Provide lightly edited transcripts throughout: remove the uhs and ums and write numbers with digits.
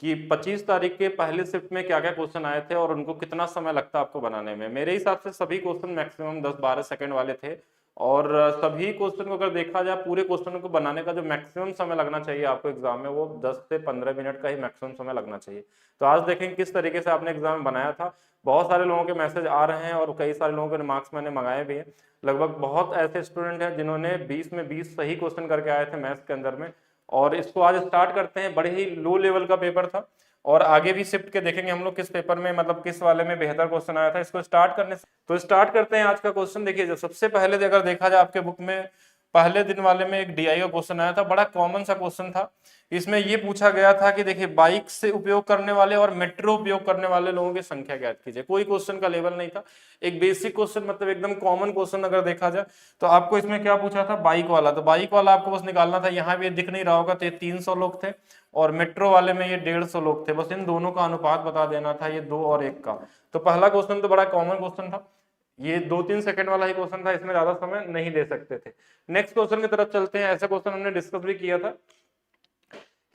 कि 25 तारीख के पहले शिफ्ट में क्या क्या क्वेश्चन आए थे और उनको कितना समय लगता आपको बनाने में। मेरे हिसाब से सभी क्वेश्चन मैक्सिमम 10-12 सेकंड वाले थे और सभी क्वेश्चन को अगर देखा जाए, पूरे क्वेश्चन को बनाने का जो मैक्सिमम समय लगना चाहिए आपको एग्जाम में, वो 10 से 15 मिनट का ही मैक्सिमम समय लगना चाहिए। तो आज देखें किस तरीके से आपने एग्जाम में बनाया था। बहुत सारे लोगों के मैसेज आ रहे हैं और कई सारे लोगों के मार्क्स मैंने मंगाए भी हैं। लगभग बहुत ऐसे स्टूडेंट हैं जिन्होंने 20 में 20 सही क्वेश्चन करके आए थे मैथ्स के अंदर में। और इसको आज स्टार्ट करते हैं। बड़े ही लो लेवल का पेपर था और आगे भी शिफ्ट के देखेंगे हम लोग किस पेपर में, मतलब किस वाले में बेहतर क्वेश्चन आया था। इसको स्टार्ट करने से तो स्टार्ट करते हैं आज का क्वेश्चन। देखिए, जो सबसे पहले अगर देखा जाए आपके बुक में पहले दिन वाले में एक डीआई का क्वेश्चन आया था, बड़ा कॉमन सा क्वेश्चन था। इसमें ये पूछा गया था कि देखिए, बाइक से उपयोग करने वाले और मेट्रो उपयोग करने वाले लोगों की संख्या ज्ञात कीजिए। कोई क्वेश्चन का लेवल नहीं था, एक बेसिक क्वेश्चन, मतलब एकदम कॉमन क्वेश्चन अगर देखा जाए तो आपको इसमें क्या पूछा था, बाइक वाला। तो बाइक वाला आपको बस निकालना था। यहाँ पे दिख नहीं रहा होगा तो ये 300 लोग थे और मेट्रो वाले में ये 150 लोग थे। बस इन दोनों का अनुपात बता देना था, ये 2 और 1 का। तो पहला क्वेश्चन तो बड़ा कॉमन क्वेश्चन था, ये 2-3 सेकंड वाला ही क्वेश्चन था, इसमें ज्यादा समय नहीं दे सकते थे। नेक्स्ट क्वेश्चन की तरफ चलते हैं। ऐसा क्वेश्चन हमने डिस्कस भी किया था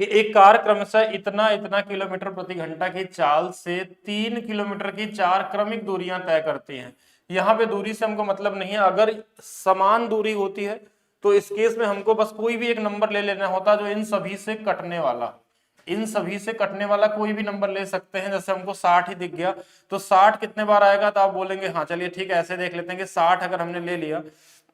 कि एक कार क्रमशः इतना इतना किलोमीटर प्रति घंटा की चाल से 3 किलोमीटर की 4 क्रमिक दूरियां तय करती हैं। यहाँ पे दूरी से हमको मतलब नहीं है, अगर समान दूरी होती है तो इस केस में हमको बस कोई भी एक नंबर ले लेना होता जो इन सभी से कटने वाला, इन सभी से कटने वाला कोई भी नंबर ले सकते हैं। जैसे हमको 60 ही दिख गया तो 60 कितने बार आएगा, तो आप बोलेंगे हाँ चलिए ठीक है, ऐसे देख लेते हैं कि 60 अगर हमने ले लिया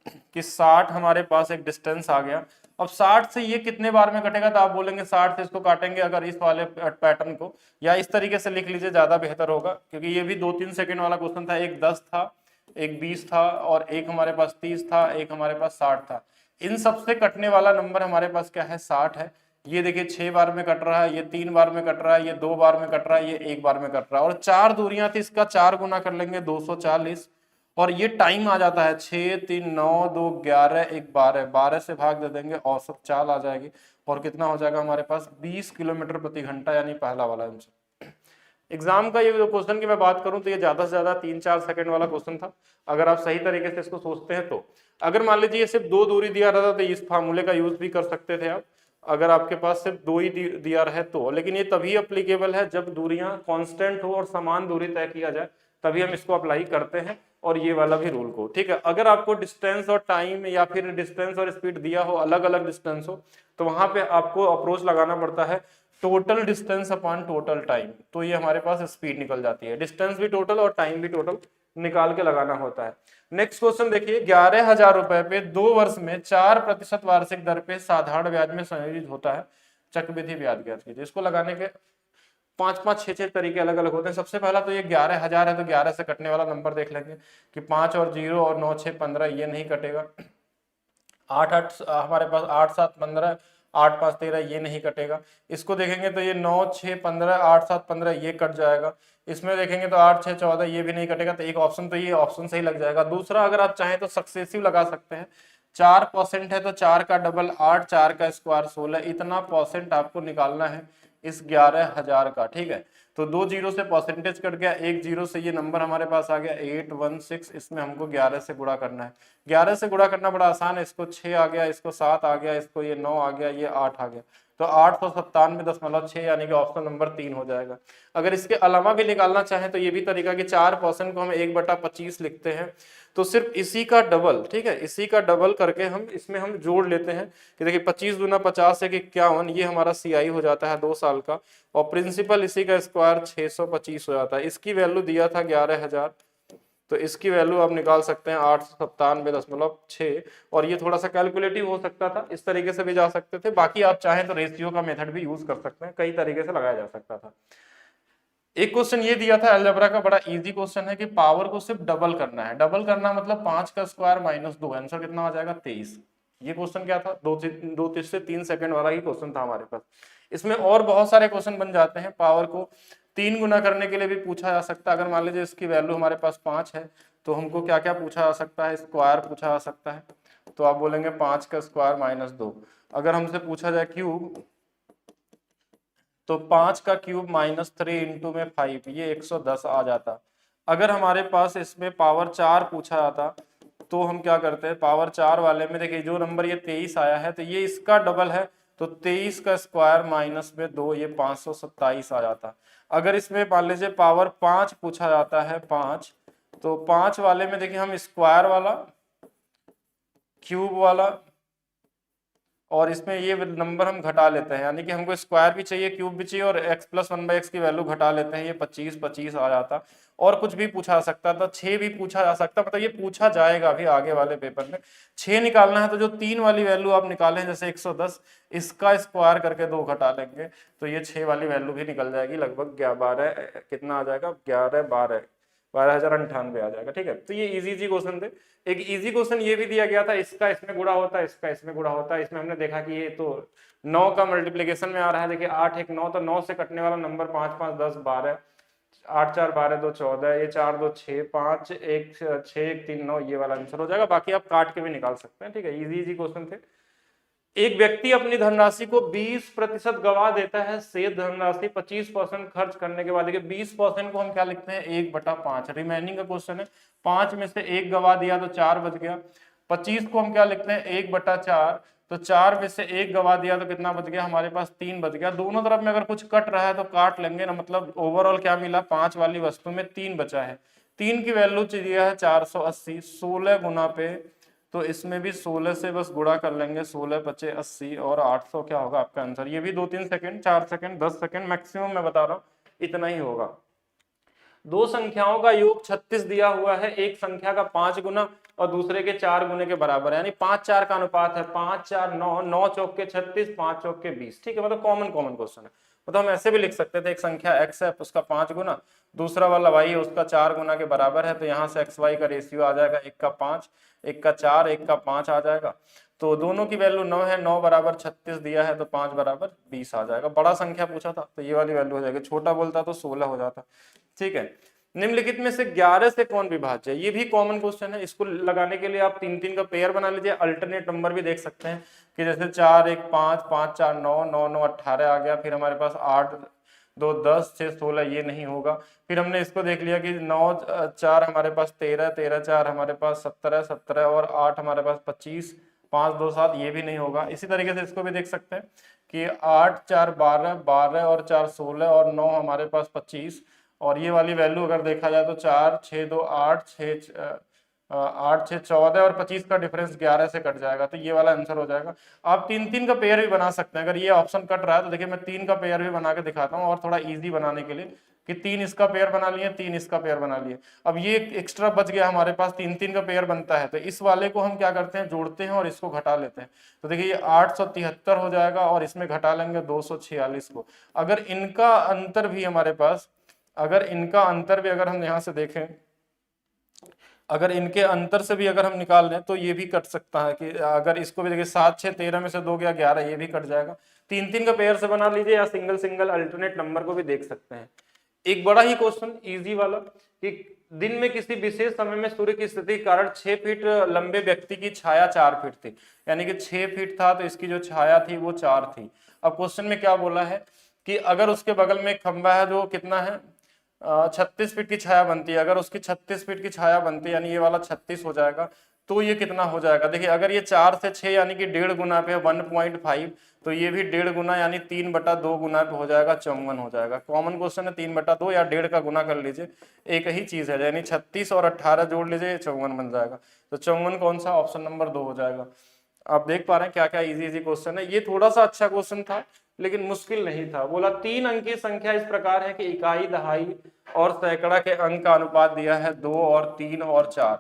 कि 60 हमारे पास एक डिस्टेंस आ गया। अब 60 से ये कितने बार में कटेगा, तो आप बोलेंगे 60 से इसको काटेंगे अगर इस वाले पैटर्न को, या इस तरीके से लिख लीजिए, ज्यादा बेहतर होगा, क्योंकि ये भी 2-3 सेकंड वाला क्वेश्चन था। एक 10 था, एक 20 था और एक हमारे पास 30 था, एक हमारे पास 60 था। इन सबसे कटने वाला नंबर हमारे पास क्या है, 60 है। ये देखिए 6 बार में कट रहा है, ये 3 बार में कट रहा है, ये 2 बार में कट रहा है, ये 1 बार में कट रहा है। और 4 दूरियां थी, इसका 4 गुना कर लेंगे 240। और ये टाइम आ जाता है 6, 3, 9, 2, 11, 1, 12। 12 से भाग दे देंगे, औसत चाल आ जाएगी और कितना हो जाएगा हमारे पास, 20 किलोमीटर प्रति घंटा, यानी पहला वाला आंसर। एग्जाम का ये जो क्वेश्चन की मैं बात करूं तो ये ज्यादा से ज्यादा 3-4 सेकंड वाला क्वेश्चन था, अगर आप सही तरीके से इसको सोचते हैं तो। अगर मान लीजिए सिर्फ 2 दूरी दिया रहता तो इस फार्मूले का यूज भी कर सकते थे आप, अगर आपके पास सिर्फ 2 ही दिया रहे तो। लेकिन ये तभी अप्लीकेबल है जब दूरियां कांस्टेंट हो और समान दूरी तय किया जाए, तभी हम इसको अप्लाई करते हैं। और ये वाला भी रूल को, ठीक है। अगर आपको डिस्टेंस और टाइम या फिर डिस्टेंस और स्पीड दिया हो, अलग अलग डिस्टेंस हो, तो वहां पे आपको अप्रोच लगाना पड़ता है total distance upon total time. तो ये हमारे पास स्पीड निकल जाती है, डिस्टेंस भी टोटल और टाइम भी टोटल निकाल के लगाना होता है। नेक्स्ट क्वेश्चन देखिए, 11,000 रुपए पे 2 वर्ष में 4% वार्षिक दर पे साधारण ब्याज में संयोजित होता है, चक्रवृद्धि ब्याज ज्ञात कीजिए। इसको लगाने के 5-5, 6-6 तरीके अलग अलग होते हैं। सबसे पहला तो ये 11,000 है तो 11 से कटने वाला नंबर देख लेंगे कि 5 और 0 और 9, 6, 15 ये नहीं कटेगा। 8, 8 हमारे पास 8, 7, 15, 8, 5, 13 ये नहीं कटेगा। इसको देखेंगे तो ये 9, 6, 15, 8, 7, 15 ये कट जाएगा। इसमें देखेंगे तो 8, 6, 14 ये भी नहीं कटेगा। तो एक ऑप्शन तो ये ऑप्शन सही लग जाएगा। दूसरा, अगर आप चाहें तो सक्सेसिव लगा सकते हैं। 4% है तो 4 का डबल 8, 4 का स्क्वायर 16, इतना परसेंट आपको निकालना है इस 11,000 का, ठीक है। तो 2 जीरो से परसेंटेज कट गया, 1 जीरो से ये नंबर हमारे पास आ गया 816। इसमें हमको 11 से गुणा करना है। 11 से गुणा करना बड़ा आसान है। इसको 6 आ गया, इसको 7 आ गया, इसको ये 9 आ गया, ये 8 आ गया। तो 897.6 यानी कि ऑप्शन नंबर 3 हो जाएगा। अगर इसके अलावा भी निकालना चाहें तो ये भी तरीका कि 4% को हम 1/25 लिखते हैं, तो सिर्फ इसी का डबल, ठीक है, इसी का डबल करके हम इसमें हम जोड़ लेते हैं कि देखिए 25 दूना 50 है कि 51, ये हमारा CI हो जाता है 2 साल का। और प्रिंसिपल इसी का स्क्वायर 625 हो जाता है। इसकी वैल्यू दिया था 11,000, तो इसकी वैल्यू आप निकाल सकते हैं 897.6। और ये थोड़ा सा कैलकुलेटिव हो सकता था, इस तरीके से भी जा सकते थे। बाकी आप चाहें तो रेशियो का मेथड भी यूज कर सकते हैं, कई तरीके से लगाया जा सकता था। एक क्वेश्चन ये दिया था अलजेब्रा का, बड़ा इजी क्वेश्चन है कि पावर को सिर्फ डबल करना है। डबल करना मतलब 5 का स्क्वायर माइनस 2, आंसर कितना आ जाएगा 23। ये क्वेश्चन क्या था, 2 से 3 सेकंड वाला ही क्वेश्चन था हमारे पास। इसमें और बहुत सारे क्वेश्चन बन जाते हैं। पावर को 3 गुना करने के लिए भी पूछा जा सकता है। अगर मान लीजिए इसकी वैल्यू हमारे पास 5 है तो हमको क्या क्या पूछा जा सकता है, स्क्वायर पूछा जा सकता है। तो आप बोलेंगे 5 का स्क्वायर माइनस 2। अगर हमसे पूछा जाए क्यूब, तो 5 का क्यूब माइनस 3 इंटू में 5, ये 110 आ जाता। अगर हमारे पास इसमें पावर 4 पूछा जाता तो हम क्या करते हैं, पावर 4 वाले में देखिए जो नंबर ये 23 आया है तो ये इसका डबल है, तो 23 का स्क्वायर माइनस में 2, ये 527 आ जाता। अगर इसमें मान लीजिए पावर 5 पूछा जाता है, 5, तो 5 वाले में देखिए हम स्क्वायर वाला, क्यूब वाला और इसमें ये नंबर हम घटा लेते हैं, यानी कि हमको स्क्वायर भी चाहिए, क्यूब भी चाहिए और x प्लस 1/x की वैल्यू घटा लेते हैं, ये 25 25 आ जाता। और कुछ भी पूछा जा सकता था, 6 भी पूछा जा सकता, मतलब ये पूछा जाएगा अभी आगे वाले पेपर में। 6 निकालना है तो जो 3 वाली वैल्यू आप निकालें, जैसे 110, इसका स्क्वायर करके 2 घटा लेंगे तो ये 6 वाली वैल्यू भी निकल जाएगी, लगभग 12 कितना आ जाएगा, 11 12 12,098 आ जाएगा। ठीक है, तो ये इजी क्वेश्चन थे। एक इजी क्वेश्चन ये भी दिया गया था, इसका इसमें गुणा होता है, इसका इसमें गुणा होता है। इसमें हमने देखा कि ये तो 9 का मल्टीप्लीकेशन में आ रहा है, देखिए 8 1 9, तो 9 से कटने वाला नंबर 5 5 10 12, 8 4 12 2 14, ये 4 2 6 5 1 6 1 3 9, ये वाला आंसर हो जाएगा। बाकी आप काट के भी निकाल सकते हैं। ठीक है, इजी क्वेश्चन थे। एक व्यक्ति अपनी धनराशि को 20% गवा देता है, शेष धनराशि 25% खर्च करने के बाद, देखिए 20% को हम क्या लिखते हैं, 1/5। रिमेनिंग का क्वेश्चन है, 5 में से 1 गवा दिया तो 4 बच गया। 25 को हम क्या लिखते हैं, 1/4, तो 4 में से 1 गवा दिया तो कितना बच गया, हमारे पास 3 बच गया। दोनों तरफ में अगर कुछ कट रहा है तो काट लेंगे ना, मतलब ओवरऑल क्या मिला, 5 वाली वस्तु में 3 बचा है। 3 की वैल्यू चाहिए है 480, 16 गुना पे, तो इसमें भी 16 से बस गुणा कर लेंगे, 16 पचे 80 और 800 क्या होगा आपका आंसर। ये भी 2-3 सेकंड, 4 सेकंड, 10 सेकंड मैक्सिमम मैं बता रहा हूँ, इतना ही होगा। दो संख्याओं का योग 36 दिया हुआ है, एक संख्या का 5 गुना और दूसरे के 4 गुने के बराबर है, यानी 5-4 का अनुपात है, 5 4 9, 9 चौक के 36, 5 चौक के 20। ठीक है, मतलब कॉमन क्वेश्चन है। मतलब हम ऐसे भी लिख सकते थे, एक संख्या x है उसका 5 गुना, दूसरा वाला y है उसका 4 गुना के बराबर है, तो यहाँ से x y का रेशियो आ जाएगा, 1 का 5, 1 का 4, 1 का 5 आ जाएगा। तो दोनों की वैल्यू 9 है, 9 बराबर 36 दिया है तो 5 बराबर 20 आ जाएगा। बड़ा संख्या पूछा था तो ये वाली वैल्यू हो जाएगी, छोटा बोलता तो 16 हो जाता। ठीक है, निम्नलिखित में से 11 से कौन विभाज्य है, ये भी कॉमन क्वेश्चन है। इसको लगाने के लिए आप 3-3 का पेयर बना लीजिए, अल्टरनेट नंबर भी देख सकते हैं कि जैसे 4 1 5, 5 4 9, 9 9 18 आ गया, फिर हमारे पास 8 2 10 6 16, ये नहीं होगा। फिर हमने इसको देख लिया कि 9 4 हमारे पास 13, 13 4 हमारे पास 17, 17 और 8 हमारे पास 25, 5 2 7, ये भी नहीं होगा। इसी तरीके से इसको भी देख सकते हैं कि 8 4 12, 12 और 4 16 और 9 हमारे पास 25, और ये वाली वैल्यू अगर देखा जाए तो 4 6 2 8 6 8 6 14 और 25 का डिफरेंस 11 से कट जाएगा, तो ये वाला आंसर हो जाएगा। आप 3-3 का पेयर भी बना सकते हैं, अगर ये ऑप्शन कट रहा है तो देखिए मैं 3 का पेयर भी बना के दिखाता हूँ, और थोड़ा इजी बनाने के लिए कि 3 इसका पेयर बना लिए, 3 इसका पेयर बना लिए। अब ये एक्स्ट्रा बच गया हमारे पास, 3-3 का पेयर बनता है, तो इस वाले को हम क्या करते हैं, जोड़ते हैं और इसको घटा लेते हैं। तो देखिए ये 873 हो जाएगा और इसमें घटा लेंगे 246 को। अगर इनका अंतर भी हमारे पास, अगर इनका अंतर भी अगर हम यहाँ से देखें, अगर इनके अंतर से भी अगर हम निकाल लें तो ये भी कट सकता है कि अगर इसको भी देखिए 7 6 13 में से 2 गया 11, ये भी कट जाएगा। 3-3 का पेयर से बना लीजिए या सिंगल सिंगल अल्टरनेट नंबर को भी देख सकते हैं। एक बड़ा ही क्वेश्चन इजी वाला कि दिन में किसी विशेष समय में सूर्य की स्थिति के कारण 6 फीट लंबे व्यक्ति की छाया 4 फीट थी, यानी कि 6 फीट था तो इसकी जो छाया थी वो 4 थी। अब क्वेश्चन में क्या बोला है कि अगर उसके बगल में एक खंबा है जो कितना है, 36 फीट की छाया बनती है, अगर उसकी 36 फीट की छाया बनती है यानी ये वाला 36 हो जाएगा, तो ये कितना हो जाएगा। देखिए अगर ये 4 से 6 यानी कि 1.5 गुना पे 1.5, तो ये भी 1.5 गुना यानी 3/2 गुना पे हो जाएगा, 54 हो जाएगा। कॉमन क्वेश्चन है, 3/2 या 1.5 का गुना कर लीजिए, एक ही चीज है, यानी 36 और 18 जोड़ लीजिए 54 बन जाएगा। तो 54 कौन सा, ऑप्शन नंबर 2 हो जाएगा। आप देख पा रहे हैं क्या क्या इजी क्वेश्चन है। ये थोड़ा सा अच्छा क्वेश्चन था लेकिन मुश्किल नहीं था। बोला 3 अंक की संख्या इस प्रकार है कि इकाई, दहाई और सैकड़ा के अंक का अनुपात दिया है 2 और 3 और 4।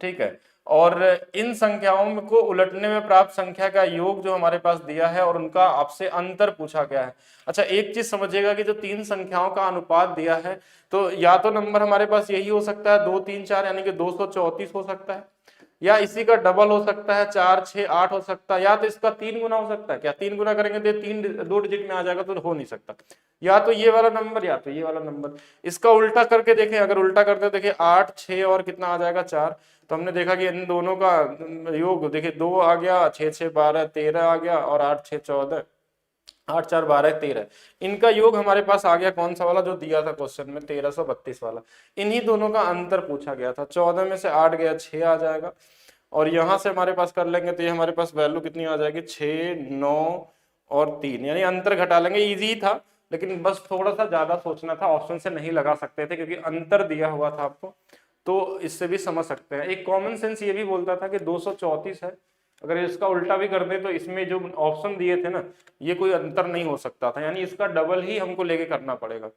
ठीक है, और इन संख्याओं को उलटने में प्राप्त संख्या का योग जो हमारे पास दिया है और उनका आपसे अंतर पूछा गया है। अच्छा एक चीज समझिएगा कि जो 3 संख्याओं का अनुपात दिया है तो या तो नंबर हमारे पास यही हो सकता है 2 3 4 यानी कि 234 हो सकता है, या इसी का डबल हो सकता है 4 6 8 हो सकता है, या तो इसका 3 गुना हो सकता है। क्या 3 गुना करेंगे तो 2 डिजिट में आ जाएगा, तो हो नहीं सकता। या तो ये वाला नंबर या तो ये वाला नंबर। इसका उल्टा करके देखें, अगर उल्टा करते देखिए 8 6 और कितना आ जाएगा 4, तो हमने देखा कि इन दोनों का योग देखिए 2 आ गया, 6 6 12 13 आ गया और 8 6 14, 8 4 12 13, इनका योग हमारे पास आ गया कौन सा वाला जो दिया था क्वेश्चन में 1332 वाला। इन्हीं दोनों का अंतर पूछा गया था। 14 में से 8 गया 6 आ जाएगा, और यहां से हमारे पास कर लेंगे तो ये हमारे पास वैल्यू कितनी आ जाएगी 6 9 और 3, यानी अंतर घटा लेंगे। इजी था, लेकिन बस थोड़ा सा ज्यादा सोचना था, ऑप्शन से नहीं लगा सकते थे क्योंकि अंतर दिया हुआ था आपको, तो इससे भी समझ सकते हैं। एक कॉमन सेंस ये भी बोलता था कि 234 है, अगर इसका उल्टा भी कर दे तो इसमें जो ऑप्शन दिए थे ना, ये कोई अंतर नहीं हो सकता था, यानी इसका डबल ही हमको लेके करना पड़ेगा।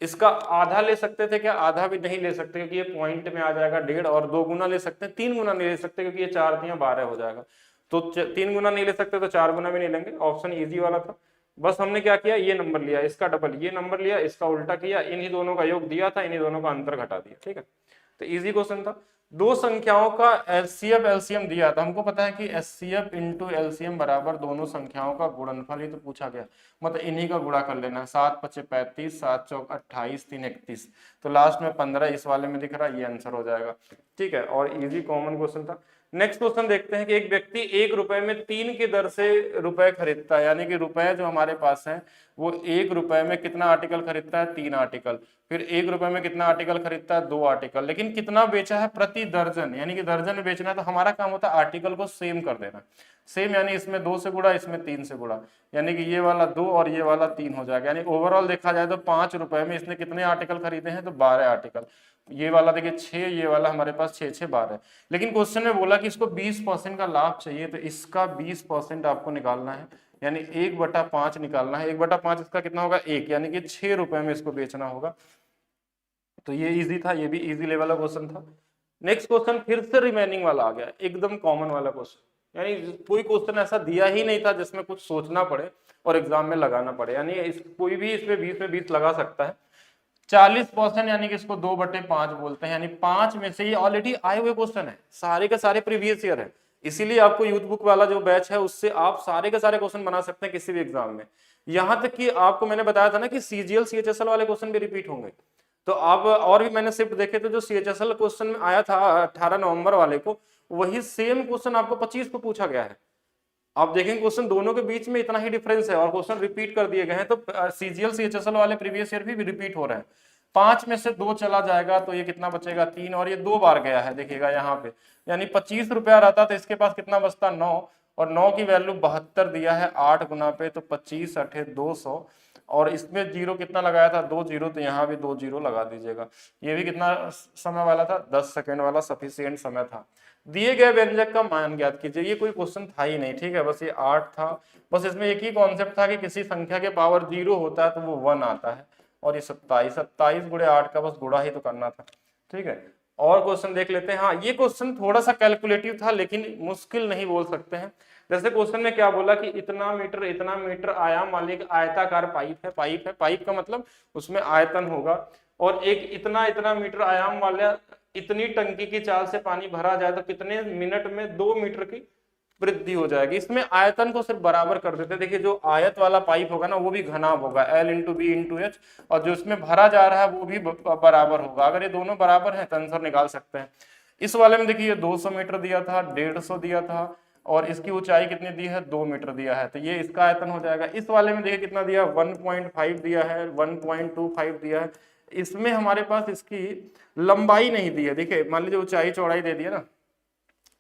इसका आधा ले सकते थे क्या? आधा भी नहीं ले सकते क्योंकि ये पॉइंट में आ जाएगा 1.5, और 2 गुना ले सकते हैं, 3 गुना नहीं ले सकते क्योंकि ये 4 या 12 हो जाएगा। तो 3 गुना नहीं ले सकते तो 4 गुना भी नहीं लेंगे। ऑप्शन इजी वाला था। बस हमने क्या किया, ये नंबर लिया, इसका डबल ये नंबर लिया, इसका उल्टा किया, इन्हीं दोनों का योग दिया था, इन्हीं दोनों का अंतर घटा दिया। ठीक है, तो इजी क्वेश्चन था। दो संख्याओं का एचसीएफ एलसीएम दिया था, हमको पता है कि एचसीएफ इंटू एलसीएम बराबर दोनों संख्याओं का गुणनफल ही तो पूछा गया, मतलब इन्हीं का गुणा कर लेना। 7 × 5 = 35, 7 × 4 = 28, 3 × 31, तो लास्ट में 15 इस वाले में दिख रहा है, ये आंसर हो जाएगा। ठीक है, और इजी कॉमन क्वेश्चन था। नेक्स्ट क्वेश्चन देखते हैं कि एक व्यक्ति 1 रुपए में 3 की दर से रुपए खरीदता है, यानी कि रुपए जो हमारे पास है वो 1 रुपए में कितना आर्टिकल खरीदता है? 3 आर्टिकल। फिर 1 रुपए में कितना आर्टिकल खरीदता है? 2 आर्टिकल। लेकिन कितना बेचा है? प्रति दर्जन, यानी कि दर्जन में बेचना है, तो हमारा काम होता है आर्टिकल को सेम कर देना। सेम यानी इसमें 2 से गुणा, इसमें 3 से गुणा, यानी कि ये वाला 2 और ये वाला 3 हो जाएगा। यानी ओवरऑल देखा जाए तो 5 रुपए में इसने कितने आर्टिकल खरीदे हैं? तो 12 आर्टिकल। ये वाला देखिए 6, ये वाला हमारे पास 6 6 12। लेकिन क्वेश्चन में बोला कि इसको 20% का लाभ चाहिए, तो इसका 20% आपको निकालना है, यानी 1/5 निकालना है। 1/5 इसका कितना होगा? 1, यानी कि 6 रुपए में इसको बेचना होगा। तो ये इजी था, ये भी इजी लेवल का क्वेश्चन था। नेक्स्ट क्वेश्चन फिर से रिमेनिंग वाला आ गया, एकदम कॉमन वाला क्वेश्चन, यानी कोई क्वेश्चन ऐसा दिया ही नहीं था जिसमें कुछ सोचना पड़े और एग्जाम में लगाना पड़े, यानी कोई भी इसमें 20 में 20 लगा सकता है। 40%, यानी कि इसको 2/5 बोलते हैं, यानी 5 में से ये ऑलरेडी आए हुए क्वेश्चन है, सारे के सारे प्रीवियस ईयर है, इसीलिए आपको यूथ बुक वाला जो बैच है उससे आप सारे के सारे क्वेश्चन बना सकते हैं किसी भी एग्जाम में। यहां तक कि आपको मैंने बताया था ना कि सीजीएल सीएचएसएल वाले क्वेश्चन भी रिपीट होंगे, तो आप और भी मैंने शिफ्ट देखे थे, जो सीएचएसएल क्वेश्चन में आया था 18 नवंबर वाले को, वही सेम क्वेश्चन आपको 25 को पूछा गया है। आप देखेंगे क्वेश्चन दोनों के बीच में इतना ही डिफरेंस है और क्वेश्चन रिपीट कर दिए गए हैं, तो सीजीएल सीएचएसएल वाले प्रीवियस ईयर भी रिपीट हो रहे हैं। 5 में से 2 चला जाएगा तो ये कितना बचेगा? 3, और ये 2 बार गया है, देखिएगा यहाँ पे, यानी 25 रुपया रहता तो इसके पास कितना बचता? 9, और 9 की वैल्यू 72 दिया है 8 गुना पे, तो 25 8 200, और इसमें जीरो कितना लगाया था? 2 जीरो, तो यहाँ भी 2 जीरो लगा दीजिएगा। ये भी कितना समय वाला था? 10 सेकेंड वाला सफिशिएंट समय था। दिए गए व्यंजक का मान ज्ञात कीजिए, ये कोई क्वेश्चन था ही नहीं, ठीक है, बस ये 8 था। बस इसमें एक ही कॉन्सेप्ट था कि किसी संख्या के पावर 0 होता है तो वो 1 आता है, और ये 27 × 8 का बस गुणा ही तो करना था। ठीक है, और क्वेश्चन देख लेते हैं। हाँ, ये क्वेश्चन थोड़ा सा कैलकुलेटिव था लेकिन मुश्किल नहीं बोल सकते हैं। जैसे क्वेश्चन में क्या बोला कि इतना मीटर आयाम वाली एक आयताकार पाइप का मतलब उसमें आयतन होगा, और एक इतना मीटर आयाम वाला इतनी टंकी की चाल से पानी भरा जाए तो कितने मिनट में 2 मीटर की वृद्धि हो जाएगी। इसमें आयतन को सिर्फ बराबर कर देते हैं। देखिए जो आयत वाला पाइप होगा ना वो भी घनाभ होगा, L × B × H, और जो इसमें भरा जा रहा है वो भी बराबर होगा। अगर ये दोनों बराबर हैं तो आंसर निकाल सकते हैं। इस वाले में देखिए 200 मीटर दिया था, 150 दिया था, और इसकी ऊंचाई कितनी दी है? 2 मीटर दिया है, तो ये इसका आयतन हो जाएगा। इस वाले में देखिए कितना दिया? 1.5 दिया है, 1.25 दिया है। इसमें हमारे पास इसकी लंबाई नहीं दी है। देखिए मान लीजिए ऊंचाई चौड़ाई दे दिया ना,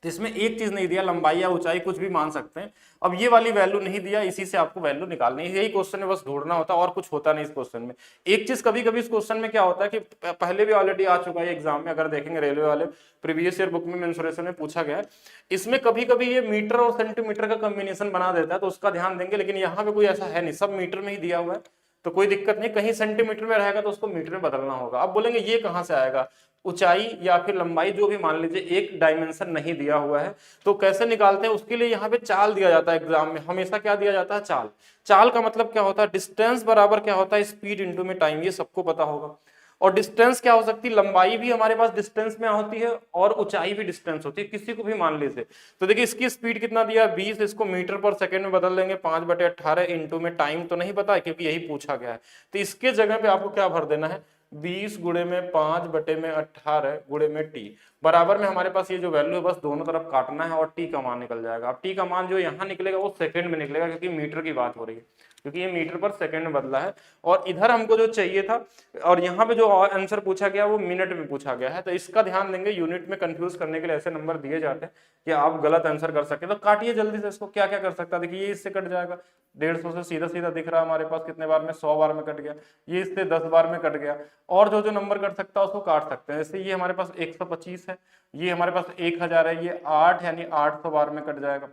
तो इसमें एक चीज नहीं दिया, लंबाई या ऊंचाई कुछ भी मान सकते हैं। अब ये वाली वैल्यू नहीं दिया, इसी से आपको वैल्यू निकालनी है। यही क्वेश्चन में बस ढूंढना होता है और कुछ होता नहीं इस क्वेश्चन में। एक चीज कभी कभी इस क्वेश्चन में क्या होता है कि पहले भी ऑलरेडी आ चुका है एग्जाम में, अगर देखेंगे रेलवे वाले प्रीवियस ईयर बुक में मेंसुरेशन में पूछा गया है, इसमें कभी कभी ये मीटर और सेंटीमीटर का कॉम्बिनेशन बना देता है, तो उसका ध्यान देंगे। लेकिन यहाँ पे कोई ऐसा है नहीं, सब मीटर में ही दिया हुआ है, तो कोई दिक्कत नहीं। कहीं सेंटीमीटर में रहेगा तो उसको मीटर में बदलना होगा। अब बोलेंगे ये कहां से आएगा? ऊंचाई या फिर लंबाई जो भी मान लीजिए, एक डायमेंशन नहीं दिया हुआ है, तो कैसे निकालते हैं? उसके लिए यहाँ पे चाल दिया जाता है एग्जाम में, हमेशा क्या दिया जाता है? चाल। चाल का मतलब क्या होता है? डिस्टेंस बराबर क्या होता है? स्पीड इंटू में टाइम, ये सबको पता होगा। और डिस्टेंस क्या हो सकती है? लंबाई भी हमारे पास डिस्टेंस में होती है और ऊंचाई भी डिस्टेंस होती है, किसी को भी मान लीजिए। तो देखिए इसकी स्पीड कितना दिया? 20, इसको मीटर पर सेकंड में बदल देंगे, 5/18 इंटू में टाइम तो नहीं पता है क्योंकि यही पूछा गया है, तो इसके जगह पे आपको क्या भर देना है? 20 गुणे में 5/18 गुणे में t बराबर में हमारे पास ये जो वैल्यू है बस दोनों तरफ काटना है और t का मान निकल जाएगा। अब t का मान जो यहाँ निकलेगा वो सेकंड में निकलेगा, क्योंकि मीटर की बात हो रही है, क्योंकि ये मीटर पर सेकंड में बदला है। और इधर हमको जो चाहिए था, और यहाँ पे जो आंसर पूछा गया वो मिनट में पूछा गया है, तो इसका ध्यान देंगे। यूनिट में कंफ्यूज करने के लिए ऐसे नंबर दिए जाते हैं कि आप गलत आंसर कर सके। तो काटिए जल्दी से इसको, क्या क्या कर सकता है? देखिए ये इससे कट जाएगा, 150 से सीधा सीधा दिख रहा है हमारे पास कितने बार में, 100 बार में कट गया। ये इससे 10 बार में कट गया। और जो जो नंबर कट सकता है उसको काट सकते हैं। जैसे ये हमारे पास 125 है, ये हमारे पास 1000 है, ये 8 यानी 800 बार में कट जाएगा।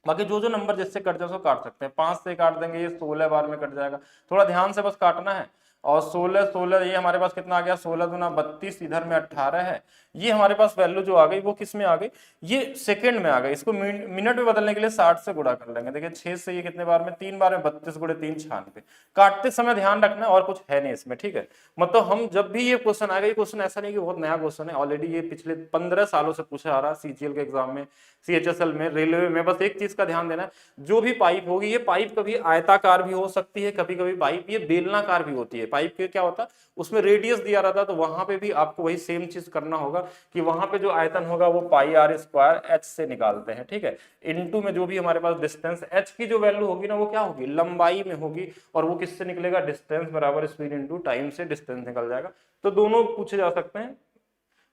बाकी जो जो नंबर जिससे कट जाए उसको काट सकते हैं। 5 से काट देंगे, ये 16 बार में कट जाएगा। थोड़ा ध्यान से बस काटना है। और 16 16 ये हमारे पास कितना आ गया, 16 दूना 32, इधर में 18 है। ये हमारे पास वैल्यू जो आ गई वो किस में आ गई, ये सेकंड में आ गई। इसको मिनट में बदलने के लिए 60 से गुणा कर लेंगे। देखिए 6 से ये कितने बार में, 3 बार में, 32 गुणे 3 96। काटते समय ध्यान रखना और कुछ है नहीं इसमें, ठीक है। मतलब हम जब भी ये क्वेश्चन आएगा, ये क्वेश्चन ऐसा नहीं कि बहुत नया क्वेश्चन है, ऑलरेडी ये पिछले 15 सालों से पूछा आ रहा है सीजीएल के एग्जाम में, सीएचएसएल में, रेलवे में। बस एक चीज का ध्यान देना है, जो भी पाइप होगी, ये पाइप कभी आयताकार भी हो सकती है, कभी कभी पाइप ये बेलनाकार भी होती है। पाइप के क्या होता है, उसमें रेडियस दिया रहता है, तो वहां पे भी आपको वही सेम चीज करना होगा कि वहां पे जो आयतन होगा वो पाई आर स्क्वायर एच से निकालते हैं, ठीक है। इनटू में जो भी हमारे पास डिस्टेंस एच की जो वैल्यू होगी ना, वो क्या होगी, लंबाई में होगी। और वो किससे निकलेगा, डिस्टेंस बराबर स्पीड इंटू टाइम से डिस्टेंस निकल जाएगा। तो दोनों पूछे जा सकते हैं,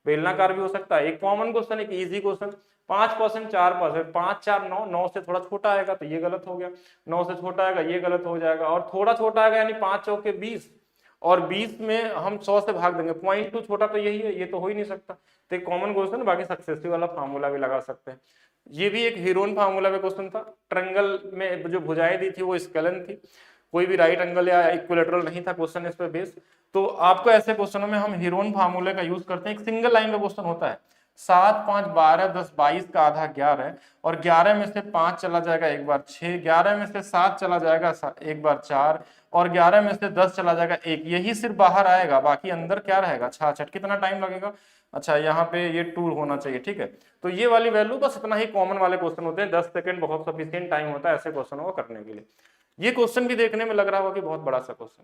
बेलनाकार भी हो सकता है। एक कॉमन क्वेश्चन, एक इजी क्वेश्चन, 5%, 4%, 5 4 9, 9 से थोड़ा छोटा आएगा तो ये गलत हो गया, 9 से छोटा आएगा ये गलत हो जाएगा, और थोड़ा छोटा आएगा यानी 5 चौके 20, और 20 में हम 100 से भाग देंगे। 0.2 छोटा तो यही है, ये तो हो ही नहीं सकता। तो एक कॉमन क्वेश्चन, बाकी सक्सेसिव वाला फार्मूला भी लगा सकते हैं। ये भी एक हीरोन फार्मूला में क्वेश्चन था। ट्रायंगल में जो भुजाएं दी थी वो स्केलन थी, कोई भी राइट एंगल या इक्विलेटरल नहीं था क्वेश्चन इस पे बेस। तो आपको ऐसे क्वेश्चनों में हम हीरोन फार्मूले का यूज करते हैं। एक सिंगल लाइन का क्वेश्चन होता है, 7 5 12 10 22 का आधा 11, और 11 में से 5 चला जाएगा एक बार 6, 11 में से 7 चला जाएगा एक बार 4, और 11 में से 10 चला जाएगा 1। यही सिर्फ बाहर आएगा, बाकी अंदर क्या रहेगा, 66। कितना टाइम लगेगा, अच्छा यहाँ पे ये 2 होना चाहिए, ठीक है। तो ये वाली वैल्यू, बस इतना ही कॉमन वाले क्वेश्चन होते हैं। 10 सेकंड बहुत सफिशिएंट टाइम होता है ऐसे क्वेश्चनों को करने के लिए। ये क्वेश्चन भी देखने में लग रहा होगा कि बहुत बड़ा सा क्वेश्चन,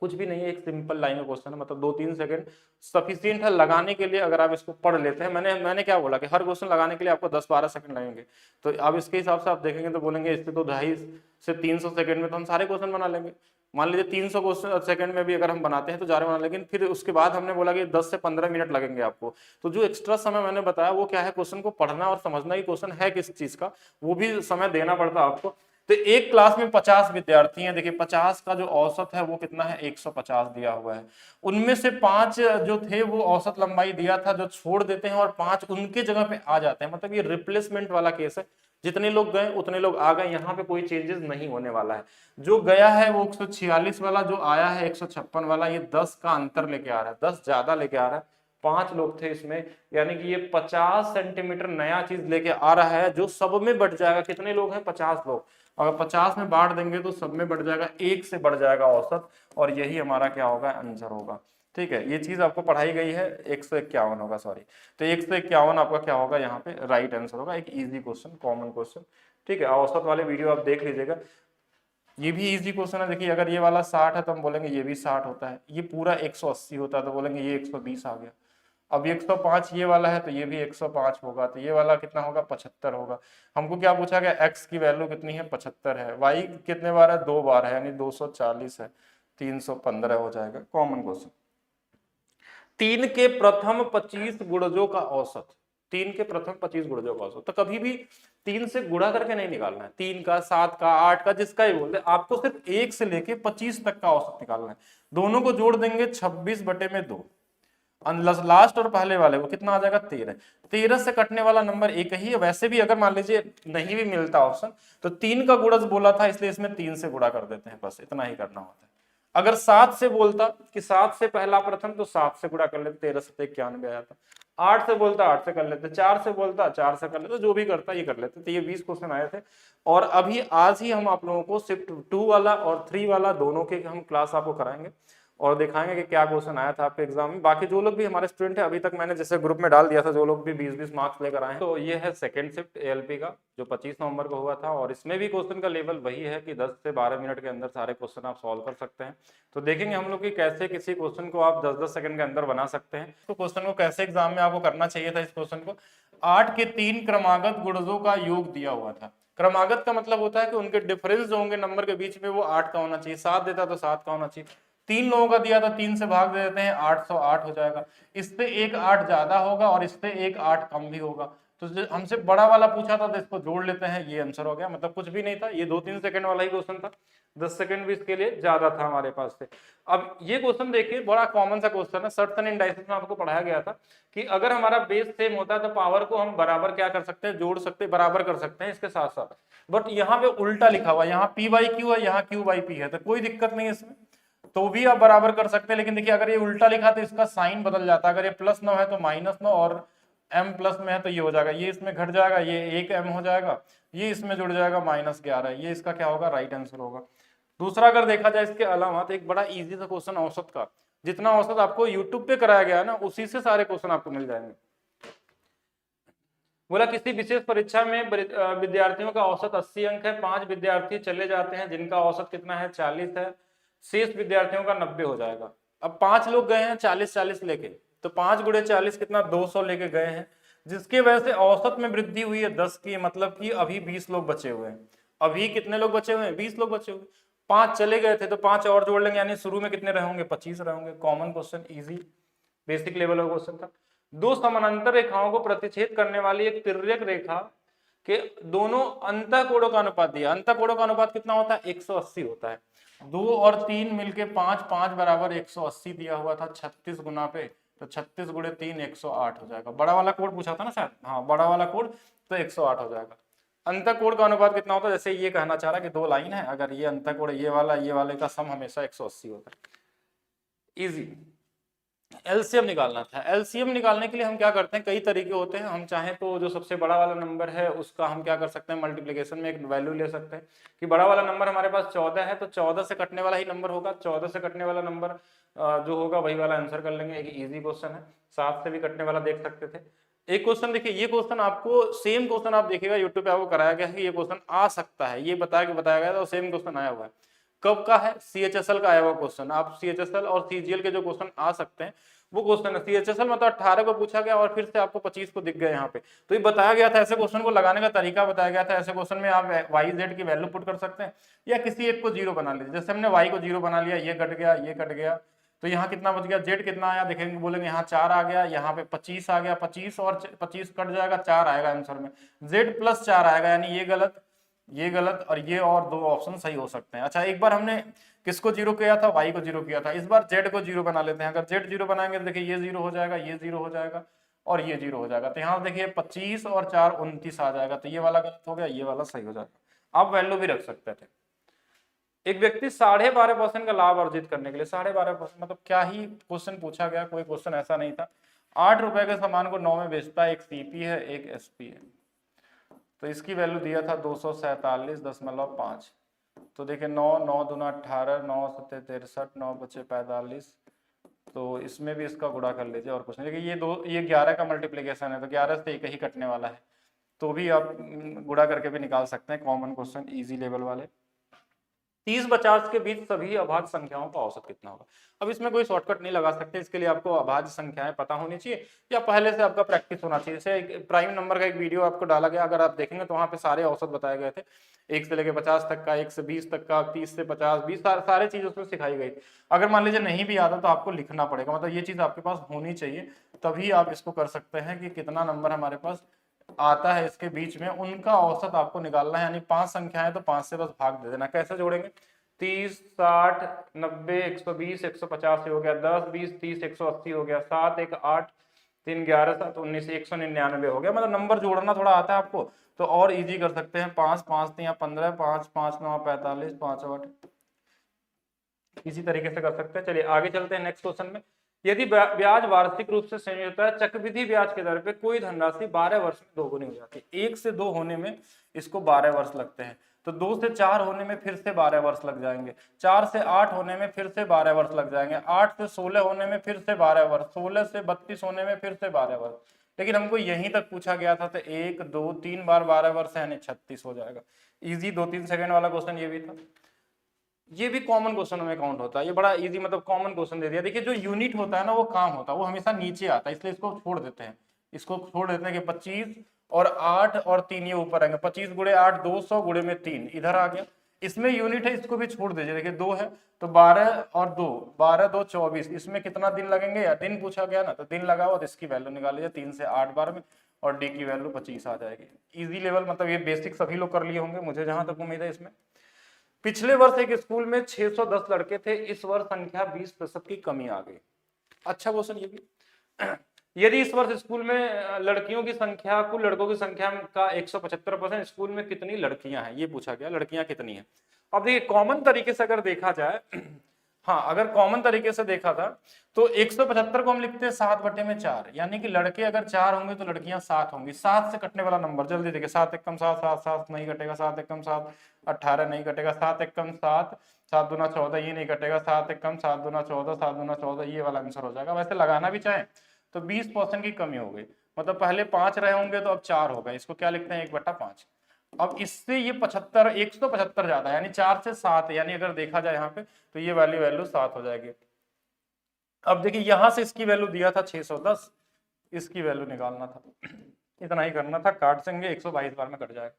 कुछ भी नहीं है, एक सिंपल लाइन का क्वेश्चन है। मतलब 2-3 सेकंड सफिशिएंट है लगाने के लिए, अगर आप इसको पढ़ लेते हैं। मैंने क्या बोला कि हर क्वेश्चन लगाने के लिए आपको 10-12 सेकंड लगेंगे। तो अब इसके हिसाब से आप देखेंगे तो बोलेंगे इससे तो 250 से 300 सेकंड में तो हम सारे क्वेश्चन बना लेंगे। मान लीजिए 300 क्वेश्चन सेकंड में भी अगर हम बनाते हैं तो ज़्यादा बना, लेकिन फिर उसके बाद हमने बोला कि 10 से 15 मिनट लगेंगे आपको। तो जो एक्स्ट्रा समय मैंने बताया वो क्या है, क्वेश्चन को पढ़ना और समझना कि क्वेश्चन है किस चीज का, वो भी समय देना पड़ता है आपको। तो एक क्लास में 50 विद्यार्थी हैं। देखिए 50 का जो औसत है वो कितना है, 150 दिया हुआ है। उनमें से 5 जो थे वो औसत लंबाई दिया था, जो छोड़ देते हैं और 5 उनके जगह पे आ जाते हैं। मतलब ये रिप्लेसमेंट वाला केस है, जितने लोग गए उतने लोग आ गए, यहाँ पे कोई चेंजेस नहीं होने वाला है। जो गया है वो 146 वाला, जो आया है 156 वाला, ये 10 का अंतर लेके आ रहा है, 10 ज्यादा लेके आ रहा है। 5 लोग थे इसमें, यानी कि ये 50 सेंटीमीटर नया चीज लेके आ रहा है, जो सब में बढ़ जाएगा। कितने लोग हैं, 50 लोग। अगर 50 में बांट देंगे तो सब में बढ़ जाएगा, 1 से बढ़ जाएगा औसत, और यही हमारा क्या होगा, आंसर होगा। ठीक है, ये चीज आपको पढ़ाई गई है। 151 होगा, सॉरी। तो 151 आपका क्या होगा, यहाँ पे राइट आंसर होगा। एक इजी क्वेश्चन, कॉमन क्वेश्चन, ठीक है। औसत वाले वीडियो आप देख लीजिएगा, ये भी इजी क्वेश्चन है। देखिए अगर ये वाला 60 है तो हम बोलेंगे ये भी 60 होता है। ये पूरा 180 होता है तो बोलेंगे ये 120 आ गया। अब 105 ये वाला है तो ये भी 105 होगा। तो ये वाला कितना होगा, 75 होगा। हमको क्या पूछा गया, x की वैल्यू कितनी है, 75 है। y कितने बार है, 2 बार है, यानी 240 है, 315 हो जाएगा। Common question. 3 के प्रथम 25 गुणजों का औसत, 3 के प्रथम 25 गुणजों का औसत। तो कभी भी 3 से गुणा करके नहीं निकालना है, 3 का, 7 का, 8 का, जिसका ही बोलते, आपको सिर्फ 1 से लेके 25 तक का औसत निकालना है। दोनों को जोड़ देंगे 26/2। लास्ट और पहले वाले को कितना आ जाएगा, 13। 13 से कटने वाला नंबर एक ही है। वैसे भी अगर मान लीजिए नहीं भी मिलता ऑप्शन, तो 3 का गुणज बोला था, इसलिए इसमें 3 से गुणा कर देते हैं, बस इतना ही करना होता है। अगर 7 से बोलता कि 7 से पहला प्रथम, तो 7 से गुणा कर लेते, 13 से 91 आ जाता। 8 से बोलता 8 से कर लेते, 4 से बोलता 4 से कर लेते, जो भी करता ये कर लेते। तो ये 20 क्वेश्चन आए थे, और अभी आज ही हम आप लोगों को शिफ्ट 2 वाला और 3 वाला दोनों के हम क्लास आपको कराएंगे और दिखाएंगे कि क्या क्वेश्चन आया था आपके एग्जाम में। बाकी जो लोग भी हमारे स्टूडेंट है, अभी तक मैंने जैसे ग्रुप में डाल दिया था, जो लोग भी 20-20 मार्क्स लेकर आए हैं। तो ये है सेकंड शिफ्ट एएलपी का, जो 25 नवंबर को हुआ था, और इसमें भी क्वेश्चन का लेवल वही है कि 10 से 12 मिनट के अंदर सारे क्वेश्चन आप सॉल्व कर सकते हैं। तो देखेंगे हम लोग कि कैसे किसी क्वेश्चन को आप 10-10 सेकंड के अंदर बना सकते हैं। तो क्वेश्चन को कैसे एग्जाम में आपको करना चाहिए था, इस क्वेश्चन को 8 के 3 क्रमागत गुणजों का योग दिया हुआ था। क्रमागत का मतलब होता है कि उनके डिफरेंस जो होंगे नंबर के बीच में, वो 8 का होना चाहिए। 7 देता तो 7 का होना चाहिए। 3 लोगों का दिया था, 3 से भाग दे देते हैं, 808 हो जाएगा। इससे एक 8 ज्यादा होगा और इससे एक 8 कम भी होगा। तो हमसे बड़ा वाला पूछा था तो इसको जोड़ लेते हैं, ये आंसर हो गया। मतलब कुछ भी नहीं था, ये 2-3 सेकंड वाला ही क्वेश्चन था, 10 सेकंड भी इसके लिए ज्यादा था हमारे पास से। अब ये क्वेश्चन देखिए, बड़ा कॉमन सा क्वेश्चन है, सर्ट्स एंड इंडाइसेस में आपको पढ़ाया गया था कि अगर हमारा बेस सेम होता है तो पावर को हम बराबर क्या कर सकते हैं, जोड़ सकते हैं, बराबर कर सकते हैं इसके साथ साथ। बट यहाँ पे उल्टा लिखा हुआ है, यहाँ P बाई क्यू है, यहाँ Q बाई P है, तो कोई दिक्कत नहीं है इसमें, तो भी आप बराबर कर सकते हैं। लेकिन देखिए अगर ये उल्टा लिखा तो इसका साइन बदल जाता है, अगर ये +9 है तो -9, और m प्लस में है तो ये हो जाएगा, ये इसमें घट जाएगा, ये 1 m हो जाएगा, ये इसमें जुड़ जाएगा -11, ये इसका क्या होगा, राइट आंसर होगा। दूसरा अगर देखा जाए इसके अलावा तो एक बड़ा इजी सा क्वेश्चन औसत का, जितना औसत आपको यूट्यूब पे कराया गया है ना, उसी से सारे क्वेश्चन आपको मिल जाएंगे। बोला किसी विशेष परीक्षा में विद्यार्थियों का औसत 80 अंक है, 5 विद्यार्थी चले जाते हैं जिनका औसत कितना है, 40 है, शेष विद्यार्थियों का 90 हो जाएगा। अब 5 लोग गए हैं 40-40 लेके, तो 5 गुणे 40 कितना, 200 लेके गए हैं, जिसकी वजह से औसत में वृद्धि हुई है 10 की, मतलब कि अभी 20 लोग बचे हुए हैं। अभी कितने लोग बचे हुए हैं, 20 लोग बचे हुए, 5 चले गए थे तो 5 और जोड़ लेंगे, यानी शुरू में कितने रहेंगे, 25 रहेंगे। Common question, easy basic level का क्वेश्चन था। दो समानांतर रेखाओं को प्रतिच्छेद करने वाली एक तिर्यक रेखा के दोनों अंतःकोणों का अनुपात दिया। अंतःकोणों का अनुपात कितना होता है, 180 होता है। 2 और 3 मिलके 5, 5 बराबर 180 दिया हुआ था 36 गुना पे, तो 36 गुणे 3 108 हो जाएगा। बड़ा वाला कोड पूछा था ना शायद, हाँ बड़ा वाला कोड, तो 108 हो जाएगा। अंतःकोण का अनुपात कितना होता है, जैसे ये कहना चाह रहा है कि 2 लाइन है, अगर ये अंतःकोण ये वाले का सम हमेशा 180 होता है। इजी। एलसीएम निकालना था। एलसीएम निकालने के लिए हम क्या करते हैं, कई तरीके होते हैं। हम चाहें तो जो सबसे बड़ा वाला नंबर है उसका हम क्या कर सकते हैं, मल्टीप्लिकेशन में एक वैल्यू ले सकते हैं कि बड़ा वाला नंबर हमारे पास 14 है तो 14 से कटने वाला ही नंबर होगा, 14 से कटने वाला नंबर जो होगा वही वाला आंसर कर लेंगे। एक इजी क्वेश्चन है। 7 से भी कटने वाला देख सकते थे। एक क्वेश्चन देखिए, ये क्वेश्चन आपको सेम क्वेश्चन आप देखिएगा यूट्यूब पे आपको कराया गया है कि ये क्वेश्चन आ सकता है, ये बताया गया था, सेम क्वेश्चन आया हुआ है। कब का है, सीएचएसएल का आया हुआ क्वेश्चन। आप सीएचएसएल और सीजीएल के जो क्वेश्चन आ सकते हैं वो क्वेश्चन है। सीएचएसएल मतलब 18 को पूछा गया और फिर से आपको 25 को दिख गए यहाँ पे, तो ये बताया गया था। ऐसे क्वेश्चन को लगाने का तरीका बताया गया था। ऐसे क्वेश्चन में आप वाई जेड की वैल्यू पुट कर सकते हैं या किसी एक को 0 बना लीजिए। जैसे हमने वाई को 0 बना लिया, ये कट गया, ये कट गया, तो यहाँ कितना बच गया, जेड कितना आया देखेंगे, बोलेंगे यहाँ 4 आ गया, यहाँ पे 25 आ गया, 25 और 25 कट जाएगा, 4 आएगा आंसर में, जेड प्लस 4 आएगा, यानी ये गलत, ये गलत, और ये और 2 ऑप्शन सही हो सकते हैं। अच्छा, एक बार हमने किसको 0 किया था, वाई को 0 किया था, इस बार जेड को 0 बना लेते हैं। अगर जेड 0 बनाएंगे तो देखिए ये 0 हो जाएगा, ये 0 हो जाएगा और ये 0 हो जाएगा। तो यहाँ देखिए 25 और 4 29 आ जाएगा, तो ये वाला गलत हो गया, ये वाला सही हो जाएगा। आप वैल्यू भी रख सकते थे। एक व्यक्ति 12.5% का लाभ अर्जित करने के लिए, 12.5% मतलब क्या ही क्वेश्चन पूछा गया, कोई क्वेश्चन ऐसा नहीं था। 8 रुपए के सामान को 9 में बेचता है, एक सीपी है एक एसपी है, तो इसकी वैल्यू दिया था 247.5। तो देखिए 9 9 दूना 18, 9 7 63, 9 बचे 45, तो इसमें भी इसका गुणा कर लीजिए और कुछ नहीं। देखिए ये 11 का मल्टीप्लिकेशन है, तो 11 से एक ही कटने वाला है, तो भी आप गुणा करके भी निकाल सकते हैं। कॉमन क्वेश्चन, इजी लेवल वाले। 30-50 के बीच सभी अभाज्य संख्याओं का औसत कितना होगा। अब इसमें कोई शॉर्टकट नहीं लगा सकते, इसके लिए आपको अभाज्य संख्याएं पता होनी चाहिए या पहले से आपका प्रैक्टिस होना चाहिए। जैसे प्राइम नंबर का एक वीडियो आपको डाला गया, अगर आप देखेंगे तो वहां पे सारे औसत बताए गए थे, 1 से लेकर 50 तक का, 1 से 20 तक का, 30 से 50, 20 सारे चीज उसमें सिखाई गई। अगर मान लीजिए नहीं भी आता तो आपको लिखना पड़ेगा, मतलब ये चीज आपके पास होनी चाहिए, तभी आप इसको कर सकते हैं कि कितना नंबर हमारे पास आता है इसके बीच में, उनका औसत आपको निकालना है। यानी 5 संख्याएं तो 5 से बस भाग दे देना। कैसे जोड़ेंगे, 30 60 90 120 150 हो गया, 10 20 30 180 हो गया, 7 1 8 3 11 7 19 199 हो गया। मतलब नंबर जोड़ना थोड़ा आता है आपको तो और इजी कर सकते हैं। 5 5 3 15, 5 5 9 45, 5 8, इसी तरीके से कर सकते हैं। चलिए आगे चलते हैं नेक्स्ट क्वेश्चन में। यदि ब्याज वार्षिक रूप से संयोजित होता है, चक्रवृद्धि ब्याज के दर पे कोई धनराशि 12 वर्ष में दोगुनी हो जाती है। 1 से 2 होने में इसको 12 वर्ष लगते हैं, तो 2 से 4 होने में फिर से 12 वर्ष लग जाएंगे, 4 से 8 होने में फिर से 12 वर्ष लग जाएंगे, 8 से 16 होने में फिर से 12 वर्ष, 16 से 32 होने में फिर से 12 वर्ष। लेकिन हमको यहीं तक पूछा गया था, तो 1 2 3 बार 12 वर्ष है, यानी 36 हो जाएगा। इजी 2-3 सेकंड वाला क्वेश्चन ये भी था। ये भी कॉमन क्वेश्चन में काउंट होता है, ये बड़ा इजी, मतलब कॉमन क्वेश्चन दे दिया। देखिए जो यूनिट होता है ना, वो काम होता है, वो हमेशा नीचे आता है, इसलिए इसको छोड़ देते हैं। इसको छोड़ देते हैं कि 25 और 8 और 3 ये ऊपर आएंगे, 25 गुणे 8 200 गुणे में 3 इधर आ गया, इसमें यूनिट है, इसको भी छोड़ दीजिए, देखिए 2 है तो 12 और 2, 12 2 24, इसमें कितना दिन लगेंगे, या दिन पूछा गया ना तो दिन लगा हुआ, तो इसकी वैल्यू निकाल लीजिए 3 से 8 बार में, और डी की वैल्यू 25 आ जाएगी। इजी लेवल, मतलब ये बेसिक सभी लोग कर लिए होंगे मुझे जहां तक उम्मीद है। इसमें पिछले वर्ष एक स्कूल में 610 लड़के थे, इस वर्ष संख्या 20% की कमी आ गई। अच्छा क्वेश्चन ये भी। यदि इस वर्ष स्कूल में लड़कियों की संख्या कुल लड़कों की संख्या का 175%, स्कूल में कितनी लड़कियां हैं, ये पूछा गया, लड़कियां कितनी हैं। अब देखिए कॉमन तरीके से अगर देखा जाए, हाँ अगर कॉमन तरीके से देखा था तो 175 को हम लिखते हैं 7/4, यानी कि लड़के अगर 4 होंगे तो लड़कियां 7 होंगी। 7 से कटने वाला नंबर जल्दी देखिए, 7 एकम 7, 7 7 नहीं कटेगा, 7 एकम 7 18 नहीं कटेगा, 7 एकम 7, 7 दूना 14 ये नहीं कटेगा, 7 एकम 7 दूना 14, 7 दूना 14 ये वाला आंसर हो जाएगा। वैसे लगाना भी चाहे तो 20% की कमी हो गई, मतलब पहले 5 रहे होंगे तो अब 4 हो गए, इसको क्या लिखते हैं 1/5। अब इससे ये 75 175 ज्यादा है, यानी 4 से 7, यानी अगर देखा जाए यहाँ पे तो ये वाली वैल्यू 7 हो जाएगी। अब देखिए यहां से इसकी वैल्यू दिया था 610, इसकी वैल्यू निकालना था, इतना ही करना था, काट देंगे 122 बार में कट जाएगा।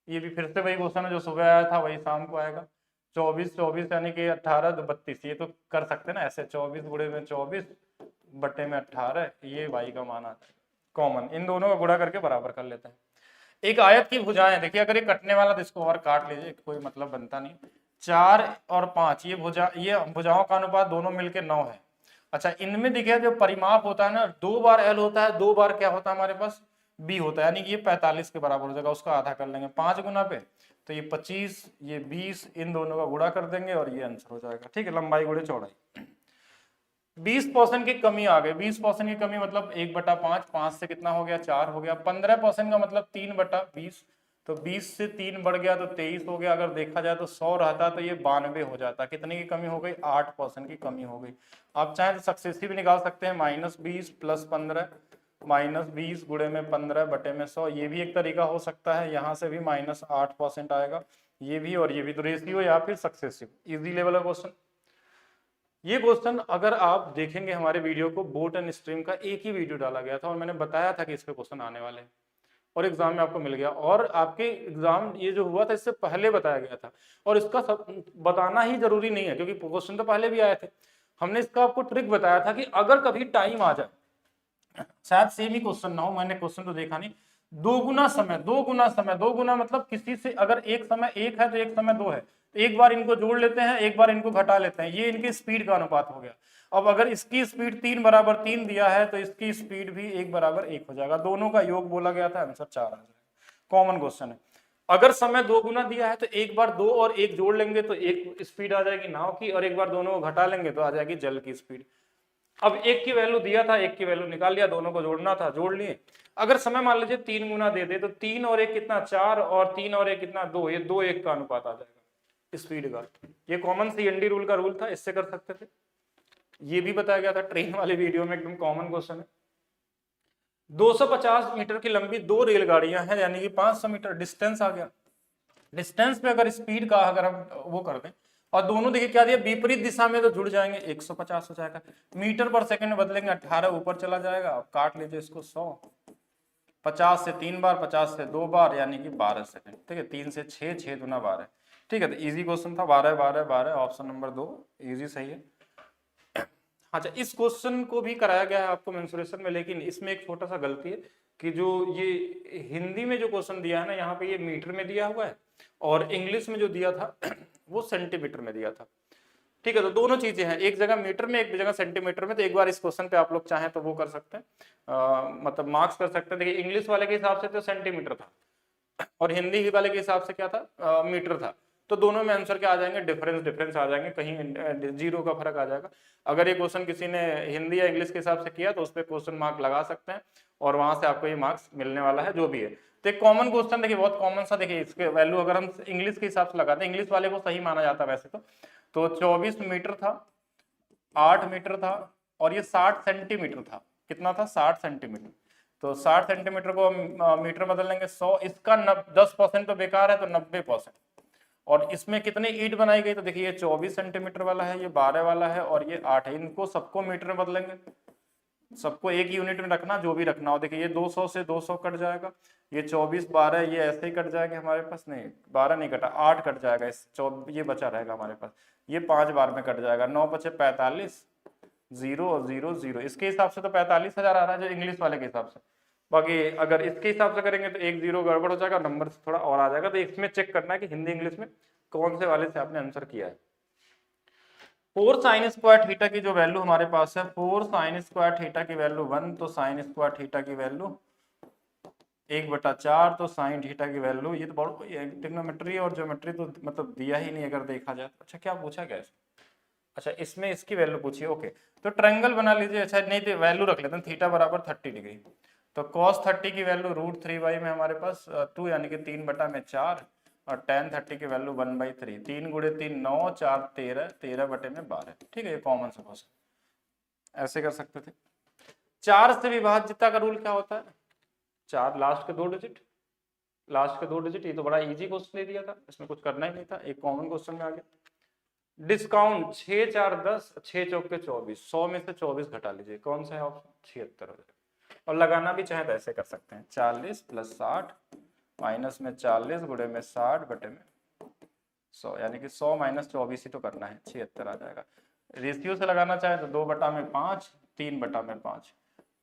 ये भी फिर से वही क्वेश्चन है जो सुबह आया था वही शाम को आएगा। 24 24 यानी कि 18 तो 32, ये तो कर सकते हैं ना ऐसे, 24 गुणे में 24 बटे में 18, ये y का मान आता है कॉमन, इन दोनों का गुणा करके बराबर कर लेते हैं। एक आयत की भुजाएं, देखिए अगर ये कटने वाला तो इसको और काट लीजिए, कोई मतलब बनता नहीं। 4 और 5 ये भुजाओं का अनुपात दोनों मिलके 9 है। अच्छा इनमें देखिए जो परिमाप होता है ना, 2 बार l होता है, 2 बार क्या होता है हमारे पास b होता है, यानी कि ये 45 के बराबर हो जाएगा, उसका आधा कर लेंगे 5 गुना पे, तो ये 25 ये 20, इन दोनों का गुणा कर देंगे और ये आंसर हो जाएगा। ठीक है, लंबाई गुणे चौड़ाई। 20% की कमी आ गई, 20% की कमी मतलब 1/5, 5 से कितना हो गया 4 हो गया, 15% का मतलब 3/20, तो 20 से 3 बढ़ गया तो 23 हो गया। अगर देखा जाए तो 100 रहता तो ये 92 हो जाता। कितने की कमी हो गई, 8% की कमी हो गई। आप चाहें तो सक्सेसिव भी निकाल सकते हैं, -20 + 15, -20 गुणे में 15 बटे में 100, ये भी एक तरीका हो सकता है। यहाँ से भी -8% आएगा, ये भी और ये भी, तो रेशियो या फिर सक्सेसिव। इजी लेवल का क्वेश्चन। ये क्वेश्चन अगर आप देखेंगे हमारे वीडियो को, बोट एंड स्ट्रीम का एक ही वीडियो डाला गया था और मैंने बताया था कि इस पे क्वेश्चन आने वाले हैं, और एग्जाम में आपको मिल गया। और आपके एग्जाम ये जो हुआ था इससे पहले बताया गया था, और इसका सब बताना ही जरूरी नहीं है क्योंकि क्वेश्चन तो पहले भी आए थे। हमने इसका आपको ट्रिक बताया था कि अगर कभी टाइम आ जाए, शायद सेम ही क्वेश्चन ना हो, मैंने क्वेश्चन तो देखा नहीं, 2 गुना समय, 2 गुना समय, 2 गुना मतलब किसी से अगर एक समय 1 है तो एक समय 2 है, तो एक बार इनको जोड़ लेते हैं, एक बार इनको घटा लेते हैं, ये इनकी स्पीड का अनुपात हो गया। अब अगर इसकी स्पीड 3 = 3 दिया है तो इसकी स्पीड भी 1 = 1 हो जाएगा, दोनों का योग बोला गया था, आंसर 4 आ जाएगा। कॉमन क्वेश्चन है। अगर समय 2 गुना दिया है तो एक बार 2 और 1 जोड़ लेंगे तो एक स्पीड आ जाएगी नाव की, और एक बार दोनों को घटा लेंगे तो आ जाएगी जल की स्पीड। अब 1 की वैल्यू दिया था, 1 की वैल्यू निकाल लिया, दोनों को जोड़ना था, जोड़ लिए। अगर समय मान लीजिए 3 गुना दे दे तो 3 और 1 कितना 4, और 3 और 1 कितना 2, ये 2:1 का अनुपात आ जाएगा स्पीड का। ये कॉमन CND रूल का रूल था, इससे कर सकते थे। ये भी बताया गया था ट्रेन वाले वीडियो में, एकदम कॉमन क्वेश्चन है। 250 मीटर की लंबी 2 रेलगाड़ियां हैं, यानी कि 500 मीटर डिस्टेंस आ गया। डिस्टेंस पे अगर स्पीड का अगर हम वो कर दें और दोनों देखिए क्या दिया, विपरीत दिशा में तो जुड़ जाएंगे, 150 हो जाएगा। मीटर पर सेकंड बदलेंगे, 18 ऊपर चला जाएगा। अब काट लीजिए इसको 100, 50 से 3 बार, 50 से 2 बार, यानी कि 12 सेकंड। ठीक है, 3 से 6, 6 दूना 12। ठीक है, तो इजी क्वेश्चन था, 12 12 12, ऑप्शन नंबर 2 इजी सही है। अच्छा, इस क्वेश्चन को भी कराया गया है आपको मेंसुरेशन में, लेकिन इसमें एक छोटा सा गलती है कि जो ये हिंदी में जो क्वेश्चन दिया है ना, यहाँ पे ये मीटर में दिया हुआ है, और इंग्लिश में जो दिया था वो सेंटीमीटर में दिया था। ठीक है, तो दोनों चीजें हैं, एक जगह मीटर में एक जगह सेंटीमीटर में। तो एक बार इस क्वेश्चन पे आप लोग चाहें तो वो कर सकते हैं, मतलब मार्क्स कर सकते हैं। देखिए इंग्लिश वाले के हिसाब से तो सेंटीमीटर था और हिंदी वाले के हिसाब से क्या था, मीटर था। तो दोनों में आंसर क्या आ जाएंगे, डिफरेंस आ जाएंगे, कहीं 0 का फर्क आ जाएगा। अगर ये क्वेश्चन किसी ने हिंदी या इंग्लिश के हिसाब से किया तो उस पर क्वेश्चन मार्क लगा सकते हैं, और वहां से आपको ये मार्क्स मिलने वाला है जो भी है। तो एक कॉमन क्वेश्चन देखिए, बहुत कॉमन सा, देखिए इसके वैल्यू अगर हम इंग्लिश के हिसाब से लगाते हैं, इंग्लिश वाले को सही माना जाता है वैसे तो 24 मीटर था, 8 मीटर था, और ये 60 सेंटीमीटर था। कितना था, 60 सेंटीमीटर। तो 60 सेंटीमीटर को हम मीटर बदल लेंगे 100, इसका 10% तो बेकार है, तो 90%। और इसमें कितनी ईंट बनाई गई, तो देखिए ये 24 सेंटीमीटर वाला है, ये 12 वाला है, और ये 8 है। इनको सबको मीटर में बदलेंगे सबको एक यूनिट में रखना, जो भी रखना हो। देखिए ये 200 से 200 कट जाएगा, ये 24 12 ये ऐसे ही कट जाएंगे हमारे पास, नहीं 12 नहीं कटा, 8 कट जाएगा, इस ये बचा रहेगा हमारे पास, ये 5 बार में कट जाएगा, 9 बचे 45, 0 और 0 0। इसके हिसाब से तो 45,000 आ रहा है जो इंग्लिश वाले के हिसाब से। बाकी अगर इसके हिसाब से करेंगे तो एक 0 गड़बड़ हो जाएगा, नंबर से थोड़ा और आ जाएगा। तो इसमें चेक करना है कि हिंदी इंग्लिश में कौन से वाले से आपने आंसर किया है। 4 साइन स्क्वायर थीटा की जो वैल्यू हमारे पास है, 4 साइन स्क्वायर थीटा की वैल्यू 1, तो साइन स्क्वायर थीटा की वैल्यू 1/4, तो साइन थीटा की वैल्यू, ये तो बहुत ट्रिग्नोमेट्री और ज्योमेट्री तो मतलब दिया ही नहीं अगर देखा जाए। अच्छा क्या पूछा गया है? अच्छा इसमें इसकी वैल्यू पूछिए, ओके। तो ट्रायंगल बना लीजिए। अच्छा नहीं तो वैल्यू रख लेते हैं, थीटा बराबर 30 डिग्री, तो cos 30 की वैल्यू √3y में हमारे पास 2 यानी कि 3/4, और tan 30 की वैल्यू 1/3, 3 गुणे 3 9, 4 13, 13/12। ठीक है, ये कॉमन से क्वेश्चन ऐसे कर सकते थे। 4 से विभाज्यता का रूल क्या होता है? 4 लास्ट के 2 डिजिट, लास्ट के 2 डिजिट। ये तो बड़ा इजी क्वेश्चन दे दिया था, इसमें कुछ करना ही नहीं था, एक कॉमन क्वेश्चन में आ गया। डिस्काउंट 6 4 10, 6 चौके 24, 100 में से 24 घटा लीजिए, कौन सा है ऑप्शन? 76 हो जाएगा। और लगाना भी चाहे तो ऐसे कर सकते हैं, 40 + 60 माइनस में 40 गुणे में 60 बटे में 100, यानी कि 100 - 24 ही तो करना है, 76 आ जाएगा। रेशियो से लगाना चाहे तो 2/5, 3/5,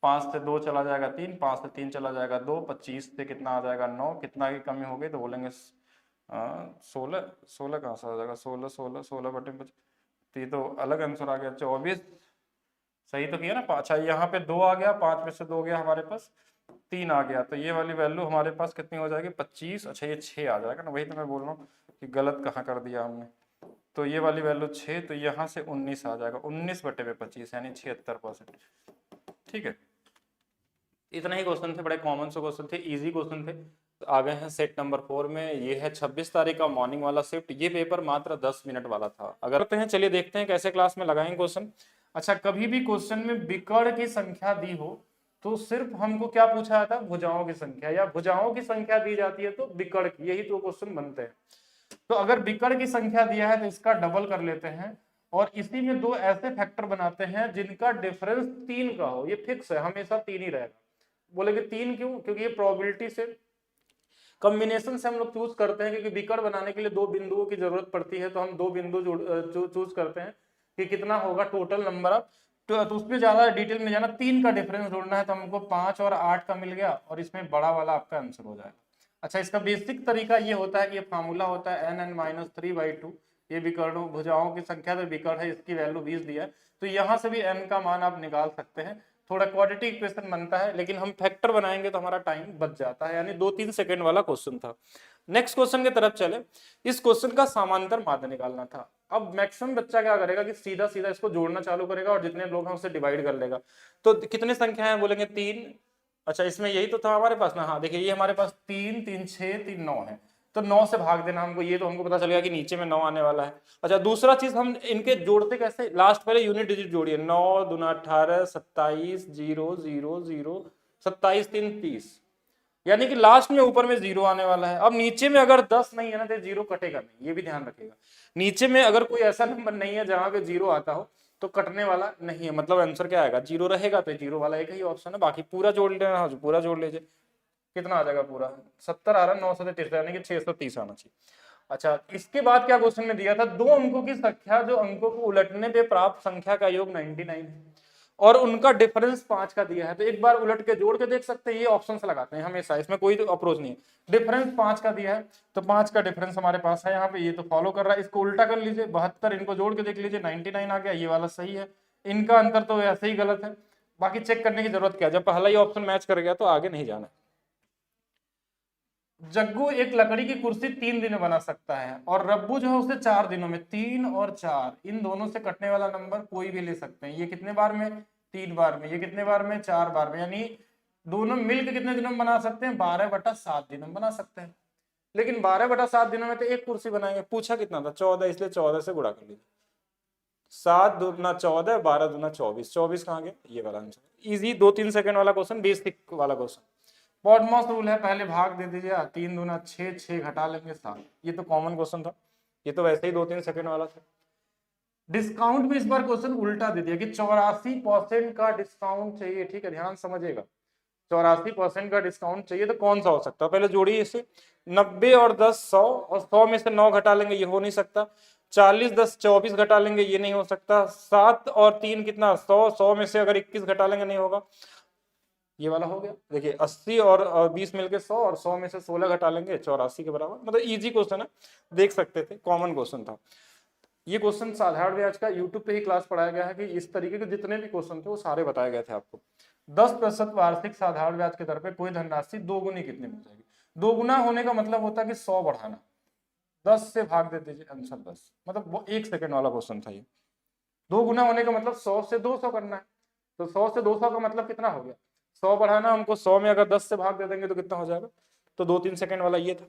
5 से 2 चला जाएगा 3, 5 से 3 चला जाएगा 2, 25 से कितना आ जाएगा 9, कितना की कमी हो गई तो बोलेंगे 16, 16 कहाँ से आ जाएगा, 16 16 16 बटे में, तो ये तो अलग आंसर आ गया 24। सही तो किया ना। अच्छा यहाँ पे 2 आ गया, 5 में से 2 गया हमारे पास, 3 आ गया, तो ये वाली वैल्यू हमारे पास कितनी हो जाएगी 25। अच्छा ये 6 आ जाएगा ना, वही तो मैं बोल रहा हूँ कि गलत कहाँ कर दिया हमने। तो ये वाली वैल्यू 6, तो यहाँ से 19 आ जाएगा, 19/25 यानी 76%। ठीक है, इतना ही क्वेश्चन थे, बड़े कॉमन से क्वेश्चन थे, इजी क्वेश्चन थे। तो आ गए हैं सेट नंबर 4 में। ये है 26 तारीख का मॉर्निंग वाला शिफ्ट। ये पेपर मात्र 10 मिनट वाला था। अगर करते हैं, चलिए देखते हैं कैसे क्लास में लगाएंगे क्वेश्चन। अच्छा कभी भी क्वेश्चन में विकर्ण की संख्या दी हो तो सिर्फ हमको क्या पूछा जाता है, भुजाओं की संख्या, या भुजाओं की संख्या दी जाती है तो विकर्ण की, यही तो क्वेश्चन बनते हैं। तो अगर विकर्ण की संख्या दिया है तो इसका डबल कर लेते हैं, और इसी में 2 ऐसे फैक्टर बनाते हैं जिनका डिफरेंस 3 का हो। ये फिक्स है, हमेशा 3 ही रहेगा। बोलेगे 3 क्यों? क्योंकि ये प्रोबेबिलिटी से, कॉम्बिनेशन से हम लोग चूज करते हैं, क्योंकि विकर्ण बनाने के लिए 2 बिंदुओं की जरूरत पड़ती है, तो हम 2 बिंदु चूज करते हैं कि कितना होगा टोटल नंबर ऑफ। तो उसमें ज्यादा डिटेल में जाना, 3 का डिफरेंस ढूंढना है, तो हमको 5 और 8 का मिल गया, और इसमें बड़ा वाला आपका आंसर हो जाएगा। अच्छा इसका बेसिक तरीका ये होता है कि ये फार्मूला होता है n(n-3/2), ये विकर्ण भुजाओं की संख्या तो विकर्ण है, इसकी वैल्यू 20 दिया है, तो यहाँ से भी n का मान आप निकाल सकते हैं। थोड़ा क्वाड्रेटिक इक्वेशन बनता है, लेकिन हम फैक्टर बनाएंगे तो हमारा टाइम बच जाता है, यानी 2-3 सेकंड वाला क्वेश्चन था। नेक्स्ट क्वेश्चन की तरफ चले। इस क्वेश्चन का समांतर माध्य निकालना था। अब मैक्सिमम बच्चा क्या करेगा कि सीधा सीधा इसको जोड़ना चालू करेगा और जितने लोग हैं उससे डिवाइड कर लेगा। तो कितने संख्या है बोलेंगे 3। अच्छा इसमें यही तो था हमारे पास ना, हाँ देखिए ये हमारे पास 3 3 6 3 9 है, तो 9 से भाग देना हमको, ये तो हमको पता चल गया कि नीचे में 9 आने वाला है। अच्छा दूसरा चीज हम इनके जोड़ते कैसे, लास्ट पहले यूनिट डिजिट जोड़िए, 9 दूना 18, 27 0 0 0, 27 3 30, यानी कि लास्ट में ऊपर में 0 आने वाला है। अब नीचे में अगर 10 नहीं है ना तो 0 कटेगा नहीं, ये भी ध्यान रखिएगा। नीचे में अगर कोई ऐसा नंबर नहीं है जहां पे 0 आता हो तो कटने वाला नहीं है, मतलब आंसर क्या आएगा 0 रहेगा, तो 0 वाला एक ही ऑप्शन है, बाकी पूरा जोड़ लेना, पूरा जोड़ लीजिए। कितना आ जाएगा पूरा 70 आ रहा है, 9 से 30 यानी कि 630 आना चाहिए। अच्छा इसके बाद क्या क्वेश्चन में दिया था, 2 अंकों की संख्या जो अंकों को उलटने पे प्राप्त संख्या का योग 99 है, और उनका डिफरेंस 5 का दिया है। तो एक बार उलट के जोड़ के देख सकते हैं, ये ऑप्शन से लगाते हैं हमेशा, इसमें कोई अप्रोच नहीं है। डिफरेंस 5 का दिया है, तो 5 का डिफरेंस हमारे पास है यहाँ पे, ये तो फॉलो कर रहा है। इसको उल्टा कर लीजिए, 72, इनको जोड़ के देख लीजिए 99 आ गया, ये वाला सही है। इनका अंतर तो ऐसे ही गलत है, बाकी चेक करने की जरूरत क्या है, जब पहला ही ऑप्शन मैच कर गया तो आगे नहीं जाना। जग्गू एक लकड़ी की कुर्सी 3 दिन में बना सकता है, और रब्बू जो है उसे 4 दिनों में। 3 और 4 इन दोनों से कटने वाला नंबर कोई भी ले सकते हैं। ये कितने बार में, 3 बार में, ये कितने बार में, 4 बार में, यानी दोनों मिलकर कितने दिनों में बना सकते हैं, 12/7 दिनों में बना सकते हैं। लेकिन 12/7 दिनों में तो एक कुर्सी बनाएंगे, पूछा कितना था 14, इसलिए 14 से गुणा कर लीजिए, 7 दूना 14, 12 दूना 24, 24 कहाँ गया, ये वाला आंसर। इजी 2-3 सेकंड वाला क्वेश्चन, बेसिक वाला क्वेश्चन। पॉडमॉस रूल है, पहले भाग दे दीजिए, 3 दूना 6, 6 घटा लेंगे 7, ये तो कॉमन क्वेश्चन था, ये तो वैसे ही 2-3 सेकंड वाला था। डिस्काउंट में इस बार क्वेश्चन उल्टा दे दिया कि 84% का डिस्काउंट चाहिए। ठीक है, ध्यान समझिएगा, 84% का डिस्काउंट चाहिए तो कौन सा हो सकता है? पहले जोड़िए इसे, 90 और 10 100, और 100 में से 9 घटा लेंगे, ये हो नहीं सकता। 40 10 24 घटा लेंगे, ये नहीं हो सकता। 7 और 3 कितना? 100, 100 में से अगर 21 घटा लेंगे नहीं होगा। ये वाला हो गया। देखिए 80 और 20 मिलके 100, और 100 में से 16 घटा लेंगे 84 के बराबर। मतलब इजी क्वेश्चन है, देख सकते थे, कॉमन क्वेश्चन था ये क्वेश्चन। साधारण ब्याज का यूट्यूब पे ही क्लास पढ़ाया गया है कि इस तरीके के जितने भी क्वेश्चन थे वो सारे बताए गए थे आपको। 10% वार्षिक साधारण ब्याज के दर पे कोई धनराशि दोगुनी कितनी हो जाएगी? दोगुना होने का मतलब होता है कि 100 बढ़ाना, 10 से भाग दे दीजिए, आंसर 10। मतलब वो 1 सेकंड वाला क्वेश्चन था ये। दो गुना होने का मतलब 100 से 200 करना है, तो 100 से 200 का मतलब कितना हो गया? 100 बढ़ाना हमको, 100 में अगर 10 से भाग दे देंगे तो कितना हो जाएगा? तो 2-3 सेकंड वाला ये था।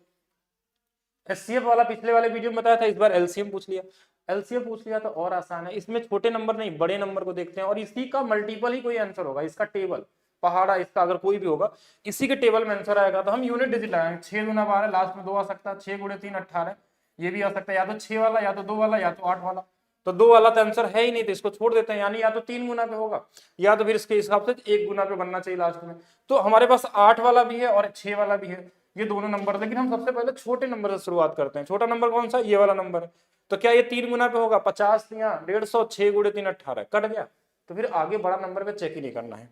एचसीएफ वाला पिछले वाले वीडियो में बताया था, इस बार एलसीएम पूछ लिया। एलसीएम पूछ लिया तो और आसान है, इसमें छोटे नंबर नहीं बड़े नंबर को देखते हैं, और इसी का मल्टीपल ही कोई आंसर होगा। इसका टेबल पहाड़ा, इसका अगर कोई भी होगा, इसी के टेबल में आंसर आएगा। तो हम यूनिट डिजिट लगाएंगे, 6 दूना 12, लास्ट में 2 आ सकता है, 6 गुणे 3 18, ये भी आ सकता है, या तो 6 वाला, या तो 2 वाला, या तो 8 वाला। तो 2 वाला तो आंसर है ही नहीं, तो इसको छोड़ देते हैं, यानी या तो 3 गुना पे होगा, या तो फिर इसके हिसाब से 1 गुना पे बनना चाहिए लास्ट में। तो हमारे पास 8 वाला भी है और 6 वाला भी है, ये दोनों नंबर। लेकिन हम सबसे पहले छोटे नंबर से शुरुआत करते हैं। छोटा नंबर कौन सा? ये वाला नंबर है। तो क्या ये 3 गुना पे होगा? 50 या 150, 6 गुणे 3 18, कट गया। तो फिर आगे बड़ा नंबर पे चेक ही नहीं करना है।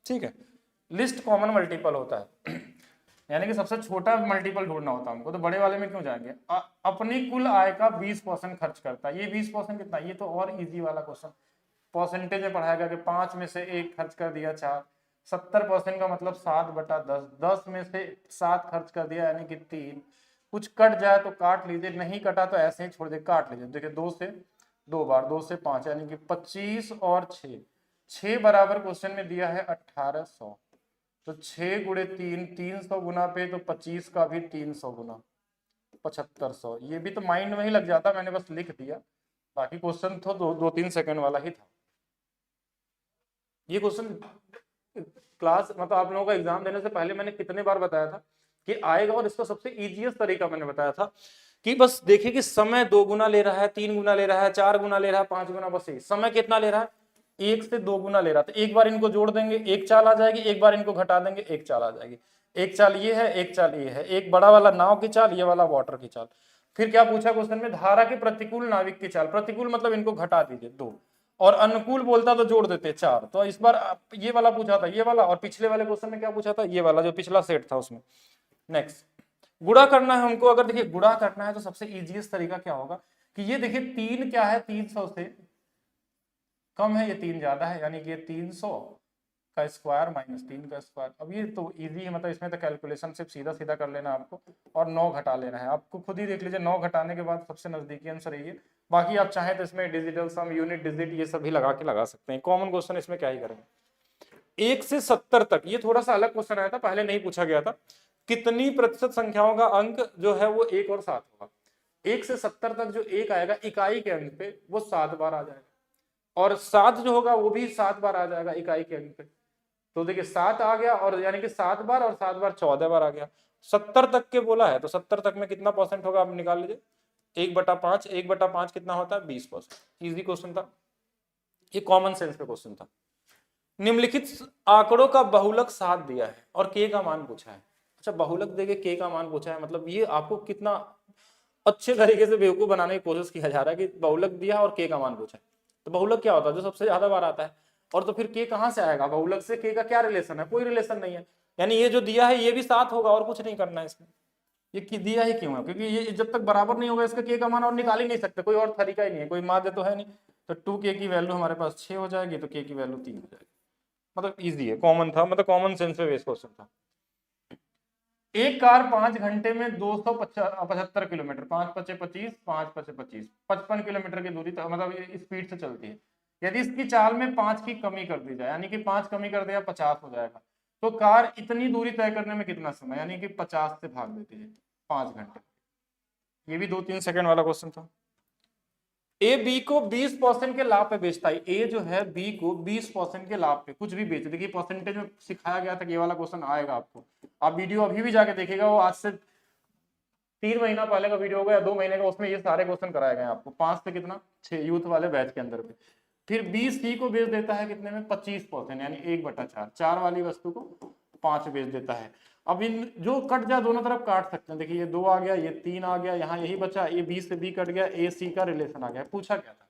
ठीक है, लिस्ट कॉमन मल्टीपल होता है यानी कि सबसे छोटा मल्टीपल ढूंढना होता है हमको, तो बड़े वाले में क्यों जाएंगे? अपनी कुल आय का 20% खर्च करता है। ये 20% कितना? ये तो और इजी वाला क्वेश्चन, परसेंटेज में पढ़ाया गया कि 5 में से 1 खर्च कर दिया 4, 70% का मतलब 7/10, 10 में से 7 खर्च कर दिया यानी कि 3। कुछ कट जाए तो काट लीजिए, नहीं कटा तो ऐसे ही छोड़ दे, काट लीजिए। देखिए 2 से 2 बार, 2 से 5 यानी कि 25 और 6 बराबर क्वेश्चन में दिया है 1800। तो 6 गुणे 3, 300 गुना पे, तो 25 का भी 300 गुना 7500। ये भी तो माइंड में ही लग जाता, मैंने बस लिख दिया, बाकी क्वेश्चन तो 2-3 सेकंड वाला ही था। ये क्वेश्चन क्लास मतलब आप लोगों का एग्जाम देने से पहले मैंने कितने बार बताया था कि आएगा, और इसका सबसे इजीएस्ट तरीका मैंने बताया था कि बस देखिए कि समय 2 गुना ले रहा है, 3 गुना ले रहा है, 4 गुना ले रहा है, 5 गुना, बस यही। समय कितना ले रहा है? 1 से 2 गुना ले रहा है। तो एक बार इनको जोड़ देंगे, एक चाल आ जाएगी, एक बार इनको घटा देंगे, एक चाल आ जाएगी। एक चाल ये है, एक चाल ये है, एक बड़ा वाला नाव की चाल, ये वाला वाटर की चाल। फिर क्या पूछा क्वेश्चन में? धारा के प्रतिकूल नाविक की चाल। प्रतिकूल मतलब इनको घटा दीजिए 2, और अनुकूल बोलता तो जोड़ देते 4। तो इस बार ये वाला पूछा था, ये वाला, और पिछले वाले क्वेश्चन में क्या पूछा था? ये वाला, जो पिछला सेट था उसमें। नेक्स्ट, गुणा करना है हमको। अगर देखिए गुणा करना है तो सबसे इजीएस्ट तरीका क्या होगा कि ये देखिए 3 क्या है? 300 से कम है, ये 3 ज्यादा है, यानी कि ये 300 का स्क्वायर माइनस 3 का स्क्वायर। अब ये तो इजी है, मतलब इसमें तो कैलकुलेशन सिर्फ सीधा सीधा कर लेना आपको, और 9 घटा लेना है। आपको खुद ही देख लीजिए, 9 घटाने के बाद सबसे नजदीकी आंसर ये। बाकी आप चाहें तो इसमें डिजिटल सम, यूनिट डिजिट, ये सभी लगा के लगा सकते हैं। कॉमन क्वेश्चन इसमें क्या ही करेंगे। 1 से 70 तक, ये थोड़ा सा अलग क्वेश्चन आया था, पहले नहीं पूछा गया था। कितनी प्रतिशत संख्याओं का अंक जो है वो 1 और 7 होगा? 1 से 70 तक जो 1 आएगा इकाई के अंक पे, वो 7 बार आ जाएगा, और 7 जो होगा वो भी 7 बार आ जाएगा इकाई के अंक पे। तो देखिए 7 आ गया, और यानी कि 7 बार और 7 बार 14 बार आ गया। 70 तक के बोला है, तो 70 तक में कितना परसेंट होगा आप निकाल लीजिए। 1/5, 1/5 कितना होता है? 20%। इजी क्वेश्चन था ये, कॉमन सेंस पे क्वेश्चन था। निम्नलिखित आंकड़ों का बहुलक 7 दिया है और के का मान पूछा है। अच्छा, बहुलक देके के का मान पूछा है, मतलब ये आपको कितना अच्छे तरीके से बेवकूफ बनाने की कोशिश किया जा रहा है कि बहुलक दिया और के का मान पूछा है। तो बहुलक क्या होता है? जो सबसे ज्यादा बार आता है। और तो फिर के कहां से आएगा? बहुलक से के का क्या रिलेशन है? कोई रिलेशन नहीं है। यानी ये जो दिया है ये भी 7 होगा, और कुछ नहीं करना है इसमें। ये दिया ही क्यों है? क्योंकि ये जब तक बराबर नहीं होगा इसका के का मान और निकाल ही नहीं सकते, कोई और तरीका ही नहीं है, कोई माध्य तो है नहीं। तो 2k की वैल्यू हमारे पास 6 हो जाएगी, तो k की वैल्यू 3 हो जाएगी। मतलब इजी है, कॉमन था, मतलब कॉमन सेंस पे बेस्ड क्वेश्चन था। एक कार 5 घंटे में 275 किलोमीटर, 5 पचे 25, 5 पचे 25, 55 किलोमीटर की दूरी मतलब स्पीड से चलती है। यदि इसकी चाल में 5 की कमी कर दी जाए, यानी कि 5 कमी कर दिया 50 हो जाएगा, तो कार इतनी दूरी तय करने में कितना समय? यानी कि 50 से भाग देती है 5 घंटे। ये भी 2-3 सेकंड वाला क्वेश्चन था। ए बी को 20% के लाभ पे बेचता है। ए जो है बी को 20% के लाभ पे कुछ भी बेच, देखिए परसेंटेज में सिखाया गया था कि ये वाला क्वेश्चन आएगा आपको। आप वीडियो अभी भी जाके देखिएगा, वो आज से 3 महीना पहले का वीडियो होगा या 2 महीने का, उसमें ये सारे क्वेश्चन कराए गए हैं आपको 5 से कितना 6 यूथ वाले बैच के अंदर पे। फिर 20C को बेच देता है कितने में 25%, यानी 1/4, 4 वाली वस्तु को 5 बेच देता है। अब इन जो कट जाए दोनों तरफ काट सकते हैं, देखिए ये 2 आ गया, ये 3 आ गया, यहाँ यही बचा, ये B से B कट गया, A C का रिलेशन आ गया। पूछा क्या था,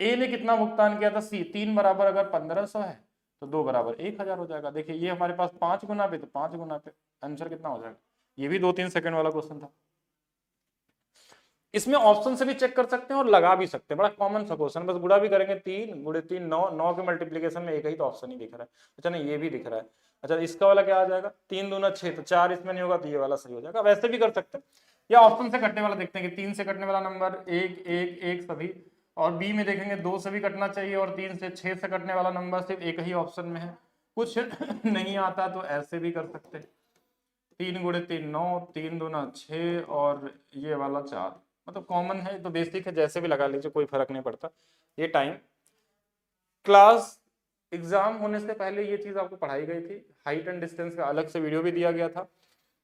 A ने कितना भुगतान किया था, C 3 बराबर अगर 1500 है तो 2 बराबर 1000 हो जाएगा। देखिए ये हमारे पास 5 गुना पे, तो 5 गुना पे आंसर कितना हो जाएगा। ये भी 2-3 सेकंड वाला क्वेश्चन था। इसमें ऑप्शन से भी चेक कर सकते हैं और लगा भी सकते हैं, बड़ा कॉमन सा क्वेश्चन, बस गुणा भी करेंगे 3 गुणे 3 9, 9 के मल्टीप्लीकेशन में एक ही तो ऑप्शन ही दिख रहा है। अच्छा नहीं ये भी दिख रहा है। अच्छा इसका वाला क्या आ जाएगा, 3 दूना 6, तो 4 इसमें नहीं होगा तो ये वाला सही हो जाएगा। वैसे भी कर सकते हैं, या ऑप्शन से कटने वाला देखते हैं कि 3 से कटने वाला नंबर 1 1 1 सभी, और बी में देखेंगे 2 से भी कटना चाहिए, और 3 से 6 से कटने वाला नंबर सिर्फ एक ही ऑप्शन में है। कुछ नहीं आता तो ऐसे भी कर सकते हैं, 3 गुणे 3 9, 3 दूना 6 और ये वाला 4, मतलब कॉमन है तो बेसिक है, जैसे भी लगा लीजिए कोई फर्क नहीं पड़ता। ये टाइम क्लास एग्जाम होने से पहले ये चीज आपको पढ़ाई गई थी, हाइट एंड डिस्टेंस का अलग से वीडियो भी दिया गया था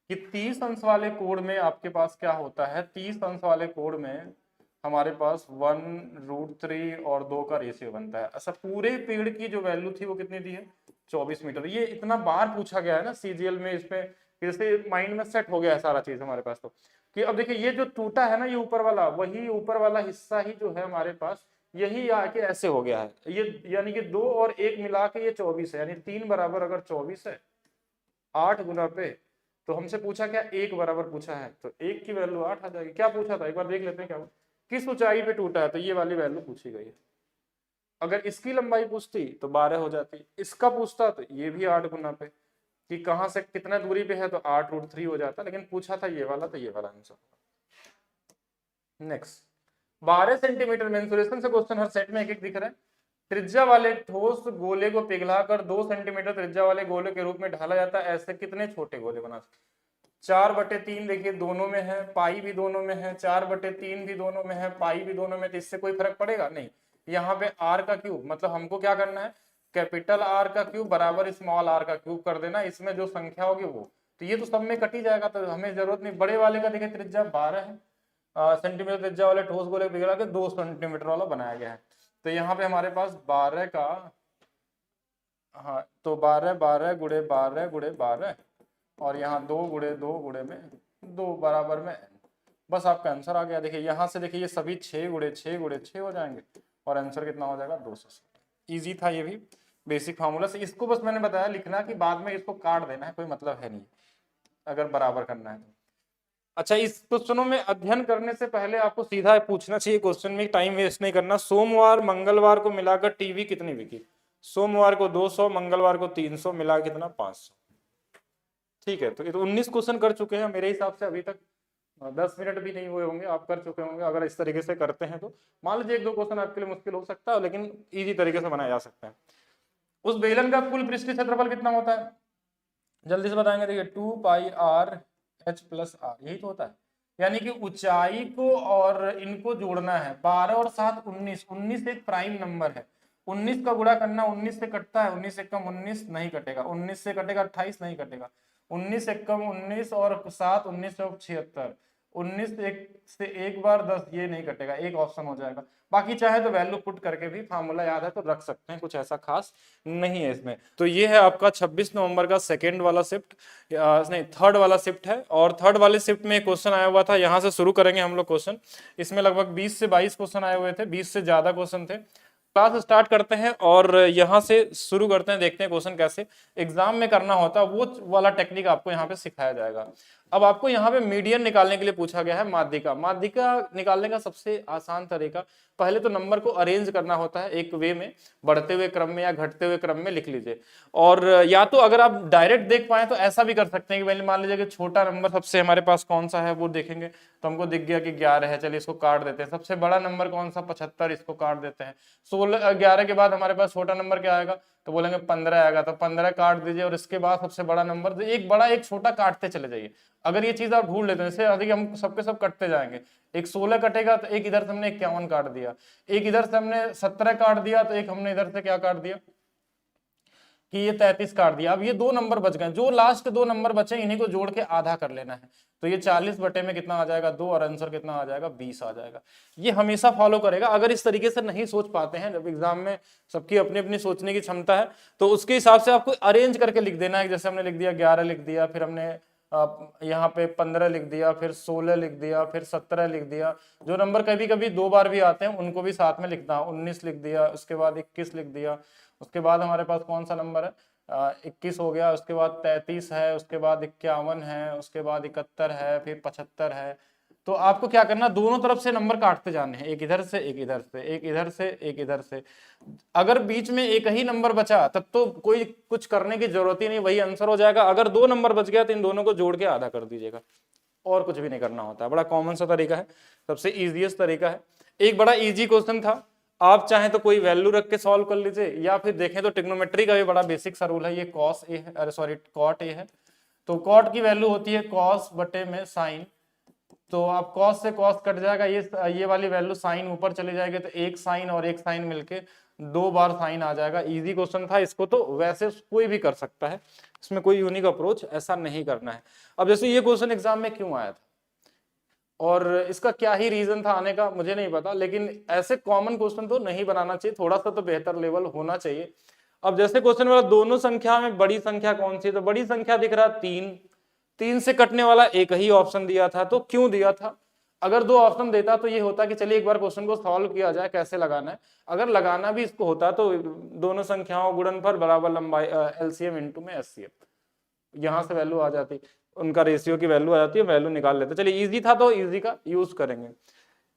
कि 30 अंश वाले कोड में आपके पास क्या होता है, 30 अंश वाले कोड में हमारे पास 1√3 और 2 का रेशियो बनता है। अच्छा पूरे पेड़ की जो वैल्यू थी वो कितनी दी है, 24 मीटर। ये इतना बार पूछा गया है ना CGL में, इसमें जैसे माइंड में सेट हो गया है सारा चीज हमारे पास, तो कि अब देखिए ये जो टूटा है ना ये ऊपर वाला, वही ऊपर वाला हिस्सा ही जो है हमारे पास यही आके ऐसे हो गया है, ये यानी कि 2 और 1 मिला के ये 24 है, यानी 3 बराबर अगर 24 है 8 गुना पे, तो हमसे पूछा क्या 1 बराबर पूछा है, तो 1 की वैल्यू 8 आ जाएगी। क्या पूछा था एक बार देख लेते हैं, क्या किस ऊंचाई पे टूटा है, तो ये वाली वैल्यू पूछी गई है। अगर इसकी लंबाई पूछती तो 12 हो जाती, इसका पूछता तो ये भी 8 गुना पे, कि कहां से कितना दूरी पे है तो 8√3 हो जाता, लेकिन पूछा था ये वाला, तो ये वाला आंसर। नेक्स्ट 12 सेंटीमीटर मेंसुरेशन से क्वेश्चन हर सेट में एक एक दिख रहा है। त्रिज्या वाले ठोस गोले को पिघलाकर 2 सेंटीमीटर त्रिज्या वाले गोले के रूप में ढाला जाता है, ऐसे कितने छोटे गोले बना सकते। 4/3 देखिए दोनों में है, पाई भी दोनों में है, 4/3 भी दोनों में है, पाई भी दोनों में, तो इससे कोई फर्क पड़ेगा नहीं। यहाँ पे r का क्यूब, मतलब हमको क्या करना है, कैपिटल R का क्यूब बराबर स्मॉल r का क्यूब कर देना, इसमें जो संख्या होगी वो, तो ये तो सब में कट ही जाएगा, तो हमें जरूरत नहीं। बड़े वाले का देखिए त्रिज्या 12 है, सेंटीमीटर त्रिज्या वाले ठोस गोले पिघला के 2 सेंटीमीटर वाला बनाया गया है, तो यहाँ पे हमारे पास 12 का, हाँ तो 12 12 गुणे 12 गुणे 12, और यहाँ 2 गुणे 2 गुणे में 2 बराबर में n, बस आपका आंसर आ गया। देखिए यहाँ से देखिए ये सभी 6 गुणे 6 गुणे 6 हो जाएंगे, और आंसर कितना हो जाएगा 200। इजी था ये भी, बेसिक फार्मूला से। इसको बस मैंने बताया लिखना कि बाद में इसको काट देना है, कोई मतलब है नहीं अगर बराबर करना है तो। अच्छा इस क्वेश्चनों में अध्ययन करने से पहले आपको सीधा पूछना चाहिए क्वेश्चन में, टाइम वेस्ट नहीं करना। सोमवार मंगलवार को मिलाकर टीवी कितनी बिकी, सोमवार को 200, मंगलवार को 300, मिला कितना 500। ठीक है, तो ये तो 19 क्वेश्चन कर चुके हैं मेरे हिसाब से, अभी तक 10 मिनट भी नहीं हुए होंगे, आप कर चुके होंगे अगर इस तरीके से करते हैं तो। मान लीजिए 1-2 क्वेश्चन आपके लिए मुश्किल हो सकता है, लेकिन इजी तरीके से बनाया जा सकता है। उस बेलन का कुल पृष्ठीय क्षेत्रफल कितना होता है, जल्दी से बताएंगे। देखिए 2πr/h+r, यही तो होता है, यानी कि ऊंचाई को और इनको जोड़ना है। 12 और 7 19, 19 एक प्राइम नंबर है, 19 का गुणा करना, 19 से कटता है, 19 एकम 19 नहीं कटेगा, 19 से कटेगा 28 नहीं कटेगा, 19 एकम 19 और 7 19 और 76, 19 एक से एक बार 10, ये नहीं कटेगा, एक ऑप्शन हो जाएगा। बाकी चाहे तो वैल्यू पुट करके भी, फार्मूला याद है तो रख सकते हैं, कुछ ऐसा खास नहीं है इसमें। तो ये है आपका 26 नवंबर का सेकेंड वाला शिफ्ट, नहीं थर्ड वाला शिफ्ट है, और थर्ड वाले शिफ्ट में क्वेश्चन आया हुआ था, यहाँ से शुरू करेंगे हम लोग क्वेश्चन। इसमें लगभग 20 से 22 क्वेश्चन आए हुए थे, 20 से ज्यादा क्वेश्चन थे। क्लास स्टार्ट करते हैं और यहाँ से शुरू करते हैं, देखते हैं क्वेश्चन कैसे एग्जाम में करना होता है, वो वाला टेक्निक आपको यहाँ पे सिखाया जाएगा। अब आपको यहाँ पे मीडियन निकालने के लिए पूछा गया है, माध्यिका। माध्यिका निकालने का सबसे आसान तरीका, पहले तो नंबर को अरेंज करना होता है एक वे में, बढ़ते हुए क्रम में या घटते हुए क्रम में लिख लीजिए। और या तो अगर आप डायरेक्ट देख पाए तो ऐसा भी कर सकते हैं कि मान लीजिए कि छोटा नंबर सबसे हमारे पास कौन सा है वो देखेंगे, तो हमको दिख गया कि 11 है, चलिए इसको काट देते हैं। सबसे बड़ा नंबर कौन सा 75, इसको काट देते हैं। 11 के बाद हमारे पास छोटा नंबर क्या आएगा, तो बोलेंगे 15 आएगा, तो 15 काट दीजिए, और इसके बाद सबसे बड़ा नंबर, एक बड़ा एक छोटा काटते चले जाइए। अगर ये चीज आप ढूंढ लेते हैं, जैसे अधिक हम सबके सब कटते जाएंगे, एक 16 कटेगा तो एक इधर से हमने 51 काट दिया, एक इधर से हमने 17 काट दिया, तो एक हमने इधर से क्या काट दिया कि ये 33 काट दिया। अब ये 2 नंबर बच गए, जो लास्ट 2 नंबर बचे इन्हीं को जोड़ के आधा कर लेना है। तो ये 40 बटे में कितना आ जाएगा 2, और आंसर कितना आ जाएगा 20 आ जाएगा। ये हमेशा फॉलो करेगा। अगर इस तरीके से नहीं सोच पाते हैं, जब एग्जाम में सबकी अपनी अपनी सोचने की क्षमता है, तो उसके हिसाब से आपको अरेंज करके लिख देना है। जैसे हमने लिख दिया 11 लिख दिया, फिर हमने यहाँ पे 15 लिख दिया, फिर 16 लिख दिया, फिर 17 लिख दिया। जो नंबर कभी कभी 2 बार भी आते हैं उनको भी साथ में लिखना। 19 लिख दिया, उसके बाद 21 लिख दिया, उसके बाद हमारे पास कौन सा नंबर है 21 हो गया, उसके बाद 33 है, उसके बाद 51 है, उसके बाद 71 है, फिर 75 है। तो आपको क्या करना, दोनों तरफ से नंबर काटते जाने हैं, एक इधर से एक इधर से, एक इधर से एक इधर से। अगर बीच में एक ही नंबर बचा तब तो कोई कुछ करने की जरूरत ही नहीं, वही आंसर हो जाएगा। अगर 2 नंबर बच गया तो इन दोनों को जोड़ के आधा कर दीजिएगा, और कुछ भी नहीं करना होता है। बड़ा कॉमन सा तरीका है, सबसे इजीएस्ट तरीका है। एक बड़ा इजी क्वेश्चन था, आप चाहें तो कोई वैल्यू रख के सॉल्व कर लीजिए, या फिर देखें तो ट्रिग्नोमेट्री का भी बड़ा बेसिक सा रूल है। ये कॉस ए है, अरे सॉरी कॉट ए है, तो कॉट की वैल्यू होती है कॉस बटे में साइन। तो आप कॉस से कॉस कट जाएगा, ये वाली वैल्यू साइन ऊपर चली जाएगी, तो एक साइन और एक साइन मिलके 2 बार साइन आ जाएगा। इजी क्वेश्चन था, इसको तो वैसे कोई भी कर सकता है, इसमें कोई यूनिक अप्रोच ऐसा नहीं करना है। अब जैसे ये क्वेश्चन एग्जाम में क्यों आया था और इसका क्या ही रीजन था आने का मुझे नहीं पता, लेकिन ऐसे कॉमन क्वेश्चन तो नहीं बनाना चाहिए, थोड़ा सा तो बेहतर लेवल होना चाहिए। अब जैसे क्वेश्चन वाला दोनों संख्या में बड़ी संख्या कौन सी है, तो बड़ी संख्या दिख रहा 3 से कटने वाला एक ही ऑप्शन दिया था। तो क्यों दिया था, अगर 2 ऑप्शन देता तो ये होता कि चलिए एक बार क्वेश्चन को सॉल्व किया जाए कैसे लगाना है। अगर लगाना भी इसको होता तो दोनों संख्याओं गुणनफल बराबर लंबाई एलसीएम इनटू में एचसीएफ, यहां से वैल्यू आ जाती, उनका रेशियो की वैल्यू आ जाती है, वैल्यू निकाल लेते। चलिए इजी था तो इजी का यूज करेंगे।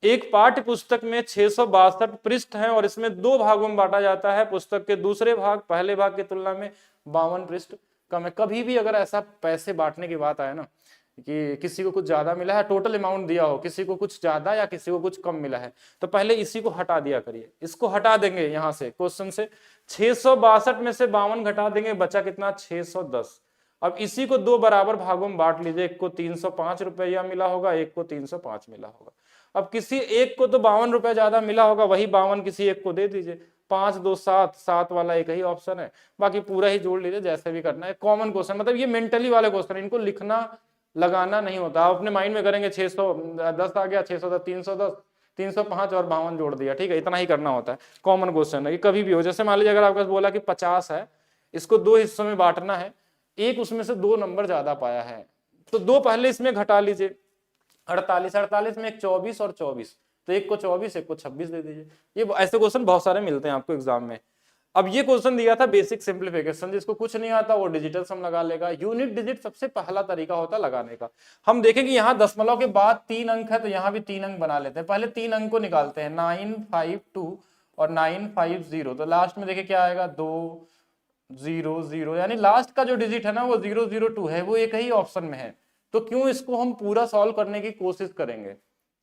एक पाठ्य पुस्तक में 662 पृष्ठ हैं और इसमें 2 भागों में बांटा जाता है। पुस्तक के दूसरे भाग पहले भाग की तुलना में 52 पृष्ठ कम है। कभी भी अगर ऐसा पैसे बांटने की बात आए ना कि किसी को कुछ ज्यादा मिला है, टोटल अमाउंट दिया हो, किसी को कुछ ज्यादा या किसी को कुछ कम मिला है, तो पहले इसी को हटा दिया करिए। इसको हटा देंगे यहां से क्वेश्चन से, 662 में से 52 घटा देंगे, बचा कितना 610। अब इसी को 2 बराबर भागों में बांट लीजिए, एक को 305 रुपया मिला होगा, एक को 305 मिला होगा। अब किसी एक को तो 52 रुपया ज्यादा मिला होगा, वही 52 किसी एक को दे दीजिए। 5 2 7, 7 वाला एक ही ऑप्शन है, बाकी पूरा ही जोड़ लीजिए, जैसे भी करना है। कॉमन क्वेश्चन, मतलब ये मेंटली वाले क्वेश्चन, इनको लिखना लगाना नहीं होता। आप अपने माइंड में करेंगे 610 आ गया, 610, 310, 305 और 52 जोड़ दिया, ठीक है, इतना ही करना होता है। कॉमन क्वेश्चन है कि कभी भी हो। जैसे मान लीजिए अगर आपके पास बोला कि 50 है, इसको 2 हिस्सों में बांटना है, एक उसमें से 2 नंबर ज्यादा पाया है, तो 2 पहले इसमें घटा लीजिए। 48 में एक 24 और 24, तो एक को 24 एक को 26 दे दीजिए। ये ऐसे क्वेश्चन बहुत सारे मिलते हैं आपको एग्जाम में। अब ये क्वेश्चन दिया था बेसिक सिंप्लीफिकेशन, जिसको कुछ नहीं आता वो डिजिटल सम लगा लेगा। यूनिट डिजिट सबसे पहला तरीका होता है लगाने का। हम देखें कि यहाँ दशमलव के बाद 3 अंक है, तो यहाँ भी 3 अंक बना लेते हैं। पहले 3 अंक को निकालते हैं, 952 और 950। तो लास्ट में देखिए क्या आएगा 200, यानी लास्ट का जो डिजिट है ना वो 002 है, वो एक ही ऑप्शन में है। तो क्यों इसको हम पूरा सॉल्व करने की कोशिश करेंगे,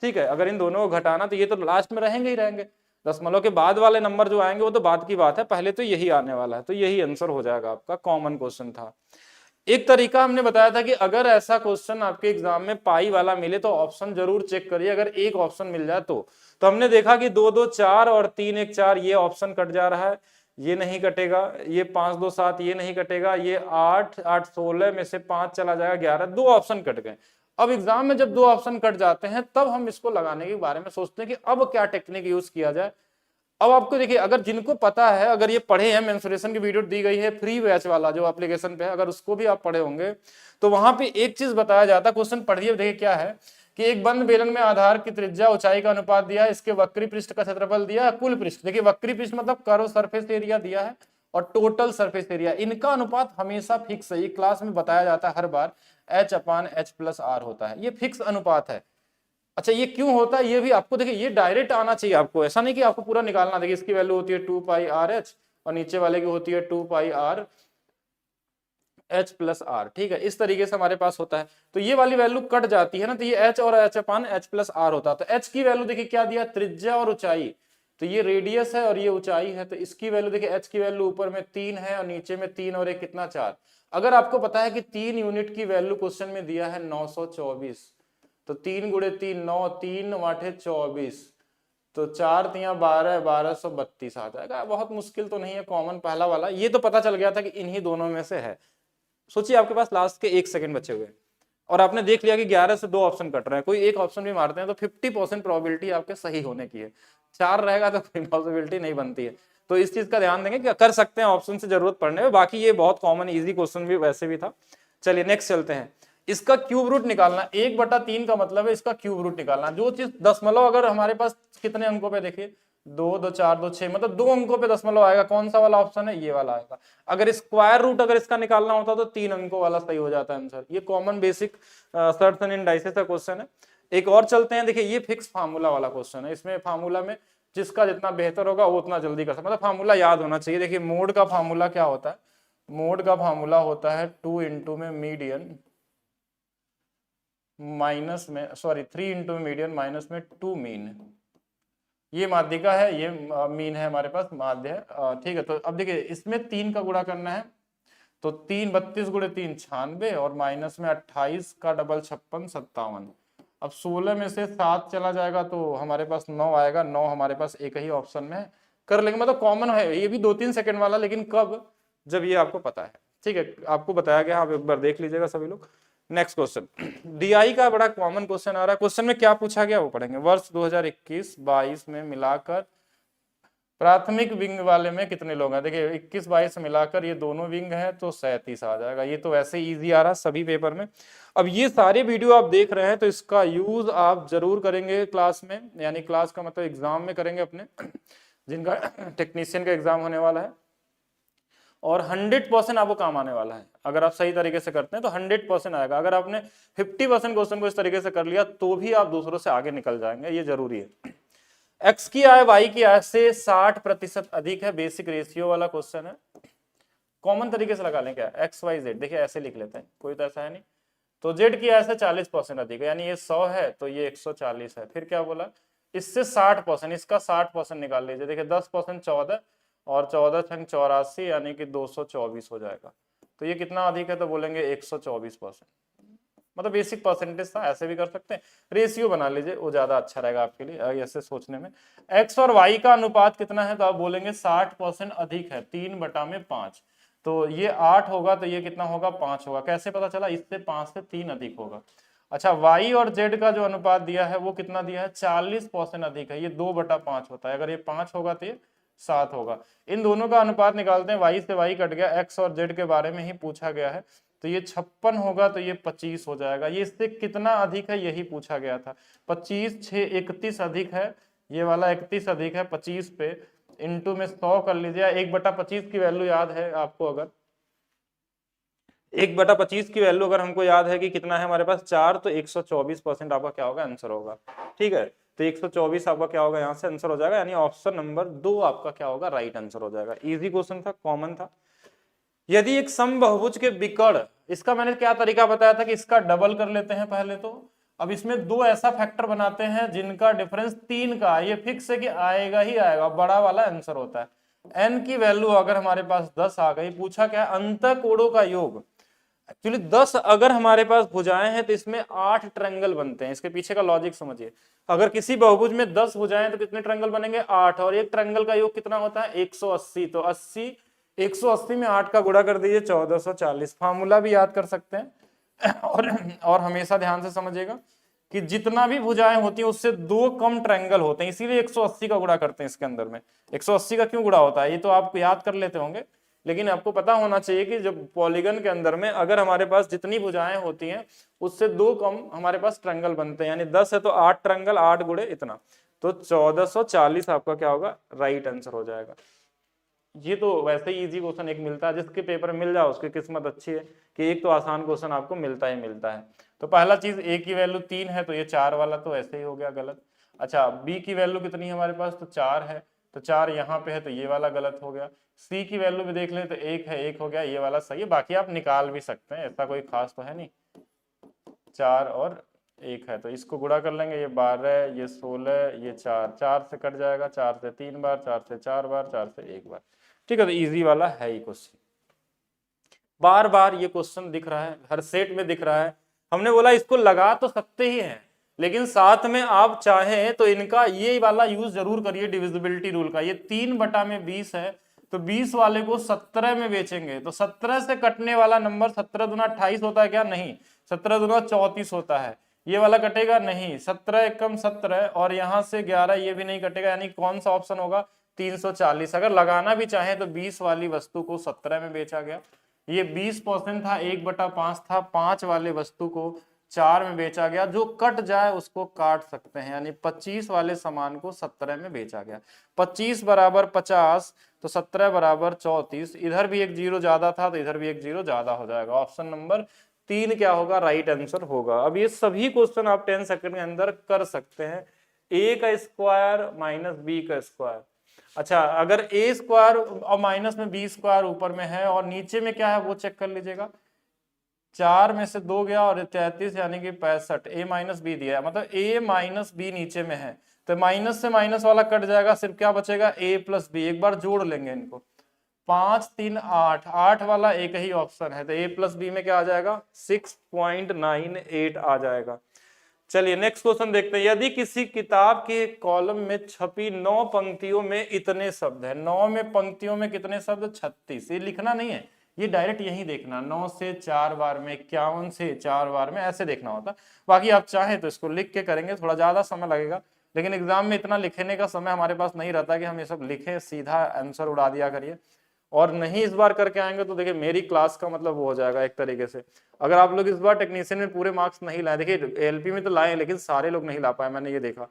ठीक है। अगर इन दोनों को घटाना तो ये तो लास्ट में रहेंगे ही रहेंगे, दशमलव के बाद वाले नंबर जो आएंगे वो तो बाद की बात है, पहले तो यही आने वाला है। तो यही आंसर हो जाएगा आपका, कॉमन क्वेश्चन था। एक तरीका हमने बताया था कि अगर ऐसा क्वेश्चन आपके एग्जाम में पाई वाला मिले तो ऑप्शन जरूर चेक करिए। अगर एक ऑप्शन मिल जाए तो हमने देखा कि 2 2 4 और 3 1 4 ये ऑप्शन कट जा रहा है, ये नहीं कटेगा। ये 5 2 7 ये नहीं कटेगा। ये 8 8 16 में से 5 चला जाएगा 11, 2 ऑप्शन कट गए। अब एग्जाम में जब 2 ऑप्शन कट जाते हैं तब हम इसको लगाने के बारे में सोचते हैं कि अब क्या टेक्निक यूज किया जाए। अब आपको देखिए, अगर जिनको पता है, अगर ये पढ़े हैं, मेंसुरेशन की वीडियो दी गई है फ्री बैच वाला जो एप्लीकेशन पे है, अगर उसको भी आप पढ़े होंगे तो वहां पे एक चीज बताया जाता है। क्वेश्चन पढ़िए, देखिए क्या है कि एक बंद बेलन में आधार की त्रिज्या ऊंचाई का अनुपात दिया है, इसके वक्री पृष्ठ का क्षेत्रफल दिया है, कुल पृष्ठ, देखिए वक्री पृष्ठ मतलब कर्व सरफेस एरिया दिया है और टोटल सरफेस एरिया, इनका अनुपात हमेशा फिक्स है। ये क्लास में बताया जाता है हर बार, H/H+R होता है, ये फिक्स अनुपात है। अच्छा ये क्यों होता है ये भी आपको देखिए, ये डायरेक्ट आना चाहिए आपको, ऐसा नहीं कि आपको पूरा निकालना। देखिए इसकी वैल्यू होती है 2πRH और नीचे वाले की होती है 2πRH+R, ठीक है, इस तरीके से हमारे पास होता है। तो ये वाली वैल्यू कट जाती है ना, तो ये H और H/H+R होता है। तो H की वैल्यू देखिए क्या दिया, त्रिज्या और ऊंचाई, तो ये रेडियस है और ये ऊंचाई है। तो इसकी वैल्यू देखिए, H की वैल्यू ऊपर में 3 है और नीचे में 3 और एक कितना 4। अगर आपको पता है कि 3 यूनिट की वैल्यू क्वेश्चन में दिया है 924, तो 3 × 3 9, 3 × 8 24, तो 4 तिया 12, 1232 आ जाएगा। बहुत मुश्किल तो नहीं है, कॉमन पहला वाला। ये तो पता चल गया था कि इन्हीं दोनों में से है। सोचिए आपके पास लास्ट के 1 सेकंड बचे हुए हैं और आपने देख लिया कि 11 से 2 ऑप्शन कट रहे हैं, कोई एक ऑप्शन भी मारते हैं तो 50% प्रोबेबिलिटी आपके सही होने की है। 4 रहेगा तो कोई पॉसिबिलिटी नहीं बनती है। तो इस चीज का ध्यान देंगे कि कर सकते हैं ऑप्शन से जरूरत पड़ने में। बाकी ये बहुत कॉमन इजी क्वेश्चन भी वैसे भी था। चलिए नेक्स्ट चलते हैं। इसका क्यूब रूट निकालना, 1/3 का मतलब है इसका क्यूब रूट निकालना। जो चीज दशमलव अगर हमारे पास कितने अंकों पे, देखिए 2, 2, 4, 2, 6, मतलब 2 अंकों पे दशमलव आएगा, कौन सा वाला ऑप्शन है, ये वाला आएगा। अगर स्क्वायर रूट अगर इसका निकालना होता तो 3 अंकों वाला सही हो जाता है आंसर। ये common basic shirts and indices का क्वेश्चन है। एक और चलते हैं, देखिए ये फिक्स फार्मूला वाला क्वेश्चन है। इसमें फार्मूला में जिसका जितना बेहतर होगा वो उतना जल्दी कर सकता, मतलब फार्मूला याद होना चाहिए। देखिए मोड का फार्मूला क्या होता है, मोड का फार्मूला होता है 2 इंटू में मीडियन माइनस में, सॉरी 3 इंटू में मीडियन माइनस में 2 मीन। ये माध्यिका है, ये मीन है हमारे पास, माध्य है। ठीक है, तो अब देखिए इसमें 3 का गुणा करना है, तो 3 32 गुणे 3 96 और माइनस में 28 का डबल 56 57। अब 16 में से 7 चला जाएगा तो हमारे पास 9 आएगा। 9 हमारे पास एक ही ऑप्शन में है, कर लेंगे। मतलब कॉमन है ये भी 2-3 सेकंड वाला, लेकिन कब, जब ये आपको पता है। ठीक है, आपको बताया गया, आप एक बार देख लीजिएगा सभी लोग। नेक्स्ट क्वेश्चन, डीआई का बड़ा कॉमन क्वेश्चन आ रहा है। क्वेश्चन में क्या पूछा गया वो पढ़ेंगे। वर्ष 2021-22 में मिलाकर प्राथमिक विंग वाले में कितने लोग हैं। देखिए 21-22 मिलाकर ये दोनों विंग हैं तो 37 आ जाएगा। ये तो वैसे इजी आ रहा है सभी पेपर में। अब ये सारे वीडियो आप देख रहे हैं तो इसका यूज आप जरूर करेंगे क्लास में, यानी क्लास का मतलब एग्जाम में करेंगे अपने, जिनका टेक्नीशियन का एग्जाम होने वाला है। और 100% आपको काम आने वाला है। अगर आप सही तरीके से करते हैं तो 100% आएगा। अगर आपने 50% क्वेश्चन को इस तरीके से कर लिया तो भी आप दूसरों से आगे निकल जाएंगे, ये जरूरी है। x की आय y की आय से 60% अधिक है, बेसिक रेशियो वाला क्वेश्चन है। कॉमन तरीके से लगा लें क्या, x y z, देखिए ऐसे लिख लेते हैं, कोई तो ऐसा है नहीं। तो z की आय से 40% अधिक है, यानी ये 100 है तो ये 140 है। फिर क्या बोला, इससे 60%, इसका 60% निकाल लीजिए। देखिए 10% 14 और 14 छंग 84, यानी कि 224 हो जाएगा। तो ये कितना अधिक है, तो बोलेंगे 124%। मतलब बेसिक परसेंटेज था, ऐसे भी कर सकते हैं। रेशियो बना लीजिए, वो ज्यादा अच्छा रहेगा आपके लिए ऐसे सोचने में। x और y का अनुपात कितना है, तो आप बोलेंगे 60% अधिक है, 3/5। तो ये 8 होगा तो ये कितना होगा, 5 होगा। कैसे पता चला, इससे 5 से 3 अधिक होगा। अच्छा, y और z का जो अनुपात दिया है वो कितना दिया है, 40% अधिक है। ये 2/5 होता है। अगर ये 5 होगा तो ये 7 होगा। इन दोनों का अनुपात निकालते हैं, y से y कट गया, x और z के बारे में ही पूछा गया है। तो ये 56 होगा तो ये 25 हो जाएगा। ये इससे कितना अधिक है यही पूछा गया था। 25 6 31 अधिक है, ये वाला 31 अधिक है 25 पे, इंटू में 100 कर लीजिए। 1/25 की वैल्यू याद है आपको, अगर 1/25 की वैल्यू अगर हमको याद है कि कितना है हमारे पास 4, तो 124% आपका क्या होगा, आंसर होगा। ठीक है, तो 124 आपका क्या होगा, यहाँ से आंसर हो जाएगा। यानी ऑप्शन नंबर 2 आपका क्या होगा, राइट आंसर हो जाएगा। इजी क्वेश्चन था, कॉमन था। यदि एक समबाहुभुज के विकर्ण, इसका मैंने क्या तरीका बताया था कि इसका डबल कर लेते हैं पहले तो। अब इसमें 2 ऐसा फैक्टर बनाते हैं जिनका डिफरेंस 3 का, ये फिक्स है कि आएगा ही आएगा, बड़ा वाला आंसर होता है। n की वैल्यू अगर हमारे पास 10 आ गई, पूछा क्या, अंतःकोणों का योग। एक्चुअली 10 अगर हमारे पास भुजाएं हैं तो इसमें 8 ट्रायंगल बनते हैं। इसके पीछे का लॉजिक समझिए। अगर किसी बहुभुज में 10 भुजाएं तो कितने ट्रायंगल बनेंगे, 8, और एक ट्रायंगल का योग कितना होता है, 180। तो 180 में 8 का गुणा कर दीजिए, 1440। फार्मूला भी याद कर सकते हैं। और हमेशा ध्यान से समझिएगा कि जितना भी भुजाएं होती हैं उससे 2 कम ट्रायंगल होते हैं, इसीलिए 180 का गुणा करते हैं इसके अंदर में। 180 का क्यों गुणा होता है ये तो आप याद कर लेते होंगे, लेकिन आपको पता होना चाहिए कि जब पॉलीगन के अंदर में अगर हमारे पास जितनी भुजाएं होती हैं उससे 2 कम हमारे पास ट्रायंगल बनते हैं। यानी 10 है तो 8 ट्रायंगल, 8 गुणे इतना, तो 1440 आपका क्या होगा, राइट आंसर हो जाएगा। ये तो वैसे ही इजी क्वेश्चन एक मिलता है, जिसके पेपर मिल जाए उसकी किस्मत अच्छी है कि एक तो आसान क्वेश्चन आपको मिलता ही मिलता है। तो पहला चीज a की वैल्यू 3 है तो ये 4 वाला तो ऐसे ही हो गया गलत। अच्छा, b की वैल्यू कितनी है हमारे पास, तो 4 है, तो 4 यहाँ पे है तो ये वाला गलत हो गया। c की वैल्यू भी देख लें तो 1 है, 1 हो गया, ये वाला सही है। बाकी आप निकाल भी सकते हैं, ऐसा कोई खास तो है नहीं। 4 और 1 है तो इसको गुणा कर लेंगे, ये 12, ये 16, ये 4, 4 से कट जाएगा, 4 से 3 बार, 4 से 4 बार, 4 से 1 बार। ठीक है, तो इजी वाला है ये क्वेश्चन। बार बार ये क्वेश्चन दिख रहा है, हर सेट में दिख रहा है। हमने बोला इसको लगा तो सकते ही हैं, लेकिन साथ में आप चाहें तो इनका ये वाला यूज जरूर करिए डिविजिबिलिटी रूल का। ये 3/20 है, तो 20 वाले को 17 में बेचेंगे तो 17 से कटने वाला नंबर 17 दूना 28 होता है क्या? नहीं, 17 दूना 34 होता है। ये वाला कटेगा नहीं, 17 एकम 17 और यहाँ से 11 ये भी नहीं कटेगा, यानी कौन सा ऑप्शन होगा? 340। अगर लगाना भी चाहे तो 20 वाली वस्तु को 17 में बेचा गया, ये 20% था, 1/5 था, 5 वाले वस्तु को 4 में बेचा गया। जो कट जाए उसको काट सकते हैं, यानी 25 वाले सामान को 17 में बेचा गया। 25 बराबर 50 तो 17 बराबर 34। इधर भी एक जीरो ज्यादा था तो इधर भी एक जीरो ज्यादा हो जाएगा। ऑप्शन नंबर 3 क्या होगा? राइट आंसर होगा। अब ये सभी क्वेश्चन आप 10 सेकंड के अंदर कर सकते हैं। a का स्क्वायर माइनस b का स्क्वायर। अच्छा, अगर ए स्क्वायर और माइनस में बी स्क्वायर ऊपर में है और नीचे में क्या है वो चेक कर लीजिएगा। 4 में से 2 गया और 33 यानी कि 65। a माइनस बी दिया है, मतलब a माइनस बी नीचे में है, तो माइनस से माइनस वाला कट जाएगा, सिर्फ क्या बचेगा? a plus B. एक बार जोड़ लेंगे इनको, 5 3 8, 8 वाला एक ही ऑप्शन है, तो a प्लस बी में क्या आ जाएगा? 6.98 आ जाएगा। चलिए नेक्स्ट क्वेश्चन देखते हैं। यदि किसी किताब के कॉलम में छपी 9 पंक्तियों में इतने शब्द है, 9 में पंक्तियों में कितने शब्द? 36। ये लिखना नहीं है, ये डायरेक्ट यही देखना, 9 से 4 बार में, 51 से 4 बार में, ऐसे देखना होता। बाकी आप चाहें तो इसको लिख के करेंगे, थोड़ा ज्यादा समय लगेगा, लेकिन एग्जाम में इतना लिखने का समय हमारे पास नहीं रहता कि हम ये सब लिखें, सीधा आंसर उड़ा दिया करिए। और नहीं इस बार करके आएंगे तो देखिए मेरी क्लास का मतलब वो हो जाएगा एक तरीके से। अगर आप लोग इस बार टेक्नीशियन में पूरे मार्क्स नहीं लाए, देखिए एलपी में तो लाए लेकिन सारे लोग नहीं ला पाए, मैंने ये देखा,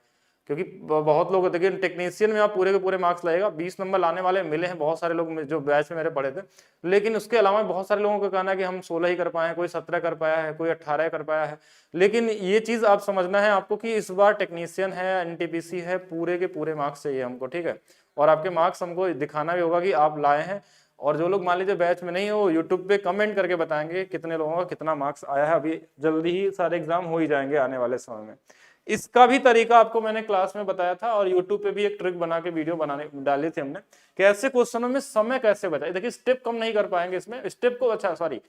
क्योंकि बहुत लोग देखिए टेक्नीशियन में आप पूरे के पूरे मार्क्स लाएगा। 20 नंबर लाने वाले मिले हैं बहुत सारे लोग जो बैच में मेरे पढ़े थे, लेकिन उसके अलावा बहुत सारे लोगों का कहना है कि हम 16 ही कर पाए हैं, कोई 17 कर पाया है, कोई 18 कर पाया है। लेकिन ये चीज आप समझना है आपको कि इस बार टेक्नीशियन है, एनटीपीसी है, पूरे के पूरे मार्क्स चाहिए हमको, ठीक है। और आपके मार्क्स हमको दिखाना भी होगा कि आप लाए हैं। और जो लोग मान लीजिए बैच में नहीं हो, यूट्यूब पे कमेंट करके बताएंगे कितने लोगों का कितना मार्क्स आया है। अभी जल्दी ही सारे एग्जाम हो ही जाएंगे आने वाले समय में। इसका भी तरीका आपको मैंने क्लास में बताया था और यूट्यूब पे भी एक ट्रिक बना के वीडियो बनाने डाली थी हमने, कैसे क्वेश्चनों में समय कैसे बचाए। देखिए स्टेप कम नहीं कर पाएंगे इसमें, स्टेप को अच्छा सॉरी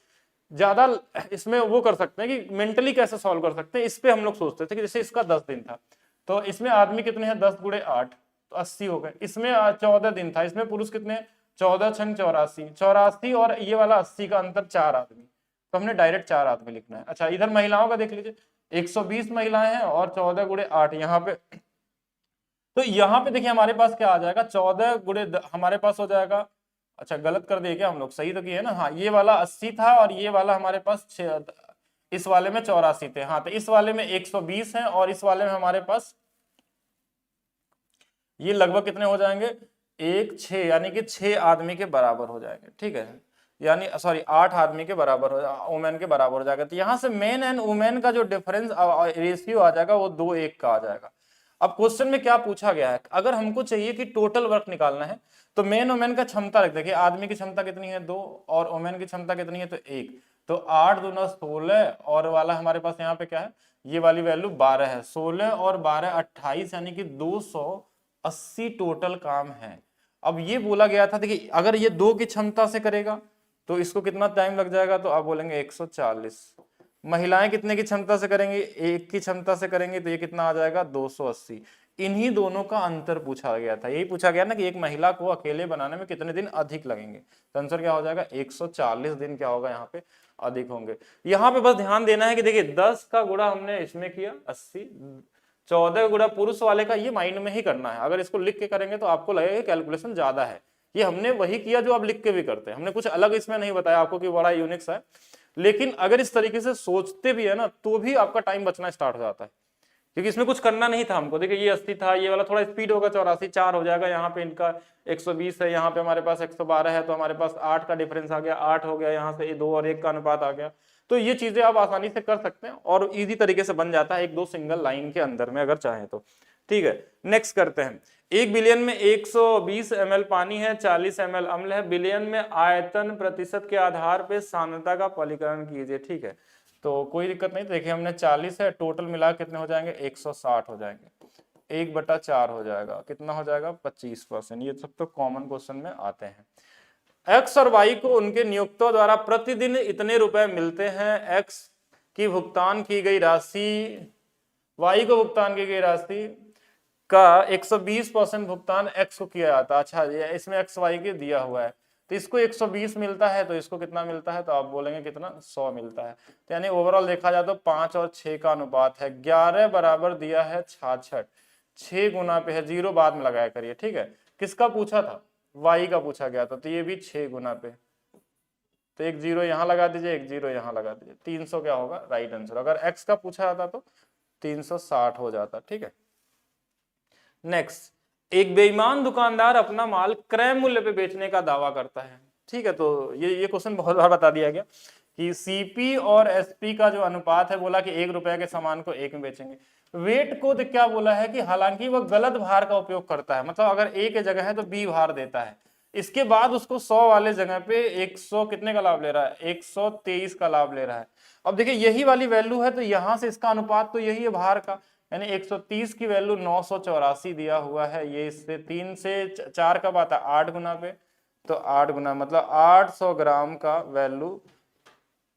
ज्यादा इसमें वो कर सकते हैं कि मेंटली कैसे सॉल्व कर सकते हैं। इस पे हम लोग सोचते थे कि जैसे इसका 10 दिन था तो इसमें आदमी कितने हैं? 10 गुणे 8 तो 80 हो गए। इसमें 14 दिन था, इसमें पुरुष कितने हैं? 14 छंग 84, 84 और ये वाला 80 का अंतर 4 आदमी, तो हमने डायरेक्ट 4 आदमी लिखना है। अच्छा इधर महिलाओं का देख लीजिए, 120 महिलाएं हैं और 14 गुणे 8 यहाँ पे, तो यहाँ पे देखिए हमारे पास क्या आ जाएगा? 14 गुणे हमारे पास हो जाएगा, अच्छा गलत कर दिए क्या हम लोग? सही तो किए ना, हाँ ये वाला 80 था और ये वाला हमारे पास इस वाले में 84 थे, हाँ तो इस वाले में 120 है और इस वाले में हमारे पास ये लगभग कितने हो जाएंगे? 1 6, यानी कि 6 आदमी के बराबर हो जाएंगे, ठीक है, यानी सॉरी 8 आदमी के बराबर हो, वुमेन के बराबर हो जाएगा। तो यहाँ से मेन एंड वुमेन का जो डिफरेंस रेशियो आ जाएगा वो 2:1 का आ जाएगा। अब क्वेश्चन में क्या पूछा गया है, अगर हमको चाहिए कि टोटल वर्क निकालना है तो मेन वुमेन का क्षमता रख, देखिए आदमी की क्षमता कितनी है? 2 और वुमेन की क्षमता कितनी है? तो 1, तो 8 दूना 16 और वाला हमारे पास यहाँ पे क्या है? ये वाली वैल्यू 12 है, 16 और 12 28, यानी कि 280 टोटल काम है। अब ये बोला गया था, देखिए अगर ये 2 की क्षमता से करेगा तो इसको कितना टाइम लग जाएगा? तो आप बोलेंगे 140। महिलाएं कितने की क्षमता से करेंगे? 1 की क्षमता से करेंगे तो ये कितना आ जाएगा? 280। इन्हीं दोनों का अंतर पूछा गया था, यही पूछा गया ना कि एक महिला को अकेले बनाने में कितने दिन अधिक लगेंगे, तो आंसर क्या हो जाएगा? 140 दिन क्या होगा यहाँ पे? अधिक होंगे। यहाँ पे बस ध्यान देना है कि देखिए 10 का गुणा हमने इसमें किया 80, 14 गुणा पुरुष वाले का, ये माइंड में ही करना है। अगर इसको लिख के करेंगे तो आपको लगेगा कैलकुलेशन ज्यादा है। ये हमने वही किया जो आप लिख के भी करते हैं, हमने कुछ अलग इसमें नहीं बताया आपको कि बड़ा यूनिक्स है। लेकिन अगर इस तरीके से सोचते भी है ना तो भी आपका टाइम बचना स्टार्ट हो जाता है, क्योंकि इसमें कुछ करना नहीं था हमको। देखिए ये 80 था, ये वाला थोड़ा स्पीड होगा, 84 4 हो जाएगा। यहाँ पे इनका 120 है, यहाँ पे हमारे पास 112 है, तो हमारे पास 8 का डिफरेंस आ गया, 8 हो गया, यहाँ से 2 और 1 का अनुपात आ गया। तो ये चीजें आप आसानी से कर सकते हैं और इजी तरीके से बन जाता है 1-2 सिंगल लाइन के अंदर में अगर चाहें तो, ठीक है। नेक्स्ट करते हैं। 1 बिलियन में 120 ml पानी है, 40 ml अम्ल है, बिलियन में आयतन प्रतिशत के आधार पे सांद्रता का पलीकरण कीजिए, ठीक है। तो कोई दिक्कत नहीं, देखिए हमने 40 है, टोटल मिला कितने हो जाएंगे? 160 हो जाएंगे, 1/4 हो जाएगा, कितना हो जाएगा? 25%। ये सब तो कॉमन क्वेश्चन में आते हैं। एक्स और वाई को उनके नियोक्ताओं द्वारा प्रतिदिन इतने रुपए मिलते हैं, एक्स की भुगतान की गई राशि y को भुगतान की गई राशि का 120% भुगतान x को किया जाता है। अच्छा ये इसमें x y के दिया हुआ है, तो इसको 120 मिलता है, तो इसको कितना मिलता है, तो आप बोलेंगे कितना 100 मिलता है। तो यानी ओवरऑल देखा जाए तो 5 और 6 का अनुपात है, 11 बराबर दिया है 66, 6 गुना पे है, 0 बाद में लगाया करिए, ठीक है। किसका पूछा था, y का पूछा गया था, तो ये भी 6 गुना पे, तो एक 0 यहाँ लगा दीजिए, एक 0 यहाँ लगा दीजिए, 300 क्या होगा राइट आंसर। अगर x का पूछा जाता तो 360 हो जाता, ठीक है। नेक्स्ट, एक बेईमान दुकानदार अपना माल क्रय मूल्य पे बेचने का दावा करता है, ठीक है। तो ये क्वेश्चन बहुत बार बता दिया गया कि सीपी और एसपी का जो अनुपात है, बोला कि 1 रुपए के सामान को 1 में बेचेंगे। वेट को तो क्या बोला है कि हालांकि वह गलत भार का उपयोग करता है, मतलब अगर ए के जगह है तो बी भार देता है, इसके बाद उसको 100 वाले जगह पे 100 कितने का लाभ ले रहा है, 123 का लाभ ले रहा है। अब देखिए यही वाली वैल्यू है, तो यहां से इसका अनुपात तो यही है भार का, यानी 130 की वैल्यू 984 दिया हुआ है, ये इससे 3 से 4 कब आता है 8 गुना पे, तो 8 गुना मतलब 800 ग्राम का वैल्यू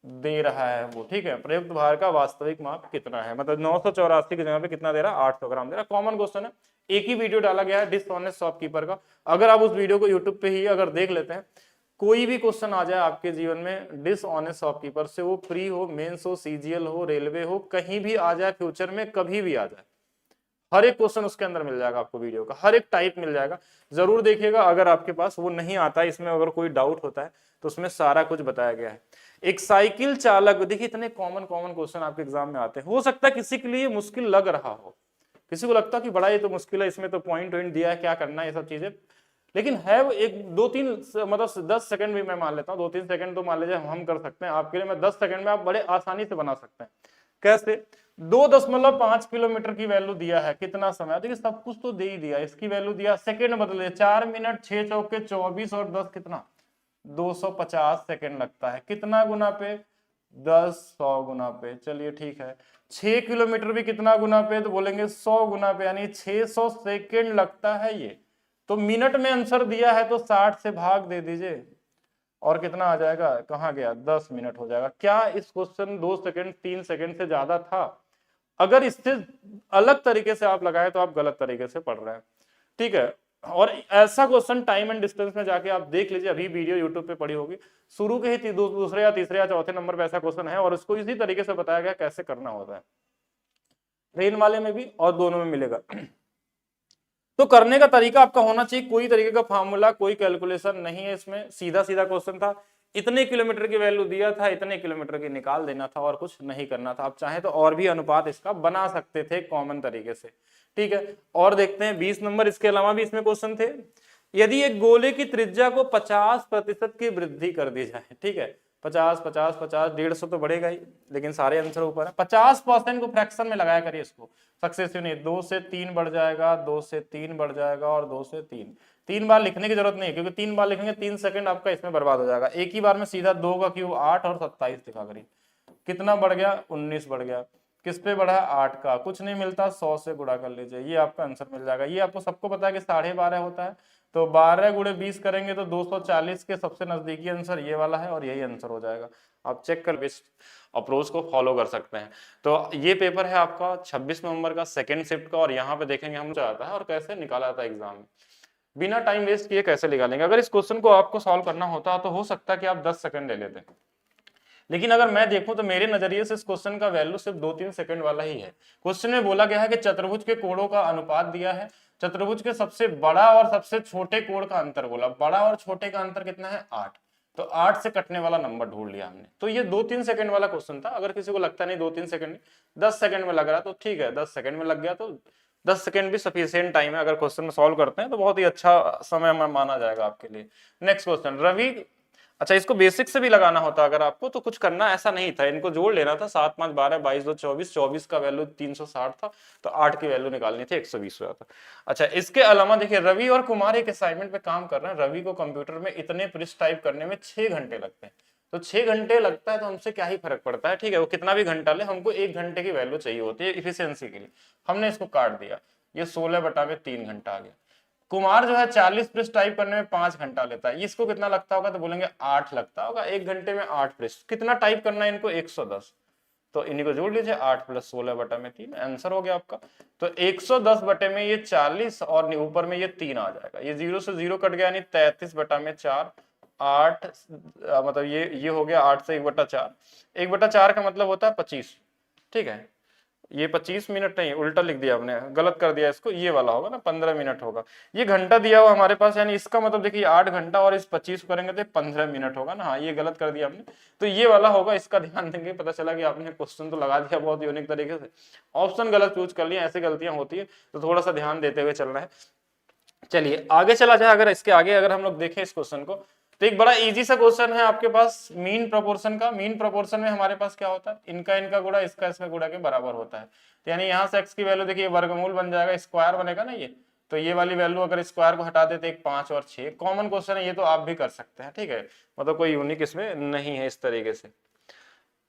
दे रहा है वो, ठीक है। प्रयुक्त भार का वास्तविक माप कितना है, मतलब 984 की जगह पे कितना दे रहा है, 800 ग्राम दे रहा है। कॉमन क्वेश्चन है, एक ही वीडियो डाला गया है डिसऑनेस्ट शॉपकीपर का, अगर आप उस वीडियो को यूट्यूब पे ही अगर देख लेते हैं, कोई भी क्वेश्चन आ जाए आपके जीवन में डिसऑनेस्ट शॉपकीपर से, वो प्री हो, मेंस हो, सीजीएल हो, रेलवे हो, कहीं भी आ जाए फ्यूचर में, कभी भी आ जाए, हर एक क्वेश्चन उसके अंदर मिल जाएगा आपको, वीडियो का हर एक टाइप मिल जाएगा, जरूर देखिएगा। अगर आपके पास वो नहीं आता है, इसमें अगर कोई डाउट होता है तो उसमें सारा कुछ बताया गया है। एक साइकिल चालक, देखिए इतने कॉमन क्वेश्चन आपके एग्जाम में आते हैं, हो सकता है किसी के लिए मुश्किल लग रहा हो, किसी को लगता है कि बड़ा ये तो मुश्किल है, इसमें तो पॉइंट दिया है, क्या करना है, ये सब चीजें, लेकिन है वो एक 2-3 मतलब 10 सेकंड भी मैं मान लेता हूँ, 2-3 सेकंड तो मान लीजिए हम कर सकते हैं आपके लिए, मैं 10 सेकंड में आप बड़े आसानी से बना सकते हैं। कैसे, 2.5 किलोमीटर की वैल्यू दिया है, कितना समय, देखिए सब कुछ तो दे ही दिया, इसकी वैल्यू दिया, सेकंड बदले 4 मिनट 6 चौके 24 और 10 कितना 250 सेकंड लगता है, कितना गुना पे 10 100 गुना पे, चलिए ठीक है। 6 किलोमीटर भी कितना गुना पे, तो बोलेंगे 100 गुना पे, यानी 600 सेकंड लगता है ये। तो मिनट में आंसर दिया है तो 60 से भाग दे दीजिए, और कितना आ जाएगा, कहाँ गया, 10 मिनट हो जाएगा। क्या इस क्वेश्चन 2 सेकंड 3 सेकंड से ज्यादा था? अगर इससे अलग तरीके से आप लगाए तो आप गलत तरीके से पढ़ रहे हैं, ठीक है। और ऐसा क्वेश्चन टाइम एंड डिस्टेंस में जाके आप देख लीजिए, अभी वीडियो यूट्यूब पे पड़ी होगी, शुरू के ही दूसरे या तीसरे या चौथे नंबर पे ऐसा क्वेश्चन है, और इसको इसी तरीके से बताया गया कैसे करना होता है, ट्रेन वाले में भी और दोनों में मिलेगा। तो करने का तरीका आपका होना चाहिए, कोई तरीके का फार्मूला, कोई कैलकुलेशन नहीं है इसमें, सीधा सीधा क्वेश्चन था, इतने किलोमीटर की वैल्यू दिया था, इतने किलोमीटर की निकाल देना था, और कुछ नहीं करना था। आप चाहे तो और भी अनुपात इसका बना सकते थे कॉमन तरीके से, ठीक है। और देखते हैं 20 नंबर, इसके अलावा भी इसमें क्वेश्चन थे। यदि एक गोले की त्रिज्या को 50% की वृद्धि कर दी जाए, ठीक है, 50 50 50 150 तो बढ़ेगा ही, लेकिन सारे आंसर ऊपर है, 50% को फ्रैक्शन में लगाया करिए इसको, सक्सेसिव नहीं, 2 से 3 बढ़ जाएगा, 2 से 3 बढ़ जाएगा, और 2 से 3 बार लिखने की जरूरत नहीं है, क्योंकि 3 बार लिखेंगे 3 सेकंड आपका इसमें बर्बाद हो जाएगा। एक ही बार में सीधा 2 का क्यूब 8 और 27 लिखा करिए, कितना बढ़ गया 19 बढ़ गया, किस पे बढ़ा 8 का, कुछ नहीं मिलता 100 से गुणा कर लीजिए, ये आपका आंसर मिल जाएगा। ये आपको सबको पता है कि 12.5 होता है, तो 12 गुणे 20 करेंगे तो 240 के सबसे नजदीकी आंसर ये वाला है, और यही आंसर हो जाएगा। आप चेक कर बेस्ट अप्रोच को फॉलो कर सकते हैं। तो ये पेपर है आपका 26 नवंबर का सेकंड शिफ्ट का, और यहाँ पे देखेंगे हम चाहता है और कैसे निकाला जाता है एग्जाम में, बिना टाइम वेस्ट किए कैसे निकालेंगे। अगर इस क्वेश्चन को आपको सॉल्व करना होता तो हो सकता है कि आप 10 सेकंड ले लेते, लेकिन अगर मैं देखूं तो मेरे नजरिए से इस क्वेश्चन का वैल्यू सिर्फ 2-3 सेकंड वाला ही है। क्वेश्चन में बोला गया है कि चतुर्भुज के कोणों का अनुपात दिया है, चतुर्भुज के सबसे बड़ा और सबसे छोटे कोण का अंतर बोला, बड़ा और छोटे का अंतर कितना है 8, तो 8 से कटने वाला नंबर ढूंढ लिया हमने। तो ये 2-3 सेकंड वाला क्वेश्चन था। अगर किसी को लगता नहीं 2-3 सेकंड, 10 सेकंड में लग रहा तो ठीक है, 10 सेकंड में लग गया तो 10 सेकंड भी सफिशिएंट टाइम है। अगर क्वेश्चन में सॉल्व करते हैं तो बहुत ही अच्छा समय माना जाएगा आपके लिए। नेक्स्ट क्वेश्चन, रवि, अच्छा इसको बेसिक से भी लगाना होता अगर आपको, तो कुछ करना ऐसा नहीं था, इनको जोड़ लेना था, 7 5 12 22 2 24, 24 का वैल्यू 360 था, तो 8 की वैल्यू निकालनी थी 120 हुआ था। अच्छा इसके अलावा देखिए, रवि और कुमार एक असाइनमेंट पे काम कर रहे हैं। रवि को कंप्यूटर में इतने पृष्ठ टाइप करने में 6 घंटे लगते हैं, तो 6 घंटे लगता है तो हमसे क्या ही फर्क पड़ता है, ठीक है, वो कितना भी घंटा ले, हमको 1 घंटे की वैल्यू चाहिए होती है इफिशियंसी के लिए। हमने इसको काट दिया, ये 16/3 घंटा आ गया। कुमार जो है 40 पृष्ठ टाइप करने में 5 घंटा लेता है, इसको कितना लगता होगा, तो बोलेंगे 8 लगता होगा, 1 घंटे में 8 पृष्ठ। कितना टाइप करना है इनको, 110, तो इन्हीं को जोड़ लीजिए, 8 + 16 बटा में 3, आंसर हो गया आपका। तो 110 बटे में ये 40 और ऊपर में ये 3 आ जाएगा, ये 0 से 0 कट गया, यानी 33 बटा में 4, 8 मतलब ये हो गया 8 से 1/4, 1/4 का मतलब होता है 25, ठीक है। ये 25 मिनट नहीं, उल्टा लिख दिया हमने, गलत कर दिया इसको, ये वाला होगा ना 15 मिनट होगा, ये घंटा दिया हुआ हमारे पास, यानी इसका मतलब देखिए 8 घंटा और इस 25 को करेंगे तो 15 मिनट होगा ना, हाँ ये गलत कर दिया हमने, तो ये वाला होगा, इसका ध्यान देंगे। पता चला कि आपने क्वेश्चन तो लगा दिया बहुत यूनिक तरीके से, ऑप्शन गलत चूज कर लिया, ऐसी गलतियां होती है, तो थोड़ा सा ध्यान देते हुए चलना है। चलिए आगे चला जाए, अगर इसके आगे अगर हम लोग देखें इस क्वेश्चन को, तो एक बड़ा इजी सा क्वेश्चन है आपके पास मीन प्रोपोर्शन का। मीन प्रोपोर्शन में हमारे पास क्या होता है, इनका गुणा इसका इसका गुणा के बराबर होता है, तो यानी यहाँ से x की वैल्यू देखिए वर्गमूल बन जाएगा, स्क्वायर बनेगा ना ये, तो ये वाली वैल्यू अगर स्क्वायर को हटा देते 5 और 6, कॉमन क्वेश्चन है ये, तो आप भी कर सकते हैं, ठीक है, मतलब कोई यूनिक इसमें नहीं है। इस तरीके से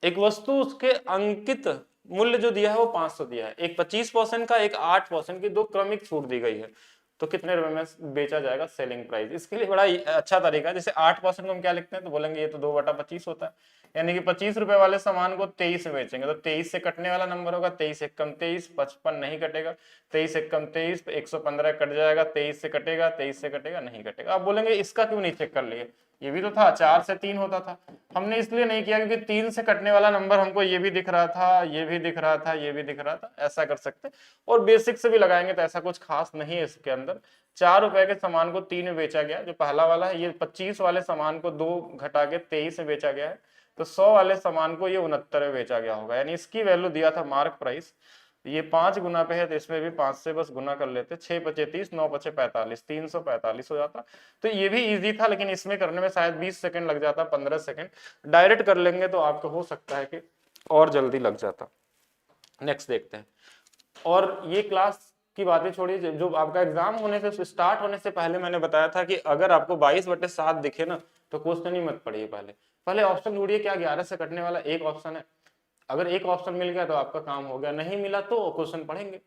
एक वस्तु, उसके अंकित मूल्य जो दिया है वो 500 दिया है, एक 25% का, एक 8% की, दो क्रमिक छूट दी गई है, तो कितने रुपए में बेचा जाएगा, सेलिंग प्राइस। इसके लिए बड़ा अच्छा तरीका है, जैसे 8% को हम क्या लिखते हैं, तो बोलेंगे ये तो 2/25 होता है, यानी कि 25 रुपए वाले सामान को 23 में बेचेंगे, तो 23 से कटने वाला नंबर होगा 23 × 23, 55 नहीं कटेगा, 23 × 23 115 कट जाएगा, 23 से कटेगा, 23 से कटेगा, नहीं कटेगा। आप बोलेंगे इसका क्यों नहीं चेक कर लिए, ये भी तो था 4 से 3 होता था, हमने इसलिए नहीं किया क्योंकि 3 से कटने वाला नंबर हमको ये भी दिख रहा था, ये भी दिख रहा था, ये भी दिख रहा था, ऐसा कर सकते। और बेसिक से भी लगाएंगे तो ऐसा कुछ खास नहीं है इसके अंदर। 4 रुपए के सामान को 3 में बेचा गया, जो पहला वाला है, ये 25 वाले सामान को 2 घटा के 23 में बेचा गया है, तो 100 वाले सामान को ये 69 में बेचा गया होगा, यानी इसकी वैल्यू दिया था मार्क प्राइस, ये 5 गुना पे है, तो इसमें भी 5 से बस गुना कर लेते, 6 × 5 = 30, 9 × 5 = 45, 345 हो जाता। तो ये भी इजी था, लेकिन इसमें करने में शायद 20 सेकंड लग जाता, 15 सेकंड, डायरेक्ट कर लेंगे तो आपको हो सकता है कि और जल्दी लग जाता। नेक्स्ट देखते हैं। और ये क्लास की बातें छोड़िए, जो आपका एग्जाम होने से स्टार्ट होने से पहले मैंने बताया था कि अगर आपको 22/7 दिखे ना, तो क्वेश्चन ही मत पढ़िए, पहले ऑप्शन ढूंढिए, क्या 11 से कटने वाला एक ऑप्शन है, अगर एक ऑप्शन मिल गया तो आपका काम हो गया, नहीं मिला तो क्वेश्चन पढ़ेंगे।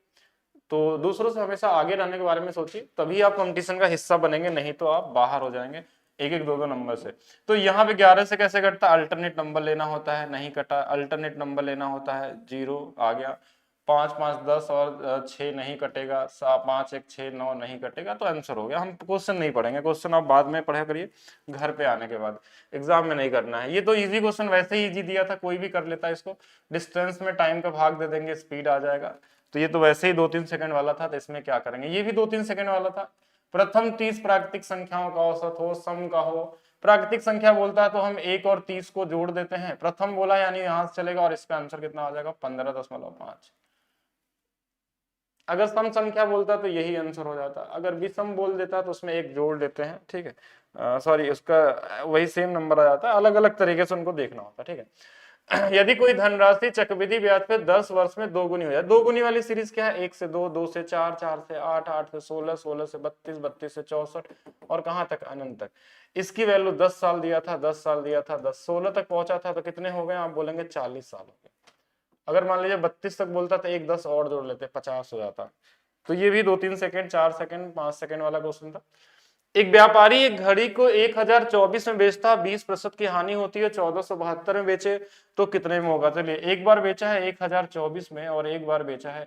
तो दूसरों से हमेशा आगे रहने के बारे में सोचिए, तभी आप कंपटीशन का हिस्सा बनेंगे, नहीं तो आप बाहर हो जाएंगे एक एक 2 नंबर से। तो यहाँ पे 11 से कैसे कटता, अल्टरनेट नंबर लेना होता है, नहीं कटा, अल्टरनेट नंबर लेना होता है, 0 आ गया, 5 × 5 = 10 और 6 नहीं कटेगा, 5 × 1 = 6, 9 नहीं कटेगा, तो आंसर हो गया। हम क्वेश्चन नहीं पढ़ेंगे, क्वेश्चन आप बाद में पढ़ा करिए घर पे आने के बाद, एग्जाम में नहीं करना है। ये तो इजी क्वेश्चन वैसे ही इजी दिया था, कोई भी कर लेता है इसको, डिस्टेंस में टाइम का भाग दे देंगे, स्पीड आ जाएगा। तो ये तो वैसे ही 2-3 सेकंड वाला था, तो इसमें क्या करेंगे, ये भी 2-3 सेकंड वाला था। प्रथम 30 प्राकृतिक संख्याओं का औसत हो, सम का हो, प्राकृतिक संख्या बोलता है तो हम 1 और 30 को जोड़ देते हैं, प्रथम बोला यानी यहां से चलेगा, और इसका आंसर कितना आ जाएगा, 15.5। अगर सम संख्या बोलता तो यही आंसर हो जाता, अगर विषम बोल देता तो उसमें 1 जोड़ देते हैं, ठीक है, सॉरी उसका वही सेम नंबर आ जाता है, अलग अलग तरीके से उनको देखना होता है, ठीक है। यदि कोई धनराशि चक्रवृद्धि ब्याज पे 10 वर्ष में 2 गुनी हो जाए, 2 गुनी वाली सीरीज क्या है, 1 से 2, 2 से 4, 4 से 8, 8 से 16, 16 से 32, 32 से 64 और कहां तक, अनंत तक। इसकी वैल्यू 10 साल दिया था, 10 साल दिया था, 10 16 तक पहुंचा था, तो कितने हो गए, आप बोलेंगे 40 साल हो गए। अगर मान लीजिए 32 तक बोलता तो 1 10 और जोड़ लेते, 50 हो जाता। तो ये भी 2-3 सेकंड, 4 सेकंड, 5 सेकंड वाला क्वेश्चन था। एक व्यापारी एक घड़ी को 1024 में बेचता, 20% की हानि होती है, 1472 में बेचे तो कितने में होगा। चलिए एक बार बेचा है 1024 में और एक बार बेचा है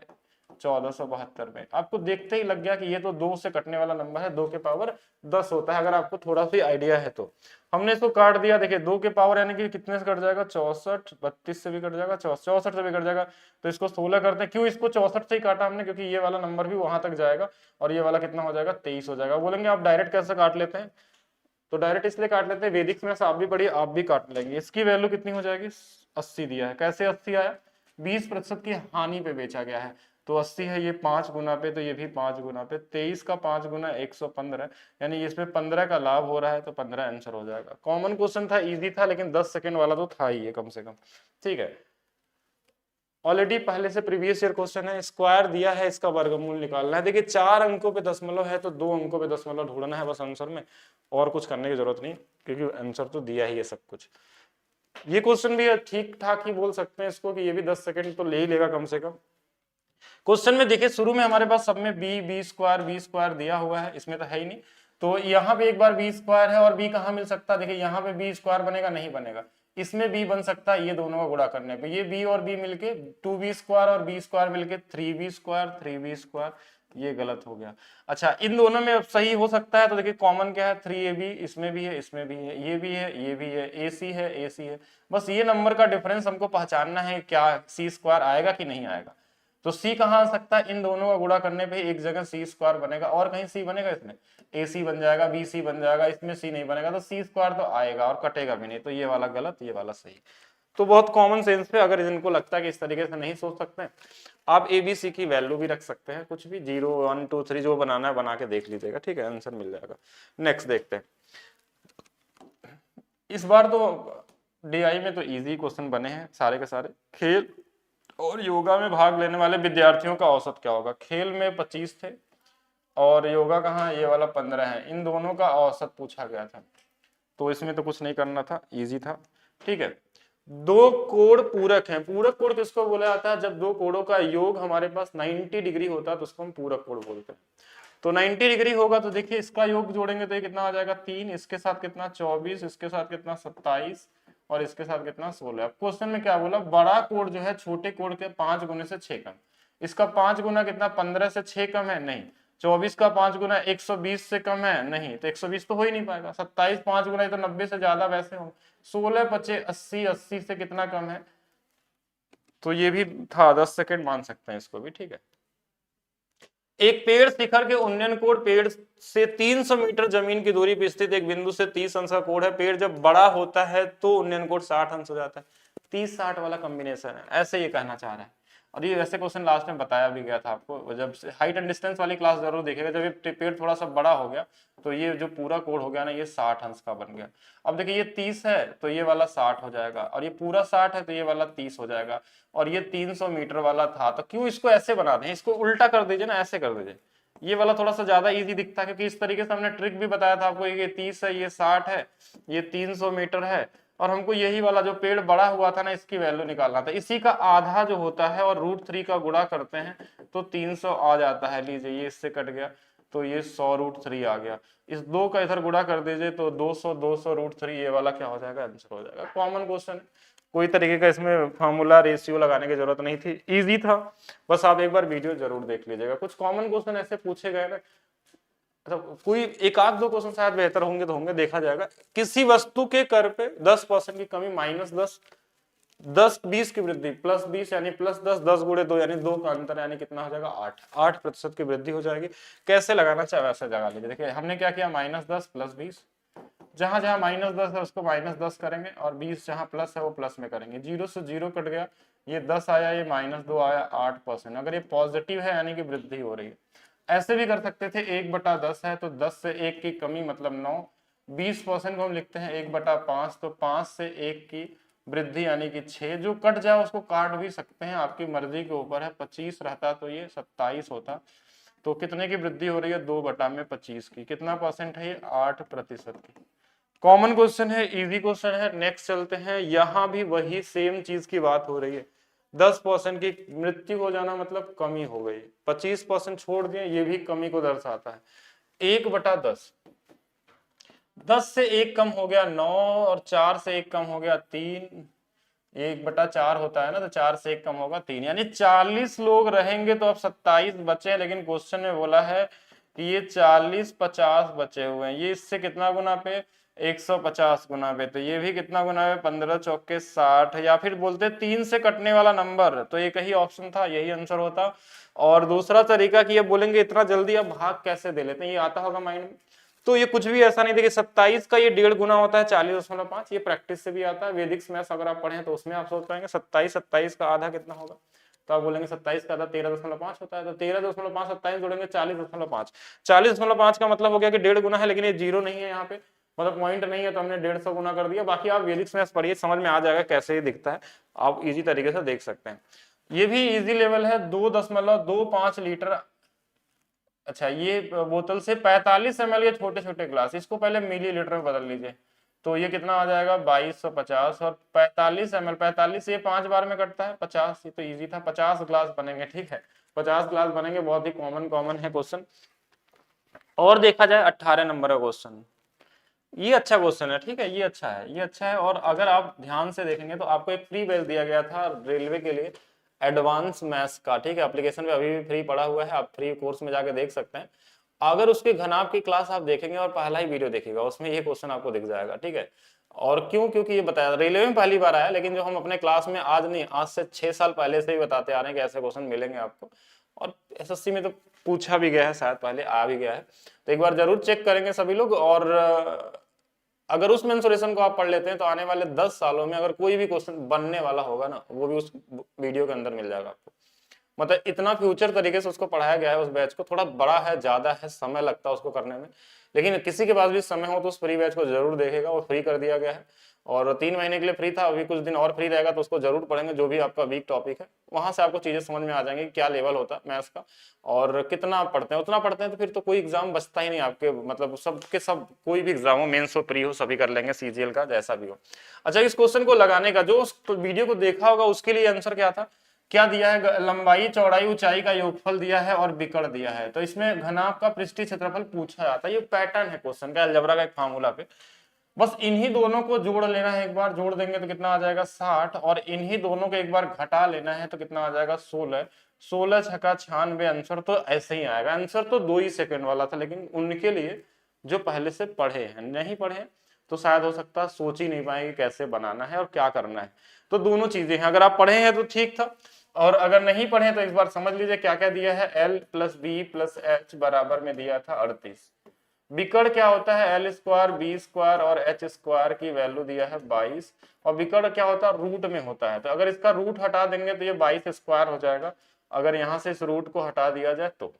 1472 में, आपको देखते ही लग गया कि ये तो 2 से कटने वाला नंबर है, 2 के पावर 10 होता है, अगर आपको थोड़ा सा आइडिया है तो। हमने इसको काट दिया, देखिए 2 के पावर यानी कि कितने से कट जाएगा, 64, 32 से भी कट जाएगा, 64 से भी कट जाएगा, तो इसको 16 करते हैं। क्यों इसको 64 से ही काटा हमने, क्योंकि ये वाला नंबर भी वहां तक जाएगा और ये वाला कितना हो जाएगा, 23 हो जाएगा। बोलेंगे आप डायरेक्ट कैसे काट लेते हैं, तो डायरेक्ट इसलिए काट लेते हैं, वैदिक में से आप भी पढ़िए, आप भी काट लेंगे। इसकी वैल्यू कितनी हो जाएगी, 80 दिया है। कैसे 80 आया, 20% की हानि पे बेचा गया है, तो 80 है, ये 5 गुना पे, तो ये भी 5 गुना पे, 23 का 5 गुना 115, यानी इसमें 15 का लाभ हो रहा है, तो 15 आंसर हो जाएगा। कॉमन क्वेश्चन था, इजी था, लेकिन 10 सेकंड वाला तो था ही है कम से कम, ठीक है। ऑलरेडी पहले से प्रीवियस ईयर क्वेश्चन है, स्क्वायर दिया है, इसका वर्गमूल निकालना है। देखिए 4 अंकों पे दशमलव है, तो 2 अंकों पे दशमलव ढूंढना है बस आंसर में, और कुछ करने की जरूरत नहीं, क्योंकि आंसर तो दिया ही है सब कुछ। ये क्वेश्चन भी ठीक ठाक ही बोल सकते हैं इसको, कि ये भी 10 सेकंड तो ले ही लेगा कम से कम। क्वेश्चन में देखिए शुरू में हमारे पास सब में बी स्क्वायर दिया हुआ है, इसमें तो है ही नहीं, तो यहाँ पे एक बार बी स्क्वायर है, और बी कहाँ मिल सकता है, देखिए यहाँ पे बी स्क्वायर बनेगा, नहीं बनेगा, इसमें b बन सकता है ये दोनों का गुणा करने पे, ये b और b मिलके 2b स्क्वायर और b स्क्वायर मिलके 3b स्क्वायर, 3b स्क्वायर, ये गलत हो गया। अच्छा इन दोनों में अब सही हो सकता है, तो देखिए कॉमन क्या है 3ab, इसमें भी है इसमें भी है, ये भी है ये भी है, ac है ac है, बस ये नंबर का डिफरेंस हमको पहचानना है क्या c स्क्वायर आएगा कि नहीं आएगा। तो c कहाँ आ सकता है, इन दोनों का गुणा करने पे एक जगह c स्क्वायर बनेगा और कहीं c बनेगा, इसमें ac बन जाएगा, bc बन जाएगा, इसमें c नहीं बनेगा, तो c स्क्वायर तो आएगा और कटेगा भी नहीं, तो ये वाला गलत ये वाला सही। तो बहुत कॉमन सेंस पे अगर इनको लगता है कि इस तरीके से नहीं सोच सकते आप ABC की वैल्यू भी रख सकते हैं, कुछ भी 0 1 2 3 जो बनाना है बना के देख लीजिएगा, ठीक है, आंसर मिल जाएगा। नेक्स्ट देखते हैं, इस बार तो DI में तो इजी क्वेश्चन बने हैं सारे के सारे। खेल और योगा में भाग लेने वाले विद्यार्थियों का औसत क्या होगा। खेल में 25 थे और योगा कहाँ, ये वाला 15 है, इन दोनों का औसत पूछा गया था, तो इसमें तो कुछ नहीं करना था, इजी था, ठीक है। दो कोण पूरक हैं, पूरक कोण किसको बोला जाता है, जब दो कोणों का योग हमारे पास 90 डिग्री होता है तो उसको हम पूरक कोण बोलते हैं। तो 90 डिग्री होगा तो देखिए इसका योग जोड़ेंगे तो ये कितना आ जाएगा 3, इसके साथ कितना 24, इसके साथ कितना 27 और इसके साथ कितना 16। अब क्वेश्चन में क्या बोला, बड़ा कोण जो है छोटे कोण के 5 गुने से 6 कम, इसका 5 गुना कितना 15 से 6 कम है नहीं, 24 का 5 गुना 120 से कम है नहीं, तो 120 तो हो ही नहीं पाएगा, 27 5 गुना तो 90 से ज्यादा वैसे हो, 16 25 80, 80 से कितना कम है, तो ये भी था 10 सेकंड मान सकते हैं इसको भी, ठीक है। एक पेड़ शिखर के उन्नयन कोण पेड़ से 300 मीटर जमीन की दूरी पर स्थित एक बिंदु से 30 अंश का कोण है, पेड़ जब बड़ा होता है तो उन्नयन कोण 60 अंश हो जाता है, 30-60 वाला कॉम्बिनेशन है, ऐसे ये कहना चाह रहा है। और ये वैसे क्वेश्चन लास्ट में बताया भी गया था आपको, जब हाइट एंड डिस्टेंस वाली क्लास जरूर देखेगा, जब ये पेड़ थोड़ा सा बड़ा हो गया तो ये जो पूरा कोण हो गया ना ये 60 अंश का बन गया। अब देखिए ये 30 है तो ये वाला 60 हो जाएगा, और ये पूरा 60 है तो ये वाला 30 हो जाएगा, और ये 300 मीटर वाला था, तो क्यों इसको ऐसे बना दें, इसको उल्टा कर दीजिए ना, ऐसे कर दीजिए, ये वाला थोड़ा सा ज्यादा इजी दिखता है, क्योंकि इस तरीके से हमने ट्रिक भी बताया था आपको, ये 30 है ये 60 है ये 300 मीटर है, और हमको यही वाला जो पेड़ बड़ा हुआ था ना इसकी वैल्यू निकालना था, इसी का आधा जो होता है और √3 का गुणा करते हैं तो 300 आ जाता है। लीजिए ये इससे कट गया तो ये 100 √3 आ गया, इस दो का इधर गुणा कर दीजिए तो 200 200 √3, ये वाला क्या हो जाएगा आंसर हो जाएगा। कॉमन क्वेश्चन है, कोई तरीके का इसमें फार्मूला रेशियो लगाने की जरूरत नहीं थी, इजी था, बस आप एक बार वीडियो जरूर देख लीजिएगा। कुछ कॉमन क्वेश्चन ऐसे पूछे गए ना, मतलब कोई एक आध दो क्वेश्चन शायद बेहतर होंगे तो होंगे, देखा जाएगा। किसी वस्तु के कर पे 10% की कमी -10, 10 20 की वृद्धि +20 यानी +10, 10 गुणे 2 यानी 2 का अंतर यानी कितना हो जाएगा 8% की वृद्धि हो जाएगी। कैसे लगाना चाहे वैसे लगा लीजिए। देखिए हमने क्या किया, -10 +20, जहां जहां -10 है उसको -10 करेंगे और 20 जहां प्लस है वो प्लस में करेंगे, 0 से 0 कट गया, ये 10 आया ये -2 आया 8%। अगर ये पॉजिटिव है यानी कि वृद्धि हो रही है। ऐसे भी कर सकते थे 1/10 है तो 10 से 1 की कमी मतलब 9, 20% को हम लिखते हैं 1/5 तो 5 से 1 की वृद्धि यानी कि 6, जो कट जाए उसको काट भी सकते हैं, आपकी मर्जी के ऊपर है। 25 रहता तो ये 27 होता, तो कितने की वृद्धि हो रही है 2/25 की, कितना परसेंट है ये 8% की। कॉमन क्वेश्चन है, इजी क्वेश्चन है। नेक्स्ट चलते हैं, यहां भी वही सेम चीज की बात हो रही है, 10% की मृत्यु हो जाना मतलब कमी हो गई, 25% छोड़ दिए ये भी कमी को दर्शाता है। 1/10, 10 से 1 कम हो गया 9 और 4 से 1 कम हो गया 3, 1/4 होता है ना, तो 4 से 1 कम होगा 3, यानी 40 लोग रहेंगे तो अब 27 बचे, लेकिन क्वेश्चन में बोला है कि ये 40 50 बचे हुए हैं, ये इससे कितना गुना पे 150 गुना पे, तो ये भी कितना गुना पे 15 चौके 60, या फिर बोलते 3 से कटने वाला नंबर, तो एक ही ऑप्शन था, यही आंसर होता। और दूसरा तरीका कि ये बोलेंगे इतना जल्दी अब भाग कैसे दे लेते हैं, ये आता होगा माइंड में, तो ये कुछ भी ऐसा नहीं। देखिए 27 का ये 1.5 गुना होता है 40.5, ये प्रैक्टिस से भी आता है, वैदिक मैथ्स अगर आप पढ़े तो उसमें आप सोच पाएंगे 27 का आधा कितना होगा, तो आप बोलेंगे 27 का आधा 13.5 होता है, तो 13.5 27 जोड़ेंगे 40.5, 40.5 का मतलब हो गया कि 1.5 गुना है, लेकिन ये जीरो नहीं है यहाँ पे, मतलब पॉइंट नहीं है, तो हमने 150 गुना कर दिया। बाकी आप वैदिक मैथ्स पढ़िए, समझ में आ जाएगा कैसे ये दिखता है, आप इजी तरीके से देख सकते हैं। ये भी इजी लेवल है, 2.25 लीटर। अच्छा ये बोतल से 45 ml ये छोटे छोटे ग्लास, इसको पहले मिलीलीटर में बदल लीजिए, तो ये कितना आ जाएगा 2250, और 45 ml 45 ये 5 बार में कटता है, 50 ये तो इजी था, 50 ग्लास बनेंगे, ठीक है 50 ग्लास बनेंगे, बहुत ही कॉमन है क्वेश्चन। और देखा जाए 18 नंबर का क्वेश्चन, ये अच्छा क्वेश्चन है, ठीक है, ये अच्छा है, ये अच्छा है। और अगर आप ध्यान से देखेंगे तो आपको एक फ्री बैच दिया गया था रेलवे के लिए, एडवांस मैथ्स का, ठीक है, एप्लीकेशन पे अभी भी फ्री पड़ा हुआ है, आप फ्री कोर्स में जाके देख सकते हैं। अगर उसके घनाभ की क्लास आप देखेंगे और पहला ही वीडियो देखिएगा, उसमें ये क्वेश्चन आपको दिख जाएगा, ठीक है। और क्यों, क्योंकि ये बताया रेलवे में पहली बार आया, लेकिन जो हम अपने क्लास में आज नहीं, आज से 6 साल पहले से ही बताते आ रहे हैं कि ऐसे क्वेश्चन मिलेंगे आपको, और एसएससी में तो पूछा भी गया है, शायद पहले आ भी गया है। तो एक बार जरूर चेक करेंगे सभी लोग। और अगर उस मेंसुरेशन को आप पढ़ लेते हैं तो आने वाले 10 सालों में अगर कोई भी क्वेश्चन बनने वाला होगा ना, वो भी उस वीडियो के अंदर मिल जाएगा आपको। मतलब इतना फ्यूचर तरीके से उसको पढ़ाया गया है उस बैच को। थोड़ा बड़ा है, ज्यादा है, समय लगता है उसको करने में, लेकिन किसी के पास भी समय हो तो उस फ्री बैच को जरूर देखेगा, वो फ्री कर दिया गया है। और 3 महीने के लिए फ्री था, अभी कुछ दिन और फ्री रहेगा, तो उसको जरूर पढ़ेंगे, जो भी आपका वीक टॉपिक है वहां से आपको चीजें समझ में आ जाएंगी क्या लेवल होता है मैथ्स का और कितना आप पढ़ते हैं। उतना पढ़ते हैं तो फिर तो कोई एग्जाम बचता ही नहीं आपके, मतलब सबके सब, कोई भी एग्जाम हो, मेंस हो, प्री हो, सभी कर लेंगे, सीजीएल का जैसा भी हो। अच्छा, इस क्वेश्चन को लगाने का, जो उस वीडियो को देखा होगा उसके लिए आंसर क्या था, क्या दिया है, लंबाई चौड़ाई ऊंचाई का योगफल दिया है और विकर्ण दिया है। तो इसमें घनाभ का पृष्ठीय क्षेत्रफल पूछा जाता है, ये पैटर्न है क्वेश्चन का, अलजेब्रा का एक फार्मूला पे। बस इन्हीं दोनों को जोड़ लेना है, एक बार जोड़ देंगे तो कितना आ जाएगा 60, और इन्हीं दोनों को एक बार घटा लेना है तो कितना आ जाएगा 16। 16 छक्का 96, आंसर तो ऐसे ही आएगा। आंसर तो 2 ही सेकंड वाला था, लेकिन उनके लिए जो पहले से पढ़े हैं, नहीं पढ़े तो शायद हो सकता है सोच ही नहीं पाएंगे कैसे बनाना है और क्या करना है। तो दोनों चीजें हैं, अगर आप पढ़े हैं तो ठीक था, और अगर नहीं पढ़े तो इस बार समझ लीजिए क्या क्या दिया है। L plus B plus H बराबर में दिया था 38। विकर्ण क्या होता है, L स्क्वायर बी स्क्वायर और H स्क्वायर की वैल्यू दिया है 22। और विकर्ण क्या होता है, रूट में होता है, तो अगर इसका रूट हटा देंगे तो ये 22 स्क्वायर हो जाएगा। अगर यहां से इस रूट को हटा दिया जाए तो